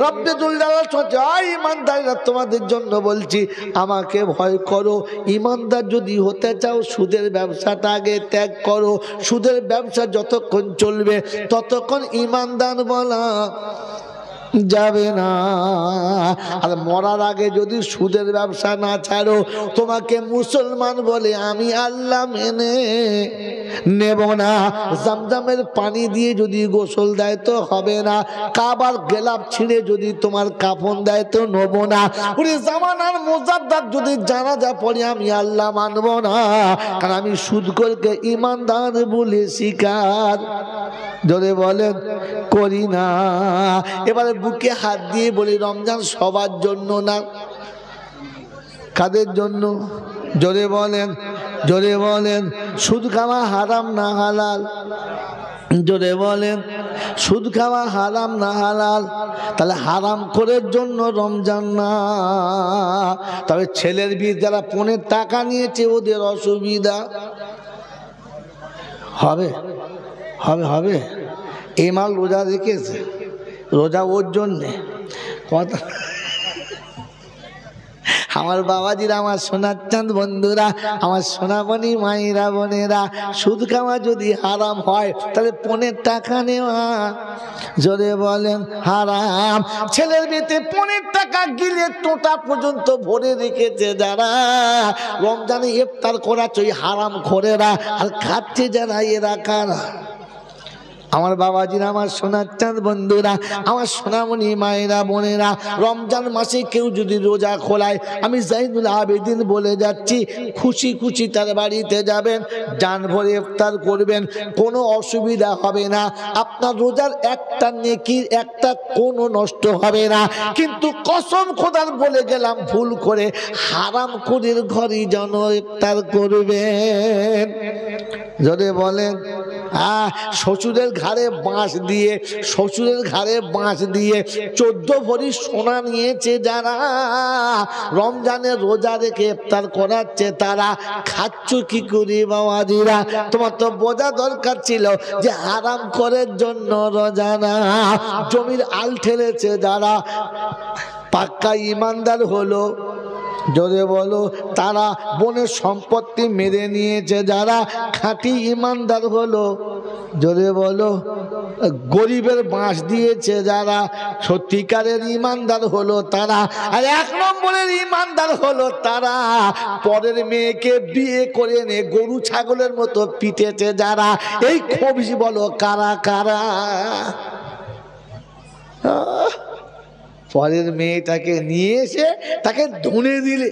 রব্বে জুল জালাল বলছে, ঈমানদাররা, তোমাদের জন্য বলছি, আমাকে ভয় করো। ঈমানদার যদি হতে চাও, সুদের ব্যবসাটা আগে ত্যাগ করো। সুদের ব্যবসা যতক্ষণ চলবে ততক্ষণ ঈমানদার বলা যাবে না। আর মরার আগে যদি সুদের ব্যবসা না ছাড়ো, তোমাকে মুসলমান বলে আমি আল্লাহ মেনে নেব না। জামজামের পানি দিয়ে যদি গোসল দেয় তো হবে না। কাবার গেলাপ ছিঁড়ে যদি তোমার কাফন দেয় তো নেব না। ওরে জামানার মুজাদ্দাদ যদি জানাজা পড়ে আমি আল্লাহ মানব না, কারণ আমি সুদখোরকে ঈমানদার বলে স্বীকার, জোরে বলেন, করি না। এবারে বুকে হাত দিয়ে বলি, রমজান সবার জন্য না। কাদের জন্য? জোরে বলেন, জোরে বলেন। সুদ খাওয়া হারাম না হালাল? জোরে বলেন, সুদ খাওয়া হারাম না হালাল? তাহলে হারাম করার জন্য রমজান না। তবে ছেলের বিয়ে যারা পনের টাকা নিয়েছে ওদের অসুবিধা হবে, হবে, হবে। এই মাল রোজা রেখেছে, রোজা ওর জন্যে। কথা, আমার বাবাজিরা, আমার সোনার চাঁদ বন্ধুরা, আমার সোনামণি মায়েরা, বোনেরা, সুদ খাওয়া যদি হারাম হয় তাহলে পনের টাকা নেওয়া, জোরে বলেন, হারাম। ছেলের বিয়েতে পনের টাকা গিলে টোটা পর্যন্ত ভরে রেখেছে যারা, রমজানে ইফতার করাচ্ছে ওই হারাম খোরেরা, আর খাচ্ছে যারা, এরা কারা? আমার বাবাজিরা, আমার সোনার চাঁদ বন্ধুরা, আমার সোনামণি মায়েরা, বোনেরা, রমজান মাসে কেউ যদি রোজা খোলায়, আমি জাইনুল আবেদিন বলে যাচ্ছি, খুশি খুশি তার বাড়িতে যাবেন, জান ভরে ইফতার করবেন, কোনো অসুবিধা হবে না। আপনার রোজার একটা নেকির একটা কোনো নষ্ট হবে না। কিন্তু কসম খোদার বলে গেলাম, ভুল করে হারাম খুরির ঘরে যেন ইফতার করবেন। যদি বলেন, শ্বশুরের ঘাড়ে বাঁশ দিয়ে, শ্বশুরের ঘাড়ে বাঁশ দিয়ে 14 ভরি সোনা নিয়েছে যারা, রমজানের রোজা রেখে ইফতার করাচ্ছে তারা, খাচ্ছ কি করি বাবাজিরা? তোমার তো বোঝা দরকার ছিল যে হারাম করার জন্য রোজা না। জমির আল ঠেলেছে যারা, পাক্কা ঈমানদার হলো, জোরে বলো, তারা বনের সম্পত্তি মেরে নিয়েছে যারা, খাঁটি ঈমানদার হলো, জোরে বলো, গরিবের বাঁশ দিয়েছে যারা, সত্যিকারের ঈমানদার হলো তারা। আর 1 নম্বরের ঈমানদার হলো তারা, পরের মেয়েকে বিয়ে করে নে গরু ছাগলের মতো পিটেছে যারা। এই খবজি বলো কারা কারা? পরের মেয়েটাকে নিয়ে এসে তাকে ধুনে দিলে,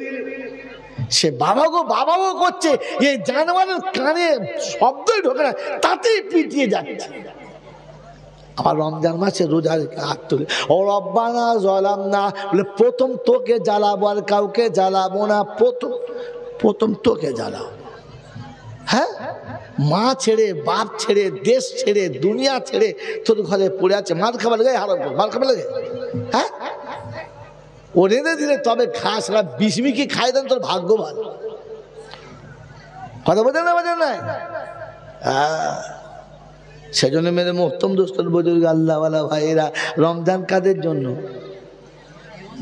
সে বাবা গো বাবা গো করছে, এই জানোয়ারের কানে শব্দই ঢোকে না, তাতেই পিটিয়ে যাচ্ছে। আবার রমজান মাসে রোজা রেখে হাত তুলে, ও রব্বানা যালামনা, বলে প্রথম তোকে জ্বালাবো আর কাউকে জ্বালাবো না, প্রথম তোকে জ্বালাবো। হ্যাঁ, মা ছেড়ে, বাপ ছেড়ে, দেশ ছেড়ে, দুনিয়া ছেড়ে তোর ঘরে পড়ে আছে, মার খাবার লাগে, হারাম মার খাবার লাগে। হ্যাঁ, ও রেঁধে দিলে তবে খাস, না বিস্মিকে খাই দেন তোর ভাগ্য ভালো। কথা বোঝেন না, বোঝেন না? সেজন্য মেরে মোহতম দোস্তর বুজুর্গ আল্লাহওয়ালা ভাইয়েরা, রমজান কাদের জন্য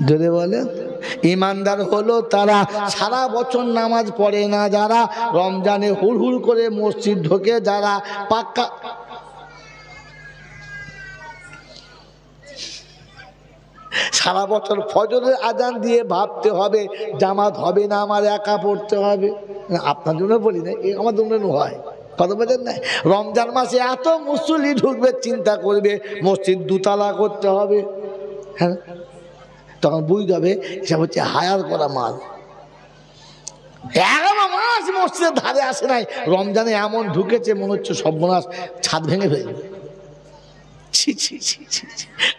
যদি বলে? ইমানদার হলো তারা সারা বছর নামাজ পড়ে না যারা, রমজানে হুড় করে মসজিদ ঢোকে যারা, পাক্কা সারা বছর ফজরের আজান দিয়ে ভাবতে হবে জামাত হবে না, আমার একা পড়তে হবে। আপনার জন্য বলি না, আমার জন্য হয়। কথা বলেন না? রমজান মাসে এত মুসল্লি ঢুকবে, চিন্তা করবে মসজিদ দুতলা করতে হবে। হ্যাঁ, তখন বুঝতে হবে এসব হচ্ছে হায়ার করা মাল। 11 মাস মসজিদের ধারে আসে নাই, রমজানে এমন ঢুকেছে মনে হচ্ছে সর্বনাশ, ছাদ ভেঙে ফেলবে।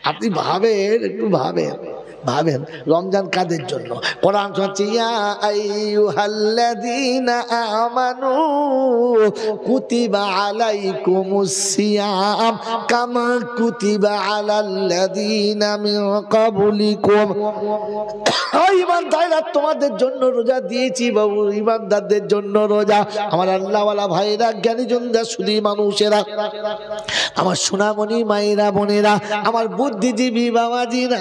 আপনি ভাবেন, একটু ভাবেন, ভাবেন রমজান কাদের জন্য? কোরআন হচ্ছে ইয়া আইয়ুহাল্লাযীনা আমানু কুতিবা আলাইকুমুস সিয়াম কামা কুতিবা আলাল্লাযীনা মিন ক্বাবলিকুম। ঈমানদাররা, তোমাদের জন্য রোজা দিয়েছি বাবু, ঈমানদারদের জন্য রোজা। আমার আল্লাহওয়ালা ভাইরা, জ্ঞানীজনরা, শুধু মানুষেরা, আমার সোনামণি মায়েরা, বোনেরা, আমার বুদ্ধিজীবী বাবাজিরা,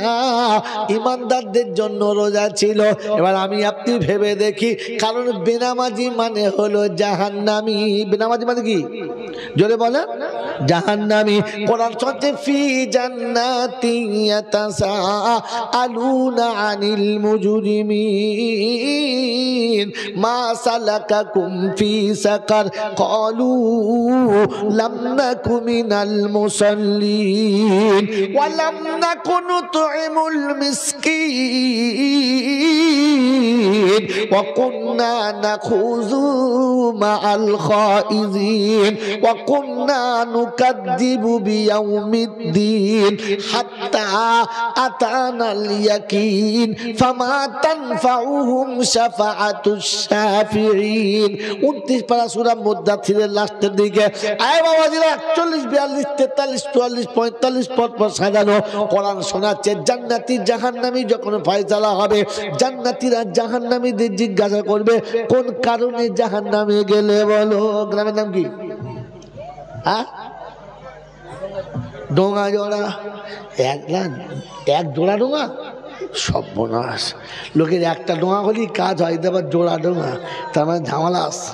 ঈমানদারদের জন্য রোজা ছিল। এবার আমি আপনি ভেবে দেখি, কারণ বেনামাজি মানে হলো জাহান্নামী। বেনামাজি মানে কি? জোরে বলেন। জাহান্নামী। কোরআন বলছে ফি জান্নাতি ইয়াতাসাআলুনা আনিল মুজরিমিন মা সালাকাকুম ফি সাকার ক্বালু লাম নাকু মিনাল মুসাল্লিন ওয়া লাম নাকু নুতইমুল মিসকিন ওয়া কুননা নাখুযু মাআল খাইযিন ওয়া কুননা নুকাদ্দিবু বিয়াউমিদ্দিন হাত্তা আতানাল ইয়াকিন ফামা তানফাউহুম শাফাআতুশ শাফিঈন। 29 পারা সূরা মুদ্দাথিরের লাস্টের দিকে। আয় বাবাজিরা, 41, 42, 43, 44, 45 পর সাজানো কোরআন শোনাচ্ছে। জান্নাতি জাহান্নামী যখন ফয়সালা হবে, জান্নাতীরা জাহান্নামীদের জিজ্ঞাসা করবে কোন কারণে জাহান্নামে গেলে বলো। গ্রামের নাম কি? হ্যাঁ, ডোঙা জোড়া। এক জোড়া ডোঙা, সর্বনাশ। লোকের একটা ডোঙা হলেই কাজ হয়, আবার জোড়া ডোঙা, তার মানে ঝামেলা আছে।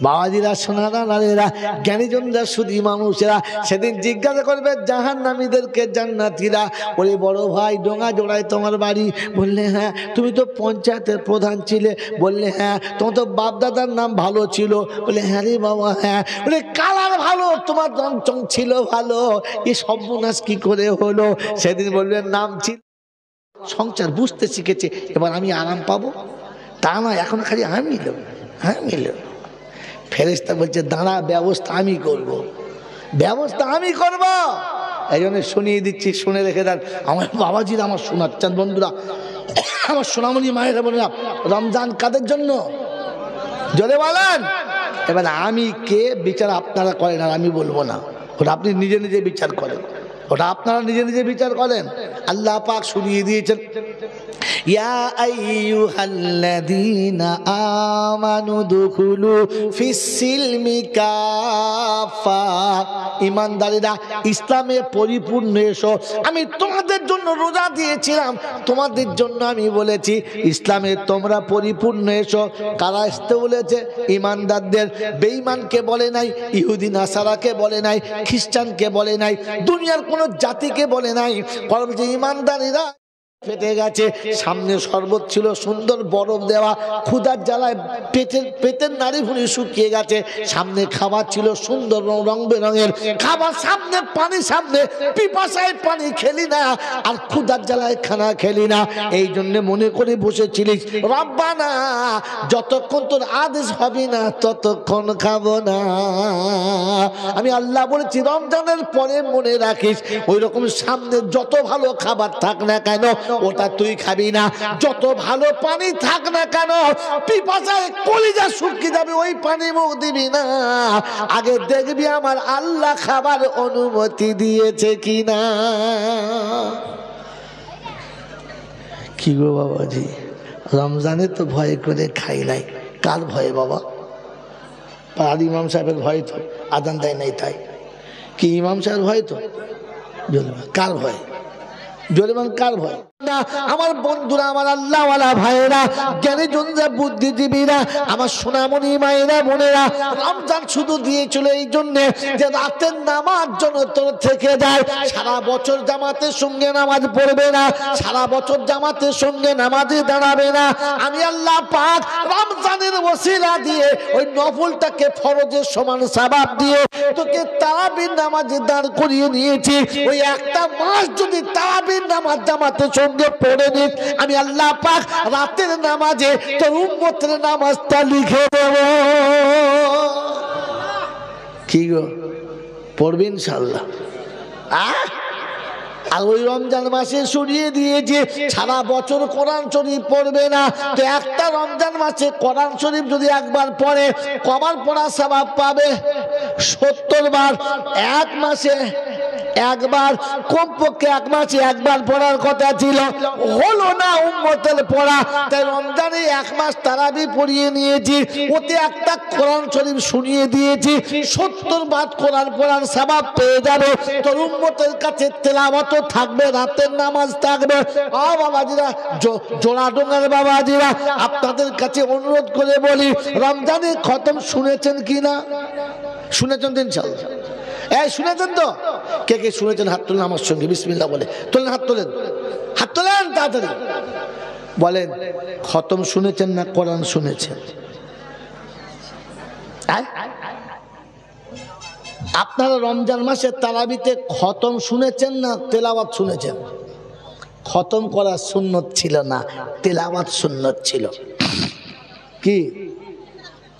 বাবাজিরা, সোনারা, নারীরা, জ্ঞানীজনরা, শুধু মানুষেরা সেদিন জিজ্ঞাসা করবে জাহান্নামীদেরকে জান্নাতীরা, ওরে বড় ভাই, ডোঙা জোড়ায় তোমার বাড়ি? বললে হ্যাঁ। তুমি তো পঞ্চায়েতের প্রধান ছিলে? বললে হ্যাঁ। তোমার তো বাপ দাদার নাম ভালো ছিল? বলে হ্যাঁ রে বাবা হ্যাঁ। বলে কালার ভালো, তোমার রং চং ছিল ভালো, এ সর্বনাশ কি করে হলো? সেদিন বলবেন নাম ছিল, সংসার বুঝতে শিখেছে, এবার আমি আরাম পাবো। তা না, এখন খালি আমি মিলব, হ্যাঁ মিলব। ফেরেশতা বলছে দাঁড়া, ব্যবস্থা আমি করব, ব্যবস্থা আমি করব। এই জন্য শুনিয়ে দিচ্ছি, শুনে রেখে দেন আমার বাবাজিরা, আমার শোনাচ্ছেন বন্ধুরা, আমার সোনামণি মায়েরা, বোনেরা, রমজান কাদের জন্য জোরে বলেন। এবার আমি কে বিচার আপনারা করেন, আর আমি বলবো না, ওটা আপনি নিজে নিজে বিচার করেন, ওটা আপনারা নিজে নিজে বিচার করেন। আল্লাহ পাক শুনিয়ে দিয়েছেন, ইয়া আইয়ুহাল্লাযীনা আমানু দুখুলু ফিস-সিলমি কাফা। ঈমানদারেরা, ইসলামে পরিপূর্ণ এসো। আমি তোমাদের জন্য রোজা দিয়েছিলাম, তোমাদের জন্য আমি বলেছি ইসলামে তোমরা পরিপূর্ণ এসো। কারা আসতে বলেছে? ঈমানদারদের। বেঈমানকে বলে নাই, ইহুদি নাসারাকে বলে নাই, খ্রিস্টানকে বলে নাই, দুনিয়ার কোন জাতিকে বলে নাই। কারণ যে ঈমানদারেরা ফেটে গেছে, সামনে শরবত ছিল সুন্দর বরফ দেওয়া, ক্ষুধার জ্বালায় পেটের নাড়ি ভুঁড়ি শুকিয়ে গেছে, সামনে খাবার ছিল সুন্দর রং বেরঙের খাবার, সামনে পানি, সামনে পিপাসায় পানি খেলি না, আর ক্ষুধার জ্বালায় খানা খেলি না। এই জন্য মনে করে বসেছিলিস রব্বানা, যতক্ষণ তোর আদেশ হবে না ততক্ষণ খাবো না। আমি আল্লাহ বলেছি রমজানের পরে মনে রাখিস, ওই রকম সামনে যত ভালো খাবার থাক না কেন ওটা তুই খাবি না, যত ভালো পানি থাক না কেন পিপাসায় কলিজা শুকিয়ে যাবে, ওই পানি মুখ দিবি না। আগে দেখবি আমার আল্লাহ খাবার অনুমতি দিয়েছে কিনা। কি গো বাবাজি, রমজানে তো ভয় করে খাই নাই, কার ভয়ে বাবা? আর ইমাম সাহেবের ভয় তো, আদান দেয় নাই তাই কি ইমাম সাহেবের ভয় তো? কার ভয়? জোরেমান কার ভয়? না আমার বন্ধুরা, আমার আল্লাহওয়ালা ভাইয়েরা, জ্ঞানী জনরা, বুদ্ধিজীবীরা, আমার সোনামণি মায়েরা, বোনেরা, রমজান শুধু দিয়েছিল এই জন্যে যে রাতের নামাজ জন্য তোর থেকে যায়। সারা বছর জামাতের সঙ্গে নামাজ পড়বে না, সারা বছর জামাতের সঙ্গে নামাজে দাঁড়াবে না, আমি আল্লাহ পাক রমজানের ওসিলা দিয়ে ওই নফলটাকে ফরজের সমান সওয়াব দিয়ে তোকে তারাবির নামাজে দাঁড় করিয়ে নিয়েছি। ওই একটা মাস যদি তারাবির নামাজ জামাতের সঙ্গে পড়ে নিস, আমি আল্লাহ পাক রাতের নামাজে তোর উম্মতের নামাজটা লিখে দেব। কি গো, পড়বে ইনশাআল্লাহ? আর ওই রমজান মাসে সরিয়ে দিয়েছে সারা বছর কোরআন শরীফ পড়বে না, তো একটা রমজান মাসে কোরআন শরীফ যদি একবার পড়ে কবার পড়া সওয়াব পাবে? 70 বার। এক মাসে একবার, কমপক্ষে এক মাসে একবার পড়ার কথা ছিল, হলো না উম্মতের পড়া, তাই রমজানে এক মাস তারাবি পড়িয়ে নিয়েছি, ওতে একটা কোরআন শরীফ শুনিয়ে দিয়েছি। 70 বার কোরআন পড়ার সওয়াব পেয়ে যাবে। তোর উম্মতের কাছে তেলাওয়াত থাকবে, রাতের নামাজ থাকবে। বাবাজিরা, জোড়াডোঙ্গার বাবাজিরা, আপনাদের কাছে অনুরোধ করে বলি, রমজানে খতম শুনেছেন কিনা? শুনেছেন তো ইনশাআল্লাহ? এই শুনেছেন তো? কে কে শুনেছেন হাত তোলেন আমার সঙ্গে, বিসমিল্লাহ বলে তোলেন, হাত তোলেন, হাত তোলেন তাড়াতাড়ি বলেন। খতম শুনেছেন না কোরআন শুনেছেন? আপনারা রমজান মাসে তারাবিতে খতম শুনেছেন না তেলাওয়াত শুনেছেন? খতম করা সুন্নত ছিল না, তেলাওয়াত সুন্নত ছিল। কি?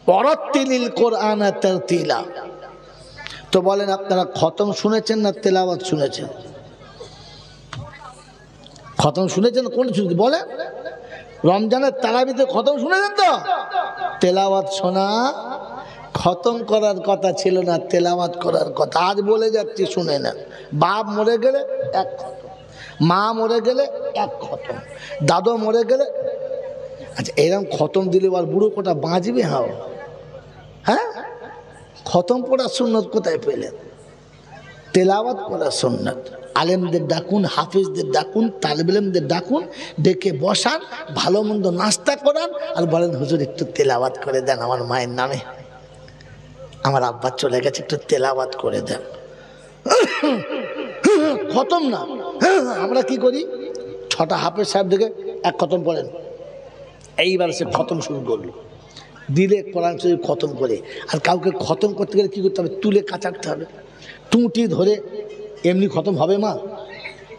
ওয়ারাত্তিলিল কোরআনা তারতিলা। তো বলেন আপনারা খতম শুনেছেন না তেলাওয়াত শুনেছেন? খতম শুনেছেন? কোন শুনেছেন বলেন? রমজানের তারাবিতে খতম শুনেছেন তো? তেলাওয়াত শোনা খতম করার কথা ছিল না, তেলাওয়াত করার কথা। আজ বলে যাচ্ছি, শুনে না। বাপ মরে গেলে এক খতম, মা মরে গেলে এক খতম, দাদু মরে গেলে। আচ্ছা, এরকম খতম দিলে আর বুড়ো কোটা বাঁচবে? হ্যাঁ, খতম পড়ার সুন্নত কোথায় পেলেন? তেলাওয়াত করার সুন্নত। আলেমদের ডাকুন, হাফিজদের ডাকুন, তালিব ইলমদের ডাকুন, ডেকে বসান, ভালো মন্দ নাস্তা করান, আর বলেন হুজুর একটু তেলাওয়াত করে দেন আমার মায়ের নামে, আমার আব্বা চলে গেছে, একটু তেলাওয়াত করে দেন। খতম না। আমরা কি করি? 6টা হাফেজ সাহেব দেখে এক খতম পড়েন, এইবার সে খতম শুরু করলো, দিলে কোরআন শরীফ খতম করে। আর কাউকে খতম করতে গেলে কী করতে হবে? তুলে কাচাতে হবে, টুঁটি ধরে। এমনি খতম হবে মা?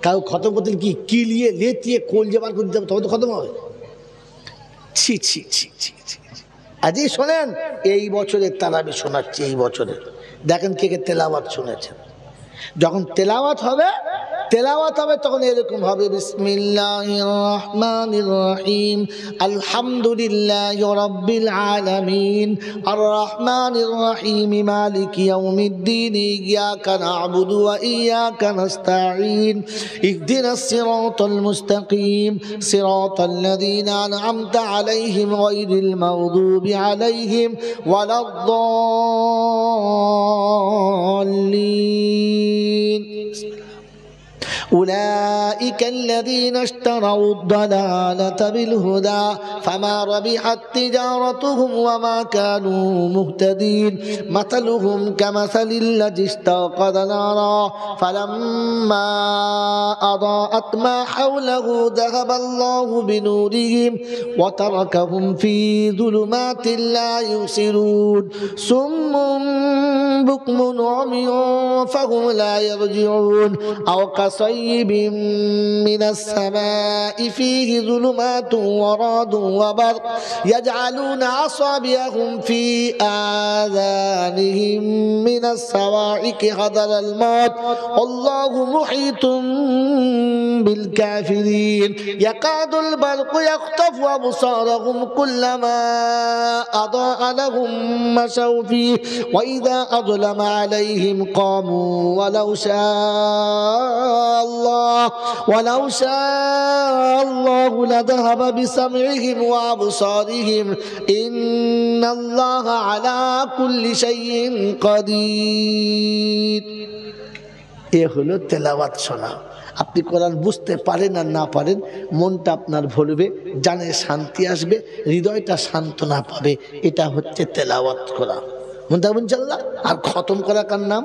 কাউ খতম করতে কি কিলিয়ে লেতিয়ে কলজে বার করে দিতে হবে, তবে তো খতম হবে। ছি ছি ছি ছি ছি। আজই শোনেন, এই বছরের তারাবি শোনাচ্ছি, এই বছরে দেখেন কে কে তেলাওয়াত শুনেছেন। যখন তেলাওয়াত হবে তখন এরকম হবে, বিসমিল্লাহির রহমানির রহিম, আলহামদুলিল্লাহি রাব্বিল আলামিন, আর রহমানির রহিম, মালিকি ইয়াউমিদ্দিন, ইয়াকা না'বুদু ওয়া ইয়াকা নাস্তাঈন, ইহদিনাস সিরাতাল মুস্তাকিম, সিরাতাল লাযীনা আন'আমতা আলাইহিম গায়রিল মাগদুবি আলাইহিম ওয়ালাদ-দাল্লিন। أولئك الذين اشتروا الضلالة بالهدى فما ربحت تجارتهم وما كانوا مهتدين مثلهم كمثل الذي استوقد نارا فلما أضاءت ما حوله ذهب الله بنورهم وتركهم في ظلمات لا يبصرون صم بكم عمي فهم لا يرجعون أو كصيب من السماء فيه ظلمات ورعد وبرق يجعلون أصابعهم في آذانهم من الصواعق حذر الموت والله محيط بالكافرين يكاد البرق يخطف أبصارهم كلما أضاء لهم مشوا فيه وإذا ظلم عليهم قاموا ولو شاء الله لذهب بسمعهم وأبصارهم إن الله على كل شيء قدير। এ হলো তেলাওয়াত শোনা। আপনি কোরআন বুঝতে পারেন আর না পারেন, মনটা আপনার ভরবে, জানে শান্তি আসবে, হৃদয়টা সান্ত্বনা পাবে, এটা হচ্ছে তেলাওয়াত করা। মন থাকবেন ইনশাআল্লাহ। আর খতম করা কার নাম?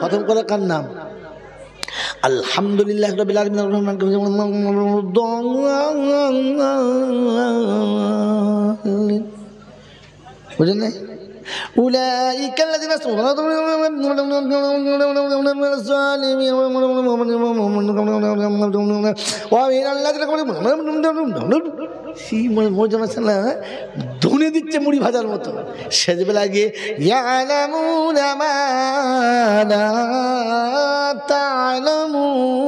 খতম করা কার নাম? আলহামদুলিল্লাহ রাব্বিল আলামিন বুঝেন না? أولئك الذين ধুনে দিচ্ছে মুড়ি ভাজার মতো সেজবেলা গিয়ে ইয়ালামুনা মা লা তা'লামুন।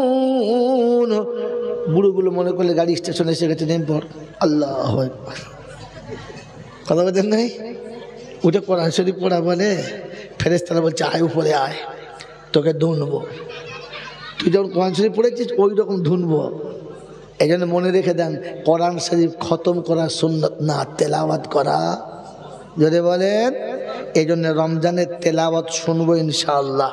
বুড়োগুলো মনে করলে গাড়ি স্টেশনে এসে গেছে, নেম পর আল্লাহু আকবার। কথা বলছেন নাই? ওটা কোরআন শরীফ পড়া বলে, ফেরেশতারা বলছে আয় উপরে আয়, তোকে ধুনবো। তুই যখন কোরআন শরীফ পড়েছিস ওই রকম ধুনবো। এই জন্য মনে রেখে দেন, কোরআন শরীফ খতম করা সুন্নত না, তেলাওয়াত করা। যদি বলেন, এই জন্য রমজানের তেলাওয়াত শুনবো ইনশাআল্লাহ।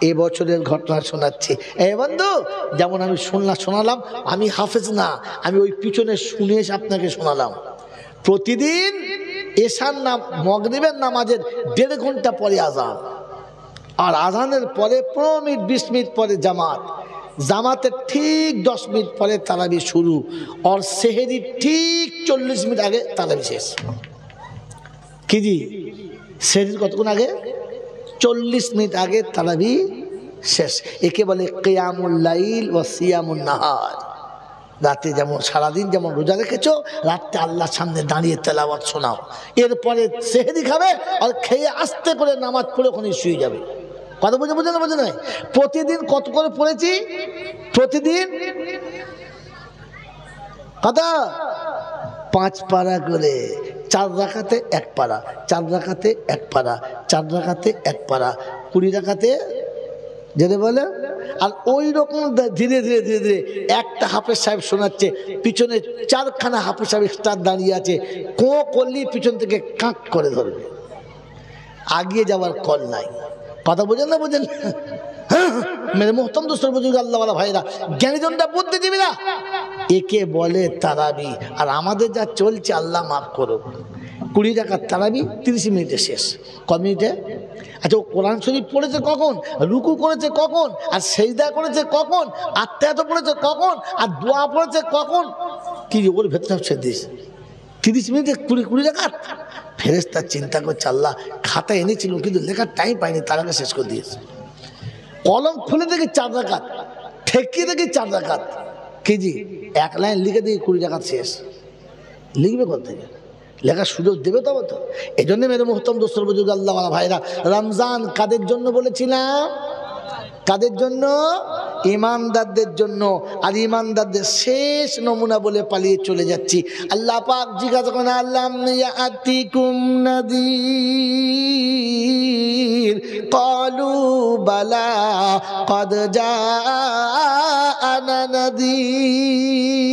এই বছরের ঘটনা শোনাচ্ছি। এই বন্ধু, যেমন আমি শোনালাম, আমি হাফেজ না, আমি ওই পিছনে শুনে এসে আপনাকে শোনালাম। প্রতিদিন এশার মাগরিবের নামাজের 1.5 ঘন্টা পরে আজান, আর আজানের পরে 15 মিনিট 20 মিনিট পরে জামাতের ঠিক 10 মিনিট পরে তারাবি শুরু, আর সেহেরির ঠিক 40 মিনিট আগে তারাবি শেষ। কি জি, সেহেরির কতক্ষণ আগে? 40 মিনিট আগে তারাবি শেষ। একে বলে কিয়ামুল লাইল ওয়া সিয়ামুন নাহার। রাতে যেমন সারাদিন যেমন রোজা রেখেছো, রাতে আল্লাহর সামনে দাঁড়িয়ে তেলাওয়াত শোনাও। এরপরে সেহরি খাবে, আর খেয়ে আস্তে করে নামাজ পড়ে ওখানে শুয়ে যাবে। কথা বুঝে না? প্রতিদিন কত করে পড়েছি? প্রতিদিন কথা 5 পারা করে, 4 রাকাতে 1 পারা, 4 রাকাতে 1 পারা, 4 রাকাতে 1 পারা, 20 রাকাতে যেতে বলে। আর ওই রকম ধীরে ধীরে ধীরে ধীরে একটা হাফেজ সাহেব শোনাচ্ছে, পিছনে 4খানা হাফেজ সাহেব স্টার দাঁড়িয়ে আছে, করলি পিছন থেকে কাঁক করে ধরবে, আগিয়ে যাওয়ার কল নাই। কথা বোঝেন না? বোঝেন? মেরে মোহতরম দোস্তর বুজুর্গ আল্লাহওয়ালা ভাইরা, জ্ঞানীজনটা বুদ্ধিজীবীরা, একে বলে তারাবি। আর আমাদের যা চলছে আল্লাহ মাফ করুক, 20 রাকাত তারাবি 30 মিনিটে শেষ। ক মিনিটে? আচ্ছা, ও কোরআন শরীফ পড়েছে কখন, রুকু করেছে কখন, আর সেজদা করেছে কখন, আত্মায়াত পড়েছে কখন, আর দোয়া পড়েছে কখন? কি ওর ভেতরে ছেড়ে দিস 30 মিনিটে 20 রাকাত। ফেরেশতা চিন্তা করছে, আল্লাহ খাতা এনেছিল কিন্তু লেখার টাইম পাইনি, তার আগে শেষ করে দিয়েছে। কলম খুলে দেখি 4 রাকাত, ঠেকিয়ে দেখি 4 রাকাত। কি জি, 1 লাইন লিখে দেখি 20 রাকাত শেষ। লিখবে কোথা থেকে? লেখার সুযোগ দেবে তবে তো। এই জন্য মেরে মোহতরম দোস্তর বুজুর্গ আল্লাহওয়ালা ভাইরা, রমজান কাদের জন্য বলেছিলাম? কাদের জন্য? ইমানদারদের জন্য। আর ইমানদারদের শেষ নমুনা বলে পালিয়ে চলে যাচ্ছি। আল্লাহ পাক জিজ্ঞাসা করেন, আল্লাম ইয়াতিকুম নাযীর ক্বালু বালা ক্বাদ জাআনা নাযীর।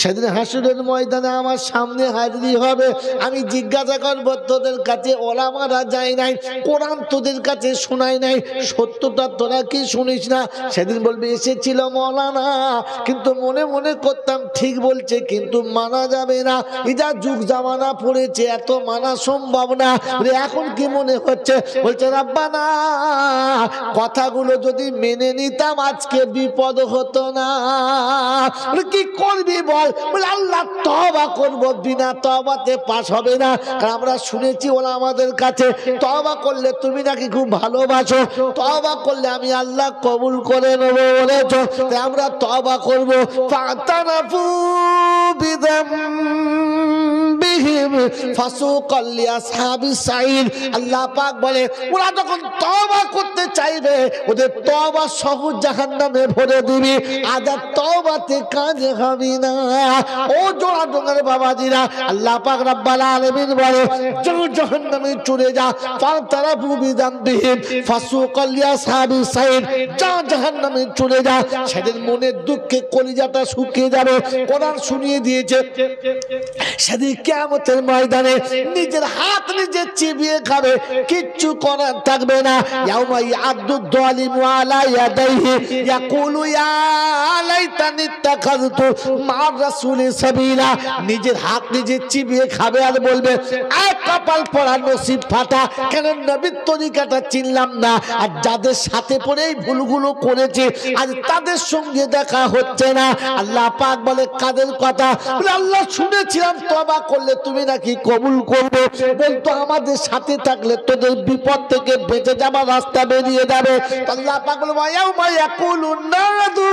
সেদিন হাসরের ময়দানে আমার সামনে হাজিরি হবে, আমি জিজ্ঞাসা করবো, তোদের কাছে ওলামারা যায় নাই, কোরআন তোদের কাছে শোনায় নাই, সত্যটা তোরা কি শুনিস না? সেদিন বলবে, এসেছিল মৌলানা, কিন্তু মনে মনে করতাম ঠিক বলছে, কিন্তু মানা যাবে না, যা যুগ জামানা পড়েছে এত মানা সম্ভব না। এখন কি মনে হচ্ছে? বলছে, রাব্বানা, কথাগুলো যদি মেনে নিতাম আজকে বিপদ হতো না। কি করবি বল? বলে, আল্লাহ তওবা করব, বিনা তওবাতে পাস হবে না। কারণ আমরা শুনেছি ওরা আমাদের কাছে, তওবা করলে তুমি নাকি খুব ভালোবাসো, তওবা করলে আমি আল্লাহ কবুল করে নেব বলেছো, তাই আমরা তওবা করব। ফাতানাফু বিযামবি যামবিহিম ফাসুকাল লিআসহাবিস সাঈর। আল্লাহ পাক বলে ওরা যখন তওবা করতে চাইবে ওদের তওবা সহ জাহান্নামে ভরে দিবি, আজাদ তওবাতে কাজ হবে না। ও জোড়া ডোঙের বাবাজিরা, আল্লাহ পাক রব্বুল আলামিন বলে যাও জাহান্নামে চলে যা, ফাতারাফু বিযামবিহিম ফাসুকাল লিআসহাবিস সাঈর, যা জাহান্নামে চলে যা। সেদিন মনের দুঃখে কলিজাটা শুকিয়ে যাবে। কোরআন শুনিয়ে দিয়েছে সেদিন কিয়ামতের ময়দানে নিজের হাত নিজে চিবিয়ে খাবে, কিচ্ছু করার থাকবে না। ইয়াউমা ইয়াদু যালিমু আলা ইয়াদাইহি ইয়াকুলু ইয়া লাইতানি ইত্তাখাযতু মা'আর রাসূলি সাবিলা। নিজের হাত নিজে চিবিয়ে খাবে আর বলবে আয় কপাল পড়া নসিব ফাটা, কেন নবীর তরিকাটা চিনলাম না, আর যাদের সাথে পড়ে এই ভুলগুলো করেছে আজ তাদের সঙ্গে দেখা হচ্ছে না। আল্লাহ পাক বলে কাদের কথা? বলে আল্লাহ শুনেছিলাম তওবা করলে তুমি নাকি কবুল করবে, বলতো আমাদের সাথে থাকলে তোদের বিপদ থেকে বেঁচে যাবার রাস্তা বেরিয়ে যাবে। আল্লাহ পাক বলে ওয়ায়াউমা ইয়াকুলুন নাদু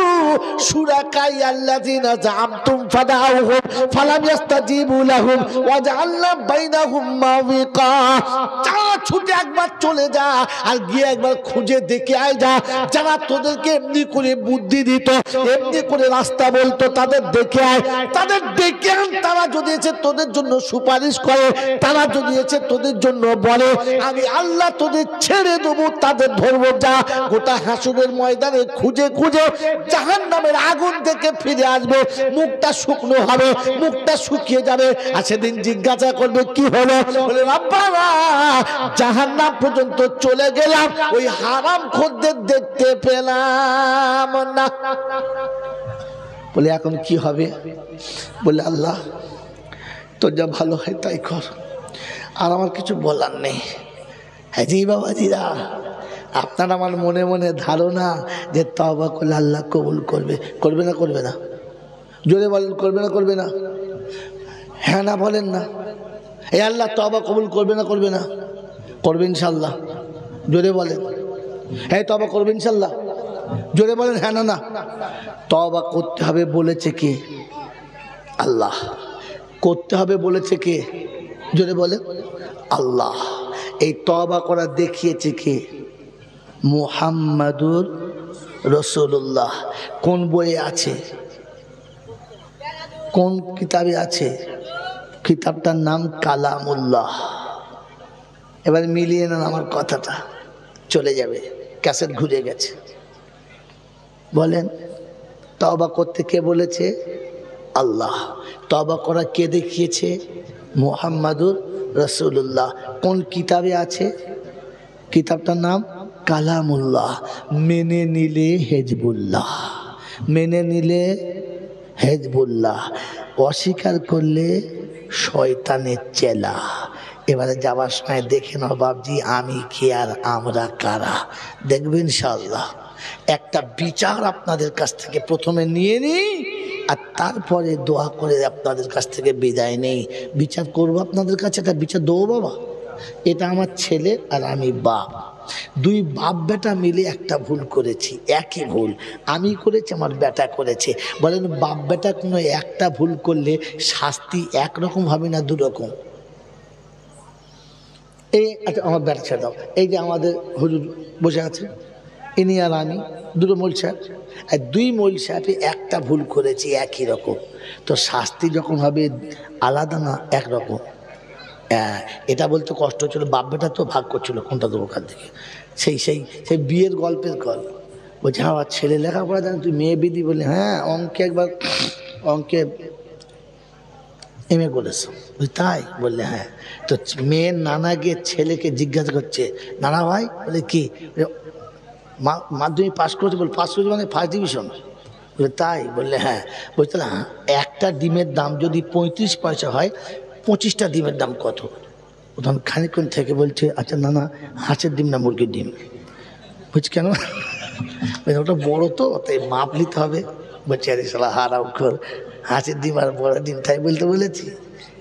শুরাকাই আল্লাযিনা জামতুম ফাদাউহুম ফালাম ইস্তাজিবু লাহুম ওয়াজআলনা বাইনাহুম মাওবিকা। যা ছুটে একবার চলে যা আর গিয়ে একবার খুঁজে দেখে আয় যা, যারা তোদেরকে এমনি করে বুদ্ধি দিত, এমনি করে রাস্তা বলতো, তাদের দেখে আয়, তাদের দেখে আন। তারা যদি এসে তোদের জন্য সুপারিশ করে, তারা যদি এসে তোদের জন্য বলে আমি আল্লাহ তোদের ছেড়ে দেবো, তাদের ধরবো। যা গোটা হাসরের ময়দানে খুঁজে খুঁজে জাহান্নামের আগুন থেকে ফিরে আসবে, মুখটা শুকনো হবে, মুখটা শুকিয়ে যাবে। আর সেদিন জিজ্ঞাসা করবে কি হলো? বলে রাব্বানা জাহান্নাম পর্যন্ত চলে গেলাম, ওই হারাম খোরদের দেখতে পেলাম না। বলে এখন কি হবে? বলে আল্লাহ তোর যা ভালো হয় তাই কর, আর আমার কিছু বলার নেই। হ্যাঁ জি বাবাজিরা, আপনার আমার মনে মনে ধারণা যে তওবা করলে আল্লাহ কবুল করবে, করবে না করবে না? জোরে বলেন করবে না করবে না? হ্যাঁ না বলেন না? এই আল্লাহ তওবা কবুল করবে না করবে না? করবে ইনশাল্লাহ। জোরে বলেন হ্যাঁ তওবা করবে ইনশাল্লাহ। জোরে বলেন হ্যাঁ না না? তওবা করতে হবে বলেছে কে? আল্লাহ। করতে হবে বলেছে কে? জোরে বলেন আল্লাহ। এই তওবা করা দেখিয়েছে কে? মুহাম্মাদুর রাসূলুল্লাহ। কোন বইয়ে আছে? কোন কিতাবে আছে? কিতাবটার নাম কালামুল্লাহ। এবার মিলিয়ে নেন আমার কথাটা, চলে যাবে, ক্যাসেট ঘুরে গেছে। বলেন তওবা করতে কে বলেছে? আল্লাহ। তওবা করা কে দেখিয়েছে? মুহাম্মাদুর রাসূলুল্লাহ। কোন কিতাবে আছে? কিতাবটার নাম কালামুল্লাহ। মেনে নিলে হেজবুল্লাহ, মেনে নিলে হেজবুল্লাহ, অস্বীকার করলে শয়তানের চেলা। এবারে যাবার সময় দেখে নাও বাবজি আমি কে আর আমরা কারা, দেখবেন ইনশাআল্লাহ। একটা বিচার আপনাদের কাছ থেকে প্রথমে নিয়ে নিই, আর তারপরে দোয়া করে আপনাদের কাছ থেকে বিদায় নেই। বিচার করবো আপনাদের কাছে, একটা বিচার দেবো বাবা। এটা আমার ছেলে আর আমি বাপ, দুই বাপ বেটা মিলে একটা ভুল করেছি, একই ভুল আমি করেছি আমার বেটা করেছে। বলেন বাপ বেটা কোনো একটা ভুল করলে শাস্তি একরকম হবে না দুরকম? এই আচ্ছা আমার বেটা ছেড়ে দাও, এই যে আমাদের হুজুর বসে আছে ইনি আর আমি, দুটো মৌল সাহেব, আর দুই মৌল সাহেবে একটা ভুল করেছি একই রকম, তো শাস্তি যখন হবে আলাদা না একরকম। এটা বলতে কষ্ট হচ্ছিল, বাপ বেটা তো ভাগ করছিল কোনটা দেবো কার দিকে। সেই সেই সেই বিয়ের গল্পের গল্প বলছে আমার ছেলে লেখাপড়া জানে, তুই মেয়ে বিধি বলে হ্যাঁ অঙ্কে একবার অঙ্কে এমএ করেছো, তাই বললে হ্যাঁ। তো মেয়ের নানা গিয়ে ছেলেকে জিজ্ঞাসা করছে নানা ভাই, বলে কি মাধ্যমিক পাস করেছে? বলে পাস করেছে মানে ফার্স্ট ডিভিশন? বলে তাই বললে হ্যাঁ। বলছে না একটা ডিমের দাম যদি 35 পয়সা হয় 25টা ডিমের দাম কত? তখন খানিকক্ষণ থেকে বলছে আচ্ছা না না হাঁসের ডিম না মুরগির ডিম? বলছি কেন? ওটা বড় তো তাই মাপ নিতে হবে। বলছে আরে শালা হারাও কর, হাঁসের ডিম আর বড় ডিম তাই বলতে বলেছি?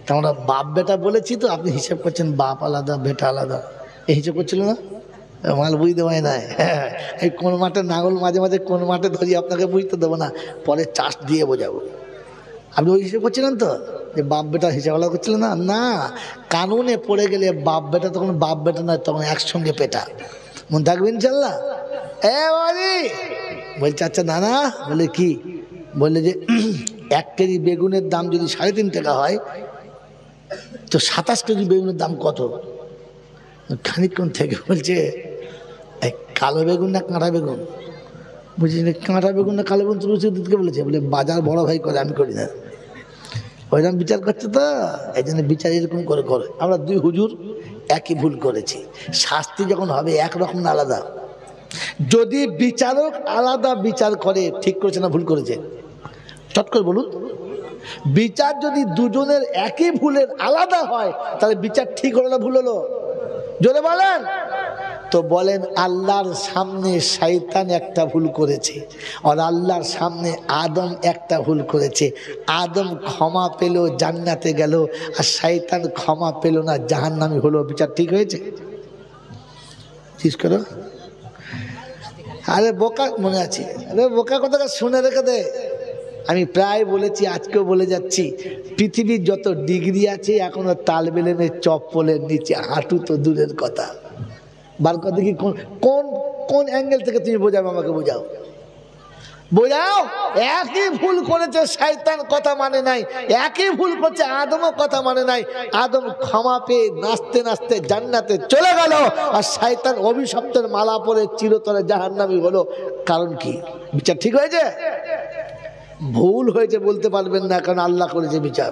তা আমরা বাপ বেটা বলেছি তো, আপনি হিসাব করছেন বাপ আলাদা বেটা আলাদা, এই হিসাব করছিল না? মাল বুঝতে পারি না। হ্যাঁ এই কোন মাঠে নাঙল মাঝে মাঝে কোন মাঠে ধরি আপনাকে বুঝতে দেবো না, পরে চাষ দিয়ে বোঝাবো। আপনি ওই হিসেবে করছিলেন তো, যে বাপ বেটা হিসাবলা করছিলেন না? না, কানুনে পড়ে গেলে বাপ বেটা তখন বাপ বেটা নয়, তখন একসঙ্গে পেটা। মন থাকবে ইনশাল্লাহ। বলছে আচ্ছা নানা, বলে কি? বললে যে 1 কেজি বেগুনের দাম যদি 3.5 টাকা হয়, তো 27 কেজি বেগুনের দাম কত? খানিকক্ষণ থেকে বলছে কালো বেগুন না কাঁটা বেগুন? বুঝিস না, কাঁটা বেগুন না কালো বেগুন? তুলসী দিদিকে বলেছে, বলে বাজার বড় ভাই করে, আমি করি না। ওইরকম বিচার করছে তো, এই জন্য বিচার এরকম করে করে। আমরা 2 হুজুর একই ভুল করেছি, শাস্তি যখন হবে একরকম না আলাদা। যদি বিচারক আলাদা বিচার করে, ঠিক করেছে না ভুল করেছে? চট করে বলুন। বিচার যদি দুজনের একই ভুলের আলাদা হয়, তাহলে বিচার ঠিক হলো না ভুল হলো? জোরে বলেন। তো বলেন আল্লাহর সামনে শয়তান একটা ভুল করেছে, আর আল্লাহর সামনে আদম একটা ভুল করেছে। আদম ক্ষমা পেল, জান্নাতে গেল, আর শয়তান ক্ষমা পেল না, জাহান্নামী হলো। বিচার ঠিক হয়েছে? জিজ্ঞেস করো। আরে বোকা, মনে আছে? আরে বোকা কথাটা শুনে রেখে দে। আমি প্রায় বলেছি, আজকেও বলে যাচ্ছি, পৃথিবীর যত ডিগ্রি আছে এখনো তালবেলের চপ্পলের নিচে, হাঁটু তো দূরের কথা। বার কথা কি, কোন কোন অ্যাঙ্গেল থেকে তুমি বোঝাবে? আমাকে বোঝাও, বোঝাও। একই ভুল করেছে শয়তান, কথা মানে নাই। একই ভুল করছে আদমও, কথা মানে নাই। আদম ক্ষমা পেয়ে নাচতে নাচতে জান্নাতে চলে গেল, আর শয়তান অভিশপ্তের মালা পরে চিরতরে জাহান্নামী হলো। কারণ কি? বিচার ঠিক হয়েছে? ভুল হয়েছে বলতে পারবেন না, কারণ আল্লাহ করেছে বিচার।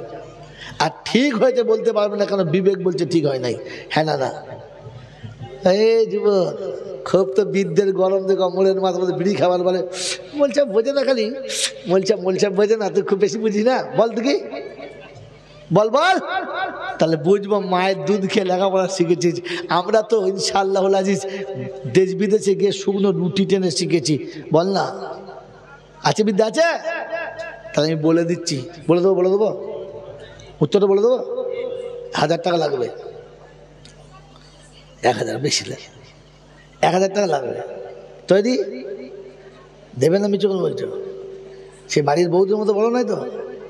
আর ঠিক হয়েছে বলতে পারবেন না, কারণ বিবেক বলছে ঠিক হয় নাই। হ্যাঁ না? না এই যুবক, খুব তো বিদ্যের গরম দেখো, মোড়ের মাথার মধ্যে বিড়ি খাবার বলে। বলছে বোঝে না, খালি বলছে বোঝে না। তুই খুব বেশি বুঝিস না, বল তুই বল বল, তাহলে বুঝবো। মায়ের দুধ খেয়ে লেখাপড়া শিখেছিস। আমরা তো ইনশাআল্লাহ আজিজ দেশ বিদেশে গিয়ে শুকনো রুটি টেনে শিখেছি। বল না, আছে বিদ্যা আছে? তাহলে আমি বলে দিচ্ছি, বলে দেবো উত্তরটা বলে দেবো। 1000 টাকা লাগবে, 1000 বেশি লাগে, 1000 টাকা লাগবে। তৈরি দেবে না? মিচু করে বলছো? সে বাড়ির বউদের মতো বলো নাই তো,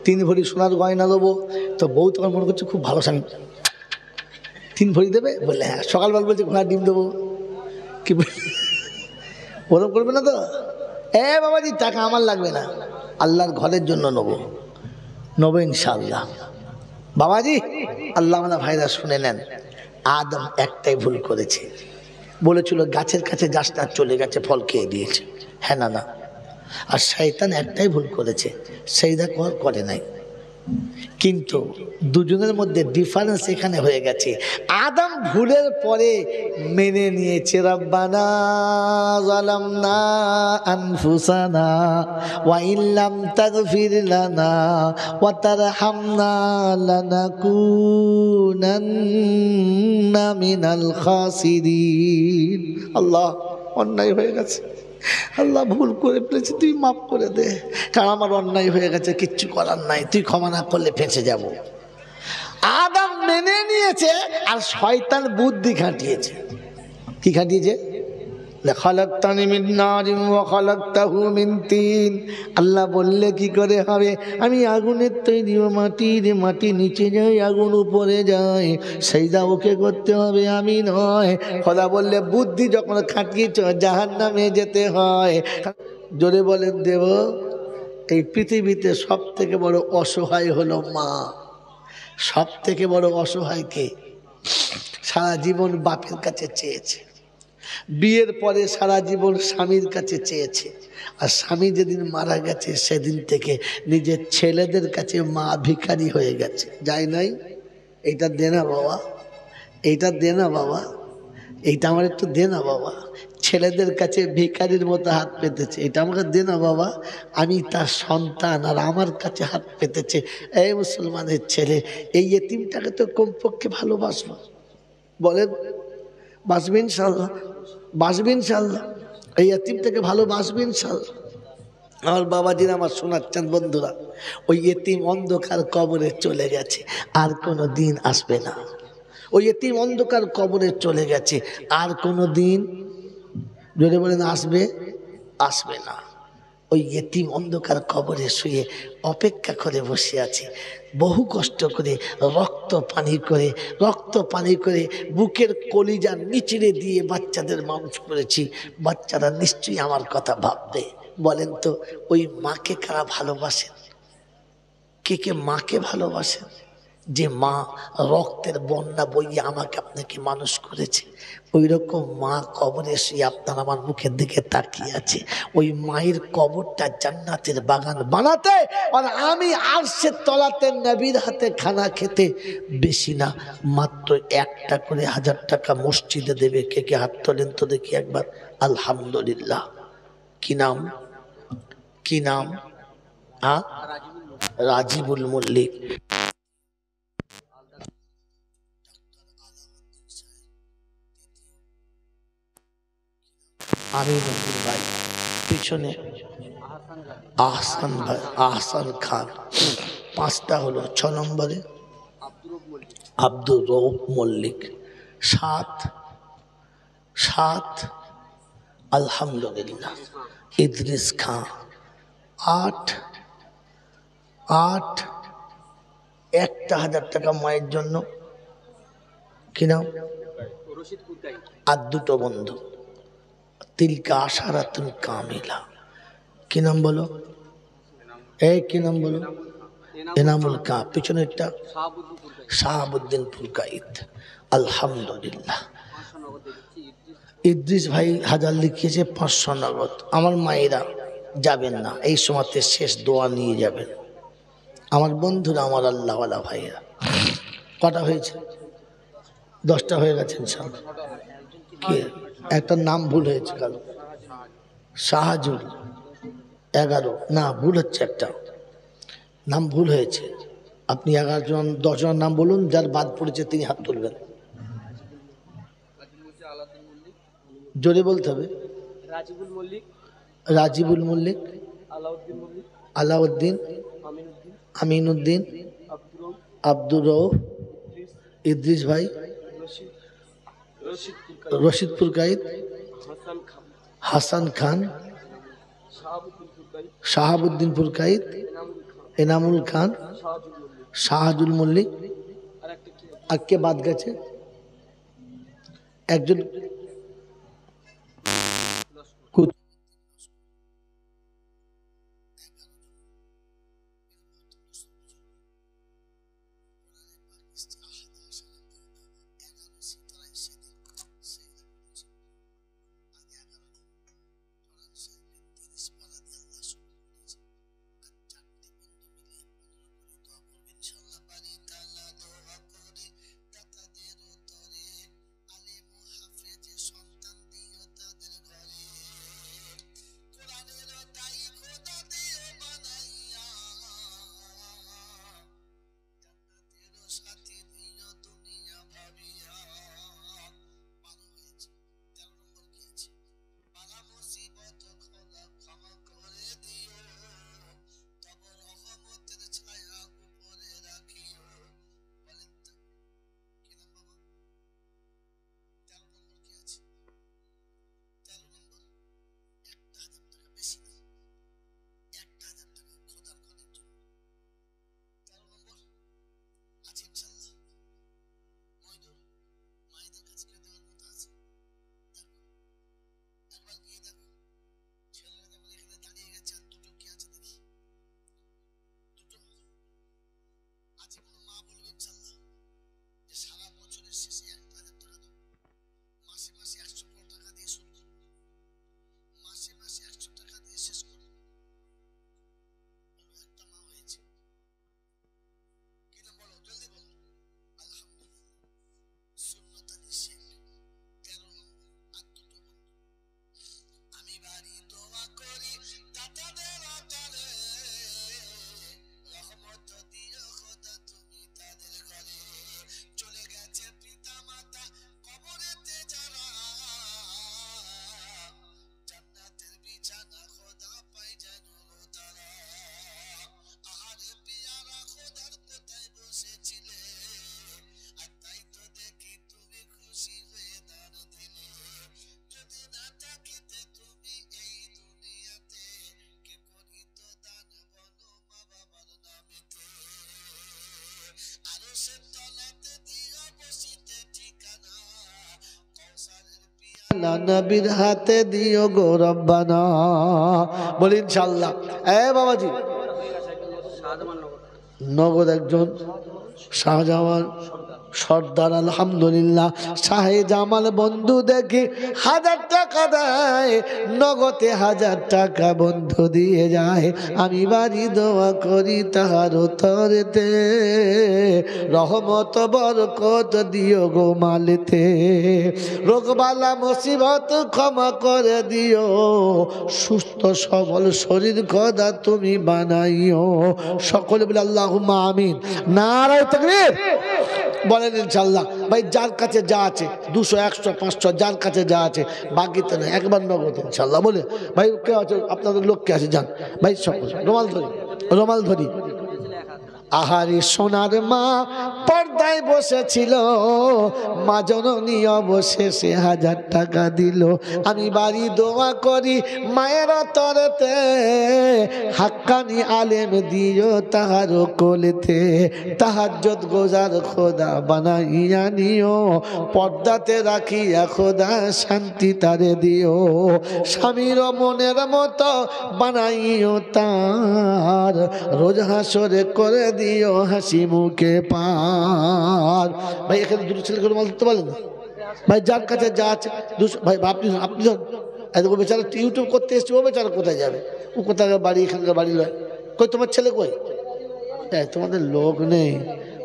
3 ভরি সোনার গয়না দেবো। তো বউ তখন মনে করছে খুব ভালো স্বামী, 3 ভরি দেবে। বললে হ্যাঁ। সকালবেলা বলছে ঘোড়ার ডিম দেবো। কি ওরকম করবে না তো? বাবাজি টাকা আমার লাগবে না, আল্লাহর ঘরের জন্য নেবো ইনশাআল্লাহ। বাবাজি, আল্লাহ আমাদের ভাইরা শুনে নেন, আদম একটাই ভুল করেছে। বলেছিল গাছের কাছে যাস না, চলে গেছে, ফল খেয়ে দিয়েছে। হ্যাঁ না? না। আর শয়তান একটাই ভুল করেছে, সেইদা করে নাই। কিন্তু দুজনের মধ্যে ডিফারেন্স এখানে হয়ে গেছে। আদম ভুলের পরে মেনে নিয়েছে, রব্বানা যালামনা আনফুসানা ওয়া ইল্লাম তাগফির লানা ওয়া তারহামনা লানাকুনান্না মিনাল খাসিরিন। আল্লাহ, অন্যায় হয়ে গেছে, আল্লাহ ভুল করে ফেলেছি, তুই মাফ করে দে, কারণ আমার অন্যায় হয়ে গেছে, কিচ্ছু করার নাই, তুই ক্ষমা না করলে ফেঁসে যাব। আদম মেনে নিয়েছে, আর শয়তান বুদ্ধি খাটিয়েছে। কি খাটিয়েছে? আল্লাহ বললে কি করে হবে? আমি আগুনের তৈরি, মাটি নিচে যায়, আগুন উপরে যায়, সেইদা ওকে করতে হবে, আমি নয়। খোদা বললে বুদ্ধি যখন খাটিয়েছ, জাহান্নামে যেতে হয়। জোরে বলেন দেব। এই পৃথিবীতে সব থেকে বড় অসহায় হলো মা। সব থেকে বড় অসহায় কে? সারা জীবন বাপের কাছে চেয়েছে, বিয়ের পরে সারা জীবন স্বামীর কাছে চেয়েছে, আর স্বামী যেদিন মারা গেছে সেদিন থেকে নিজের ছেলেদের কাছে মা ভিখারি হয়ে গেছে। যায় নাই? এইটা দে না বাবা, এইটা দে না বাবা, এইটা আমার একটু দে না বাবা। ছেলেদের কাছে ভিখারির মতো হাত পেতেছে, এটা আমাকে দে না বাবা, আমি তার সন্তান, আর আমার কাছে হাত পেতেছে। এই মুসলমানের ছেলে, এই এতিমটাকে তো কমপক্ষে ভালোবাসবো। বলেন বাসবে ইনশাল্লাহ? বাসবে ইনশাল্লাহ? এই এতিমটাকে ভালোবাসবে ইনশাল্লাহ? আমার বাবাজিরা, আমার শোনাচ্ছেন বন্ধুরা, ওই এতিম অন্ধকার কবরে চলে গেছে, আর কোনো দিন আসবে না। ওই এতিম অন্ধকার কবরে চলে গেছে, আর কোনো দিন, যদি বলেন আসবে, আসবে না। ওই এতিম অন্ধকার কবরে শুয়ে অপেক্ষা করে বসে আছে, বহু কষ্ট করে রক্ত পানি করে বুকের কলিজা নিচড়ে দিয়ে বাচ্চাদের মানুষ করেছি। বাচ্চারা নিশ্চয়ই আমার কথা ভাববে। বলেন তো ওই মাকে কারা ভালোবাসেন? কে কে মাকে ভালোবাসেন? যে মা রক্তের বন্যা বইয়ে আমাকে আপনাকে মানুষ করেছে, ওই রকম মা কবরে শুয়ে আপনার আমার মুখের দিকে তাকিয়ে আছে। ওই মায়ের কবরটা জান্নাতের বাগান বানাতে, আর আমি আরশের তলাতে নবীর হাতে খানা খেতে বেশি না, মাত্র 1টা করে 1000 টাকা মসজিদে দেবে। কে কে হাত তোলেন তো দেখি একবার। আলহামদুলিল্লাহ। কি নাম? কি নাম? রাজিবুল মল্লিক। আমিনুদ্দিন ভাই, পিছনে আহসান খান। 5টা হলো। 6 নম্বরে আব্দুর রউফ মল্লিক। 7 আলহামদুলিল্লাহ ইদ্রিস খান। 8 একটা 1000 টাকা মায়ের জন্য। কি নাম? আর 2টো বন্ধু। তিলকা আশারাতুন কামিলা। কি নাম বলো? কি নাম বলো? এনামুল কা। পিছনেরটা শাহাবুদ্দিন ফুরকাইত। আলহামদুলিল্লাহ। ইদ্রিস ভাই 1000 লিখিয়েছে, 500 নগদ। আমার মায়েরা যাবেন না, এই সময়তে শেষ দোয়া নিয়ে যাবেন। আমার বন্ধুরা, আমার আল্লাহওয়ালা ভাইয়েরা। কটা হয়েছে? 10টা হয়ে গেছে ইনশাআল্লাহ। কি একটা নাম ভুল হয়েছে কাল, শাহজুল 11। না, ভুল হচ্ছে, একটা নাম ভুল হয়েছে। আপনি 11 জন 10 জনের নাম বলুন, যার বাদ পড়েছে তিনি হাত তুলবেন। জোরে বলতে হবে। রাজিবুল মল্লিক, আলাউদ্দিন, আমিনুদ্দিন, আব্দুর রউফ, ইদ্রিস ভাই, রশিদ ফুরকাইত, হাসান খান, শাহাবুদ্দিন ফুরকাইত, এনামুল খান, শাহাজুল মল্লিক। আর কে বাদ গেছে? একজন। ঠিকানা নবীর হাতে দিও গো রব্বানা। বলি ইনশাআল্লাহ। বাবাজি নগদ একজন শাহজামান সর্দার, আলহামদুলিল্লাহ। শাহে জামাল বন্ধু দেখি 1000 টাকা দেয়, নগদে 1000 টাকা বন্ধু দিয়ে যায়। আমি বাড়ি দোয়া করি তাহার তরেতে, রহমত বরকত দিও গো মালেতে। রোগবালা মুসিবত ক্ষমা করে দিও, সুস্থ সবল শরীর খোদা তুমি বানাইও। সকলে বলে আল্লাহুম্মা আমিন। নারায়ে তাকবীর। বলেন ইনশাআল্লাহ। ভাই যার কাছে যা আছে 200 100 500 যার কাছে যা আছে, বাকিতে না, একবার নগদ ইনশাআল্লাহ। বলে ভাই কে আছে আপনাদের লোক কে আছে যান ভাই, সকল রুমাল ধরি, রুমাল ধরি। আহারে সোনার মা পর্দায় বসেছিল, মা জননী অবশেষে 1000 টাকা দিল। আমি বাড়ি দোয়া করি মায়ের তরেতে, হাক্কানি আলেম দিও তাহার কোলেতে। তাহাজ্জুদ গোজার খোদা বানাইয়া নিও, পর্দাতে রাখিয়া খোদা শান্তি তারে দিও। স্বামীর মনের মতো বানাইও তার, রোজ হাসরে করে দিও হাসি মুখে পার। ভাই এখানে দুটো ছেলে করে মাল দিতে পারলেন না ভাই, যার কাছে যা আছে 200। ভাই আপনি আপনি ও বেচারা ইউটিউব করতে এসছে, ও বেচারা কোথায় যাবে? ও কোথায় বাড়ি, এখানকার বাড়ি লয়। কই তোমার ছেলে কই? তোমাদের লোক নেই,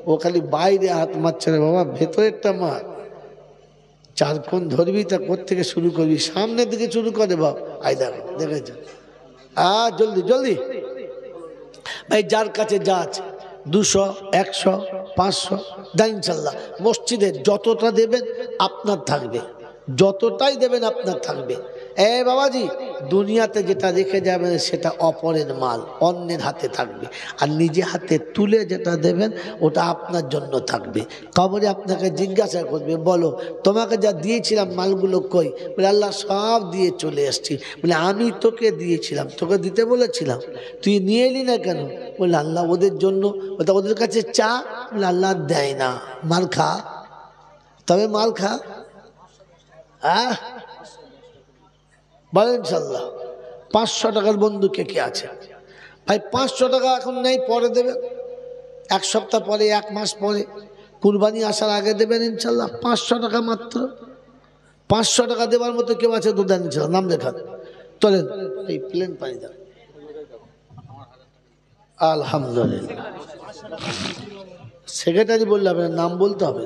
ও খালি বাইরে হাত মারছে রে বাবা, ভেতরেরটা মার। 4 কোণ ধরবি তা কোত্থেকে শুরু করবি, সামনের দিকে শুরু করে বাবা। আই দেখো দেখেছ, জলদি জলদি। ভাই যার কাছে যা আছে 200 100 500 দেন ইনশাআল্লাহ। মসজিদে যতটা দেবেন আপনার থাকবে, যতটাই দেবেন আপনার থাকবে। বাবাজি দুনিয়াতে যেটা রেখে যাবেন সেটা অপরের মাল, অন্যের হাতে থাকবে। আর নিজে হাতে তুলে যেটা দেবেন ওটা আপনার জন্য থাকবে। কবরে আপনাকে জিজ্ঞাসা করবে, বলো তোমাকে যা দিয়েছিলাম মালগুলো কই? বলে আল্লাহ সব দিয়ে চলে এসছি। বলে আমি তোকে দিয়েছিলাম, তোকে দিতে বলেছিলাম, তুই নিয়ে এলি না কেন? বলে আল্লাহ ওদের জন্য, ওদের কাছে চা। বলে আল্লাহ দেয় না, মাল খা, তবে মাল খা। বলেন ইনশাআল্লাহ। 500 টাকার বন্ধু কে কে আছে? ভাই 500 টাকা এখন নেই, পরে দেবেন, 1 সপ্তাহ পরে, 1 মাস পরে, কুরবানি আসার আগে দেবেন ইনশাআল্লাহ। 500 টাকা মাত্র। 500 টাকা দেওয়ার মতো কেউ আছে তো দেন ইনশাআল্লাহ, নাম লেখান। চলেন এই প্লেন পানি দেন। আলহামদুলিল্লাহ। সেক্রেটারি বললে হবে না, নাম বলতে হবে।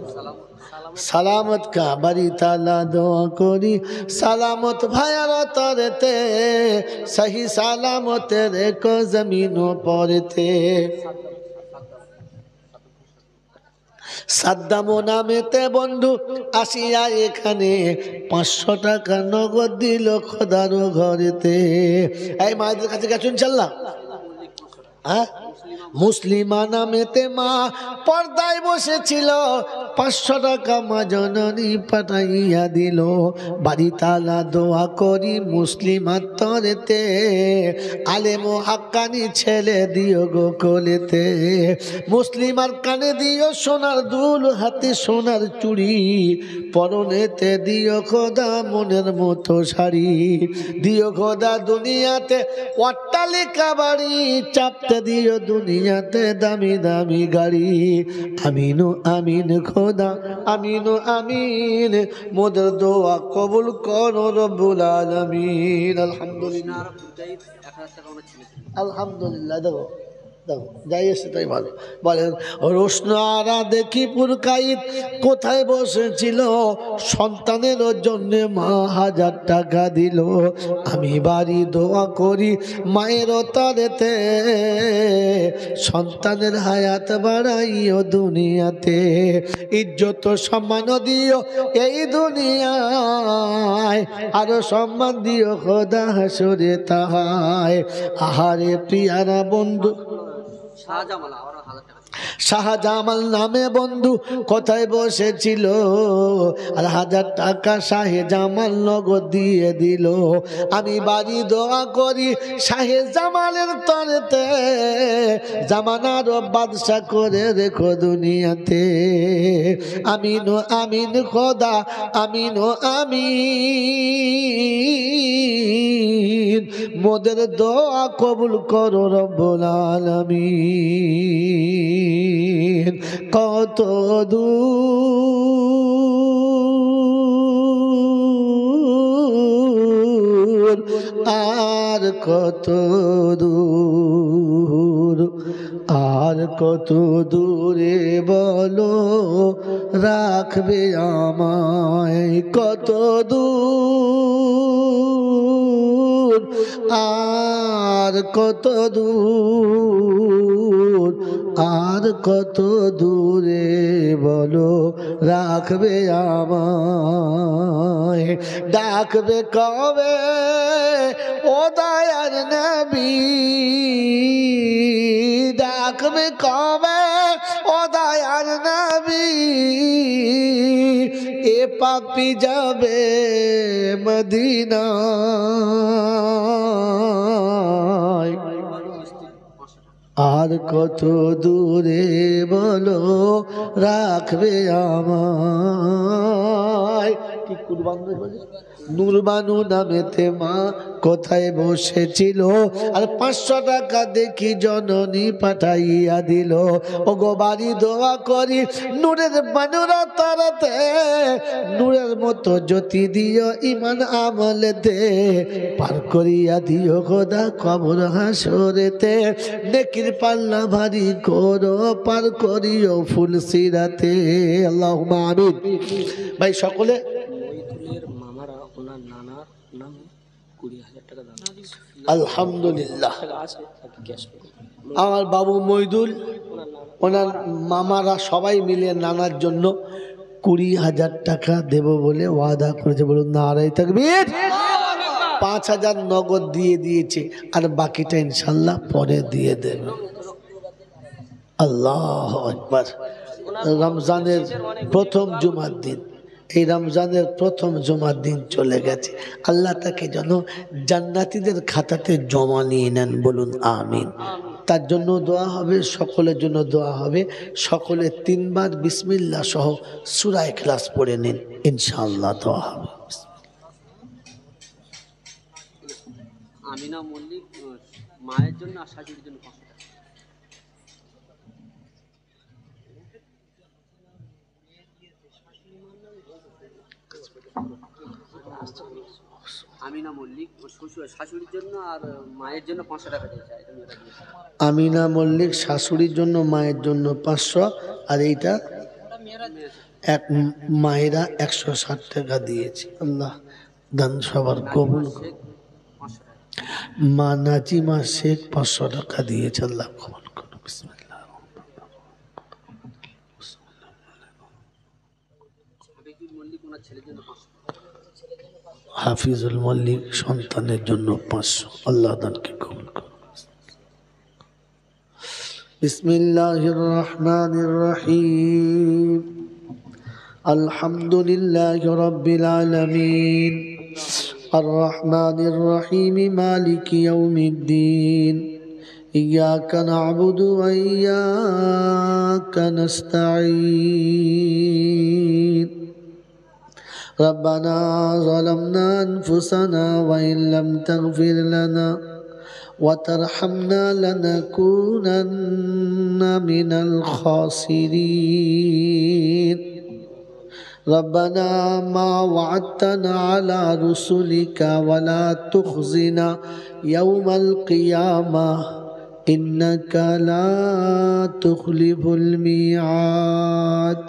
সালামত কা বাড়ি তালা দোয়া করি, সালামত ভাইয়ার তরেতে, সহি সালামতে রেখো জমিন পরেতে। সাদ্দাম নামেতে বন্ধু আসিয়া এখানে 500 টাকা নগদ দিল খোদার ঘরেতে। এই মায়েদের কাছে গেছো ইনশাআল্লাহ? মুসলিমা নামেতে মা পর্দায় বসেছিল, 500 টাকা মা জননী পাঠাইয়া দিল। বাড়ি তালা দোয়া করি মুসলিমার তরেতে, আলেম ও হাক্কানি ছেলে দিও গো কোলেতে। মুসলিমার কানে দিও সোনার দুল, হাতে সোনার চুড়ি, পরনেতে দিও খোদা মনের মতো শাড়ি। দিও খোদা দুনিয়াতে অট্টালিকা বাড়ি, চাপতে দিও দুনিয়াতে দামি দামি গাড়ি। আমিনু আমিন খোদা, আমিনু আমিন, মোদের দোয়া কবুল করো রব্বুল আলামিন। আলহামদুলিল্লাহ, আলহামদুলিল্লাহ। দেখো দেখো যাই এসে তাই ভালো। বলেন রোশনারা দেখি পুরকাইত কোথায় বসেছিল, সন্তানের জন্য মা 1000 টাকা দিল। আমি বাড়ি দোয়া করি মায়ের তরেতে, সন্তানের হায়াত বাড়াইও দুনিয়াতে। ইজ্জত সম্মান দিও এই দুনিয়ায়, আরো সম্মান দিও খোদা হাসরে তাহায়। আহারে প্রিয়ারা বন্ধু শাহজামাল নামে বন্ধু কোথায় বসেছিল, আর 1000 টাকা শাহে জামাল নগদ দিয়ে দিল। আমি বাড়ি দোয়া করি শাহে জামালের তরেতে, জামানার বাদশা করে রেখো দুনিয়াতে। আমিন আমিন খোদা, আমিন আমিন। মোদের দোয়া কবুল করো রব্বুল আলামিন। কত দূর আর কত দূর, আর কত দূরে বলো রাখবে আমায়, কত দূর আর কত দূর, আর কত দূরে বলো রাখবে আমায়। ডাকবে কবে ও দয়ার নবী, ডাকবে কবে ও দয়ার নবী, এ পাপী যাবে মদিনায়। আর কত দূরে বলো রাখবে আমায়। কি কুরবান বলে নুরবানু নামেতে মা কোথায় বসেছিল, আর 500 টাকা দেখি জননী পাঠাইয়া দিল। ও গো বাড়ি দোয়া করি নূরের বানুরা তারাতে, নূরের মতো জ্যোতি দিও ইমান আমলেতে, পার করিয়া দিও খোদা কবর হাসরেতে, নেকির পাল্লা ভারী করো পার করিও ফুল সিরাতে। আল্লাহুম্মা আমিন। ভাই সকলে আলহামদুলিল্লাহ। আমার বাবু মইদুল ওনার মামারা সবাই মিলে নানার জন্য 20,000 টাকা দেব বলে ওয়াদা করেছে। বলুন নারায়ে তাকবীর। 5,000 নগদ দিয়ে দিয়েছে, আর বাকিটা ইনশাল্লাহ পরে দিয়ে দেবে। আল্লাহু আকবার। রমজানের প্রথম জুমার দিন, এই রমজানের প্রথম জুমার দিন চলে গেছে। আল্লাহ তাকে যেন জান্নাতীদের খাতাতে জমা নিয়ে নেন। বলুন আমিন। তার জন্য দোয়া হবে, সকলের জন্য দোয়া হবে। সকলে 3 বার বিসমিল্লাহ সহ সূরা ইখলাস পড়ে নিন, ইনশাআল্লাহ দোয়া হবে। আমিনা মল্লিক মায়ের জন্য আর শাশুড়ির জন্য 500 টাকা। আমিনা মল্লিক শাশুড়ির জন্য আর মায়ের জন্য 500 টাকা দিয়েছে। আমিনা মল্লিক শাশুড়ির জন্য মায়ের জন্য 500, আর এইটা এক মায়েরা 160 টাকা দিয়েছে। আল্লাহ দান সবার কবুল। মা নাজিমা শেখ 500 টাকা দিয়েছে। আল্লাহ কবুল করুন। বিসমিল্লাহ। হাফিজুল মল্লিক সন্তানের জন্য 500। আল্লাহ দানকে কবুল করুন। বিসমিল্লাহির রহমানির রহিম। আলহামদুলিল্লাহি রাব্বিল আলামিন, الرحمن الرحيم مالك يوم الدين، إياك نعبد وإياك نستعين، ربنا ظلمنا أنفسنا وإن لم تغفر لنا وترحمنا لنكونن من الخاسرين. ربنا ما وعدتنا على رسلك ولا تخزنا يوم القيامة إنك لا تخلف الميعاد.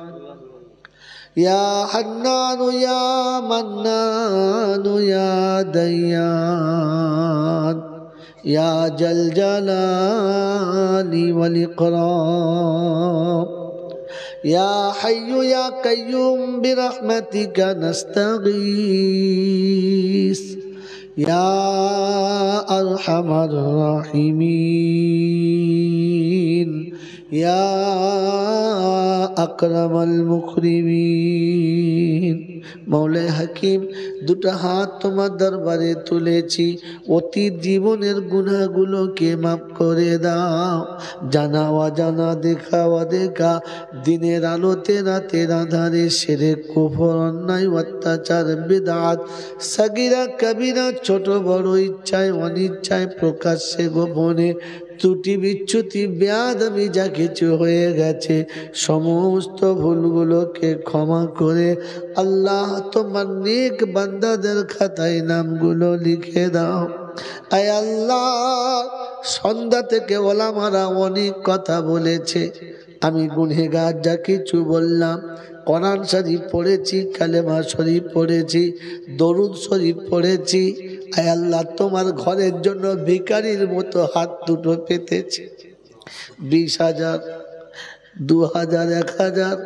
يا حنان يا منان يا ديان يا ذا الجلال والإكرام، يا حي يا قيوم برحمتك نستغيث، يا أرحم الراحمين، يا أكرم المكرمين. মৌলাই হাকিম, দুটো হাত তোমার দরবারে তুলেছি, অতীত জীবনের গুনাহগুলোকে মাফ করে দাও। জানা অজানা, দেখা অদেখা, দিনের আলোতে রাতের আধারে, শিরক কুফর অন্যায় অত্যাচার বিদআত সাগীরা কবিরা, ছোট বড় ইচ্ছায় অনিচ্ছায়, প্রকাশ্যে গোপনে, ত্রুটি বিচ্যুতি বেয়াদবি যা কিছু হয়ে গেছে সমস্ত ভুলগুলোকে ক্ষমা করে আল্লাহ তোমার নেক বান্দাদের খাতায় নামগুলো লিখে দাও। আয় আল্লাহ, সন্ধ্যা থেকে ওলামারা অনেক কথা বলেছে, আমি গুনহেগার, যা কিছু বললাম, কোরআন শরীফ পড়েছি, কালেমা শরীফ পড়েছি, দরুদ শরীফ পড়েছি। আয় আল্লাহ, তোমার ঘরের জন্য ভিখারির মতো হাত দুটো পেতেছি। 20,000, 2,000, 1,000,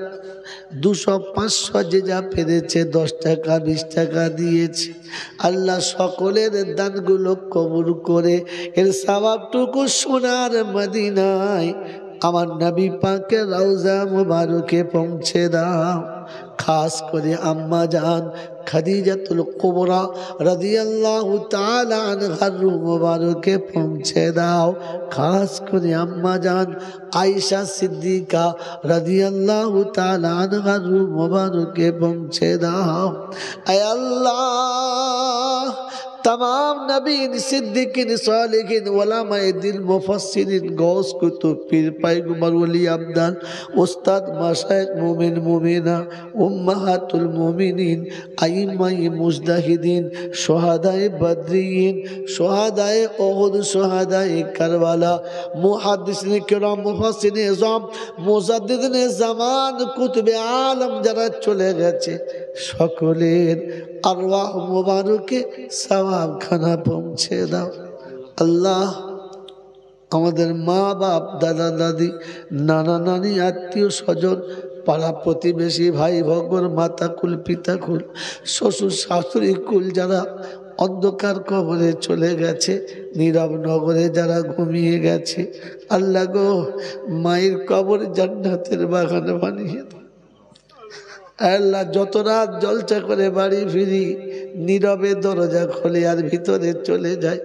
200, 500 যে যা পেরেছে, 10 টাকা 20 টাকা দিয়েছে। আল্লাহ সকলের দানগুলো কবুল করে এর সওয়াবটুকু সোনার মদিনায় আমার নবী পাকের রওজা মুবারকে পৌঁছে দাও। খাস করে আম্মা জান খাদিজাতুল কুবরা রাদিয়াল্লাহু তাআলা আনহার রূহ মুবারকে পৌঁছে দাও। খাস করে আম্মা জান আয়েশা সিদ্দিকা রাদিয়াল্লাহু তাআলা আনহার রূহ মুবারকে পৌঁছে দাও। আয় আল্লাহ, तमाम नबीन सिद्दीकीन सालिहीन उलमाए दिल मुफस्सिरीन गौस कुतुब पीर पैगम्बर वली अब्दाल उस्ताद मशाइख मोमिन मोमिना उम्महातुल मोमिनीन आइम्माए मुजतहिदीन शुहदाए बद्रीन शुहदाए उहुद शुहदाए करबला मुहद्दिसिन किराम मुफस्सिरिन इज़ाम मुजद्दिदिन ज़मान कुतुब आलम যারা চলে গেছে সকলের আরওয়াহ মুবারকে সওয়াব খানা পৌঁছে দাও। আল্লাহ, আমাদের মা বাপ, দাদা দাদি, নানা নানি, আত্মীয় স্বজন, পাড়া প্রতিবেশী, ভাই ভগর, মাতা কুল, পিতা কুল, শ্বশুর শাশুড়ি কুল যারা অন্ধকার কবরে চলে গেছে, নীরব নগরে যারা ঘুমিয়ে গেছে, আল্লাহ গো, মায়ের কবর জান্নাতের বাগান বানিয়ে দাও। আল্লাহ, যত রাত জলসা করে বাড়ি ফিরি, নীরবে দরজা খোলে আর ভিতরে চলে যায়।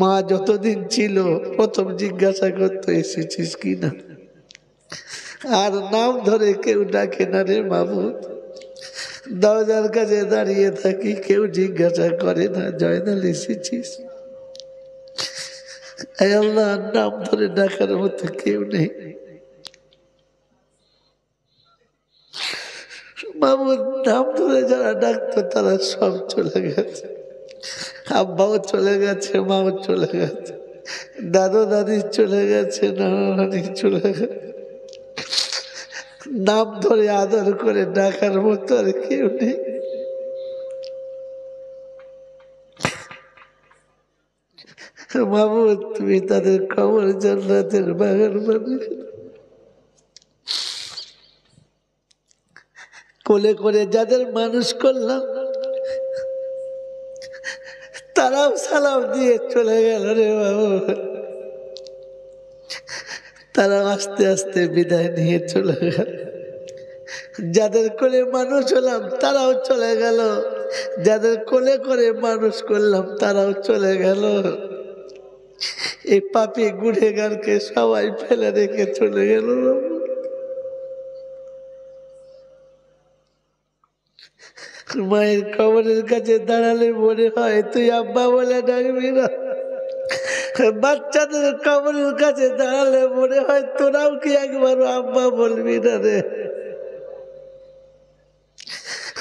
মা যতদিন ছিল প্রথম জিজ্ঞাসা করতো এসেছিস কিনা, আর নাম ধরে কেউ ডাকে না রে মাবুদ। দরজার কাছে দাঁড়িয়ে থাকি, কেউ জিজ্ঞাসা করে না জয়নাল এসেছিস। আল্লাহ, নাম ধরে ডাকার মতো কেউ নেই। মামুর নাম ধরে যারা ডাকতো তারা সব চলে গেছে। আব্বাও চলে গেছে, মাও চলে গেছে, দাদু দাদি চলে গেছে, নানা নানি চলে গেছে। নাম ধরে আদর করে ডাকার মতো আর কেউ নেই। মামুদ, তুমি তাদের কবর জান্নাতের বাগান বানিয়ে কোলে করে যাদের মানুষ করলাম তারাও সালাম দিয়ে চলে গেল রে বাবু। তারা আস্তে আস্তে বিদায় নিয়ে চলে গেল। যাদের কোলে মানুষ হলাম তারাও চলে গেল, যাদের কোলে করে মানুষ করলাম তারাও চলে গেল। এই পাপী গুনেগারকে সবাই ফেলে রেখে চলে গেল। মায়ের কবরের কাছে দাঁড়ালে মনে হয় তুই আব্বা বলে ডাকবি না। বাচ্চাদের কবরের কাছে দাঁড়ালে মনে হয় তোরাও কি একবার আব্বা বলবি না রে।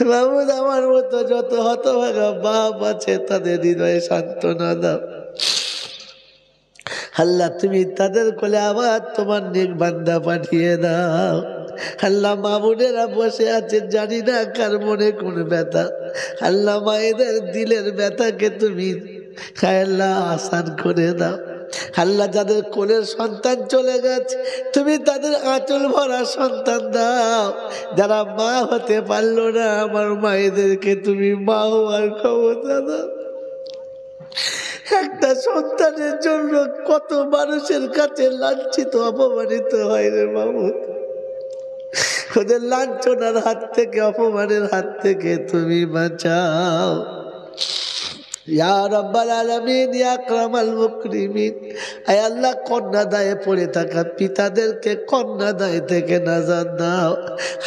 মাহমুদ, আমার মতো যত হতভাগা বাপ আছে তাদের হৃদয়ে সান্ত্বনা দাও। আল্লাহ, তুমি তাদের কোলে আবার তোমার নেক বান্দা পাঠিয়ে দাও। আল্লাহ, মামুনেরা বসে আছে, জানি না কার মনে কোন ব্যথা। আল্লাহ, মায়েদের দিলের ব্যথাকে তুমি আল্লাহ আসান করে দাও। আল্লাহ, যাদের কোলের সন্তান চলে গেছে তুমি তাদের আঁচল ভরা সন্তান দাও। যারা মা হতে পারলো না আমার মায়েদেরকে তুমি মা হওয়ার ক্ষমতা দাও। একটা সন্তানের জন্য কত মানুষের কাছে লাঞ্ছিত অপমানিত হয় রে মামুদ। ওদের লাঞ্ছনার হাত থেকে, অপমানের হাত থেকে তুমি বাঁচাও ইয়া রাব্বাল আলামিন, ইয়া আকরামাল মুকরিমিন। আয় আল্লাহ, কন্যা দায়ে পড়ে থাকা পিতাদেরকে কন্যা দায় থেকে নাজাত দাও।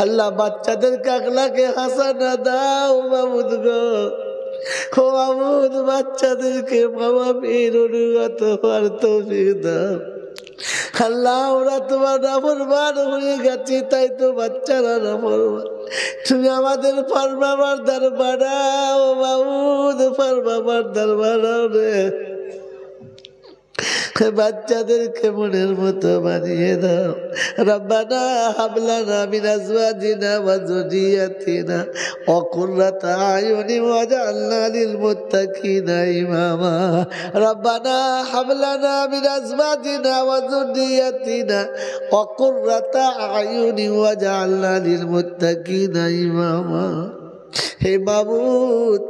আল্লাহ, বাচ্চাদেরকে আখলাকে হাসানা দাও মাবুদ গো। ও মাবুদ, বাচ্চাদেরকে বাবা মেয়ের অনুগত হওয়ার তৌফিক দাও। আল্লাহ, ওরা তোমার নাফরমান হয়ে গেছে, তাই তো বাচ্চারা নাফরমান। তুমি আমাদের ফরমাবরদার বানাও মাবুদ, ফরমাবরদার বানাও রে। বাচ্চাদেরকে মনের মতো বানিয়ে দাও। রব্বানা হাবলানা মিন আজওয়াজিনা ওয়া যুররিয়াতিনা কুররাতা আয়ুনি ওয়াজআলনা লিল মুত্তাকিনা ইমামা। রব্বানা হাবলানা মিন আজওয়াজিনা ওয়া যুররিয়াতিনা কুররাতা আয়ুনি ওয়াজআলনা লিল মুত্তাকিনা ইমামা। হে মাবুদ,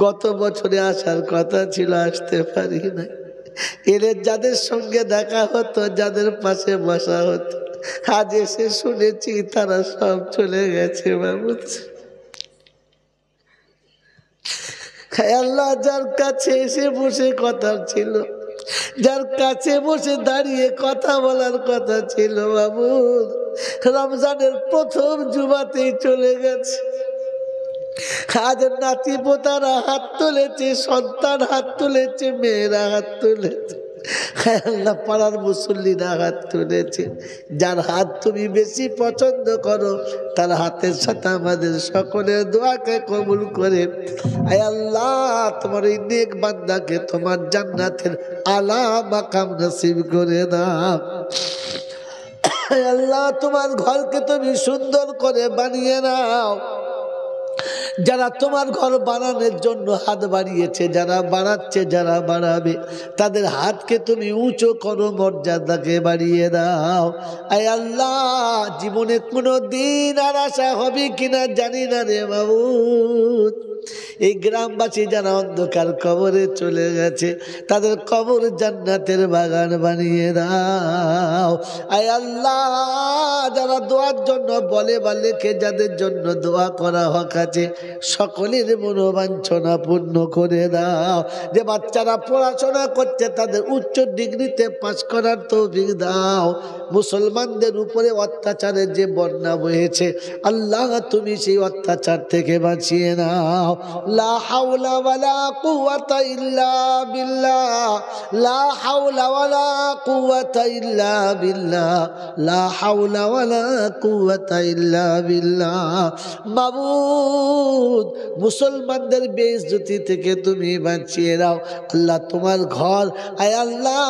গত বছরে আসার কথা ছিল, আসতে পারি না। এদের যাদের সঙ্গে দেখা হতো, যাদের পাশে বসা হতো, আজ এসে শুনেছি তারা সব চলে গেছে মাবুদ। আল্লাহ, যার কাছে এসে বসে কথা ছিল, যার কাছে বসে দাঁড়িয়ে কথা বলার কথা ছিল মাবুদ, রমজানের প্রথম জুমাতেই চলে গেছে। আজ নাতি পোতারা হাত তুলেছে, সন্তান হাত তুলেছে, মেয়েরা হাত তুলেছে, আল্লাহ পাড়ার মুসল্লিরা হাত তুলেছে। যার হাত তুমি বেশি পছন্দ করো তার হাতের সাথে আমাদের সকলের দোয়াকে কবুল করে আয় আল্লাহ, তোমার এই নেক বান্দাকে তোমার জান্নাতের আলা মাকাম নসিব করে দাও। আল্লাহ, তোমার ঘরকে তুমি সুন্দর করে বানিয়ে নাও। যারা তোমার ঘর বানানোর জন্য হাত বাড়িয়েছে, যারা বাড়াচ্ছে, যারা বাড়াবে, তাদের হাতকে তুমি উঁচু করো, মর্যাদাকে বাড়িয়ে দাও। আয় আল্লাহ, জীবনে কোনো দিন আর আশা হবে কিনা জানি না রে মাবুদ। এই গ্রামবাসী যারা অন্ধকার কবরে চলে গেছে, তাদের কবর জান্নাতের বাগান বানিয়ে দাও। আয় আল্লাহ, যারা দোয়ার জন্য বলে বা লেখে, যাদের জন্য দোয়া করা হক আছে, সকলের মনোবাঞ্ছনা পূর্ণ করে দাও। যে বাচ্চারা পড়াশোনা করছে তাদের উচ্চ ডিগ্রিতে পাস করার তৌফিক দাও। মুসলমানদের উপরে অত্যাচারের যে বন্যা বহেছে, আল্লাহ তুমি সেই অত্যাচার থেকে বাঁচিয়ে নাও। লা হাওলা ওয়ালা কুওয়াতা ইল্লা বিল্লাহ, লা হাওলা ওয়ালা কুওয়াতা ইল্লা বিল্লাহ, লা হাওলা ওয়ালা কুওয়াতা ইল্লা বিল্লাহ। মাবুদ, মুসলমানদের বেইজ্জতি থেকে তুমি বাঁচিয়ে দাও। আল্লাহ, তোমার ঘর, আয় আল্লাহ,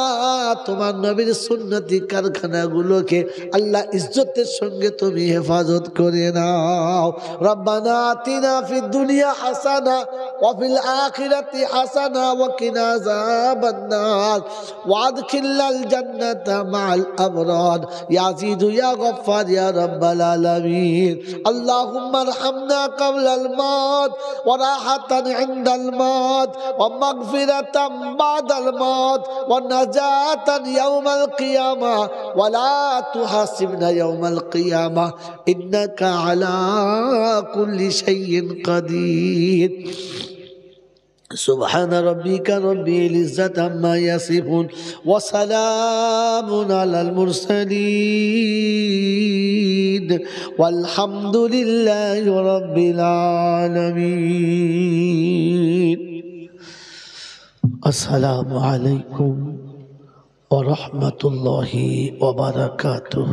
তোমার নবীর সুন্নতি কারখানাগুলোকে আল্লাহ ইজ্জতের সঙ্গে তুমি হেফাজত করে নাও। রব্বানা আতিনা ফিদ দুনিয়া হাসানা ওয়া ফিল আখিরাতি হাসানা ওয়া কিনা আযাবান নার ওয়া আদখিলনাল জান্নাতা মা'আল আবরার ইয়া আজিজু ইয়া গফফার ইয়া রাব্বাল আলামিন। আল্লাহুম্মা আরহামনা ক্বাবলাল মাউত ওয়া রাহাতান ইনদাল মাউত ওয়া মাগফিরাতান বাদাল মাউত ওয়া নাজাতান ইয়াউমাল কিয়ামা ওয়া লা তুহাসিবনা ইয়াউমাল কিয়ামা ইন্নাকা আলা কুল্লি শাইইন কাদির। سبحان ربك رب العزة عما يصفون وسلام على المرسلين والحمد لله رب العالمين. السلام عليكم ورحمة الله وبركاته.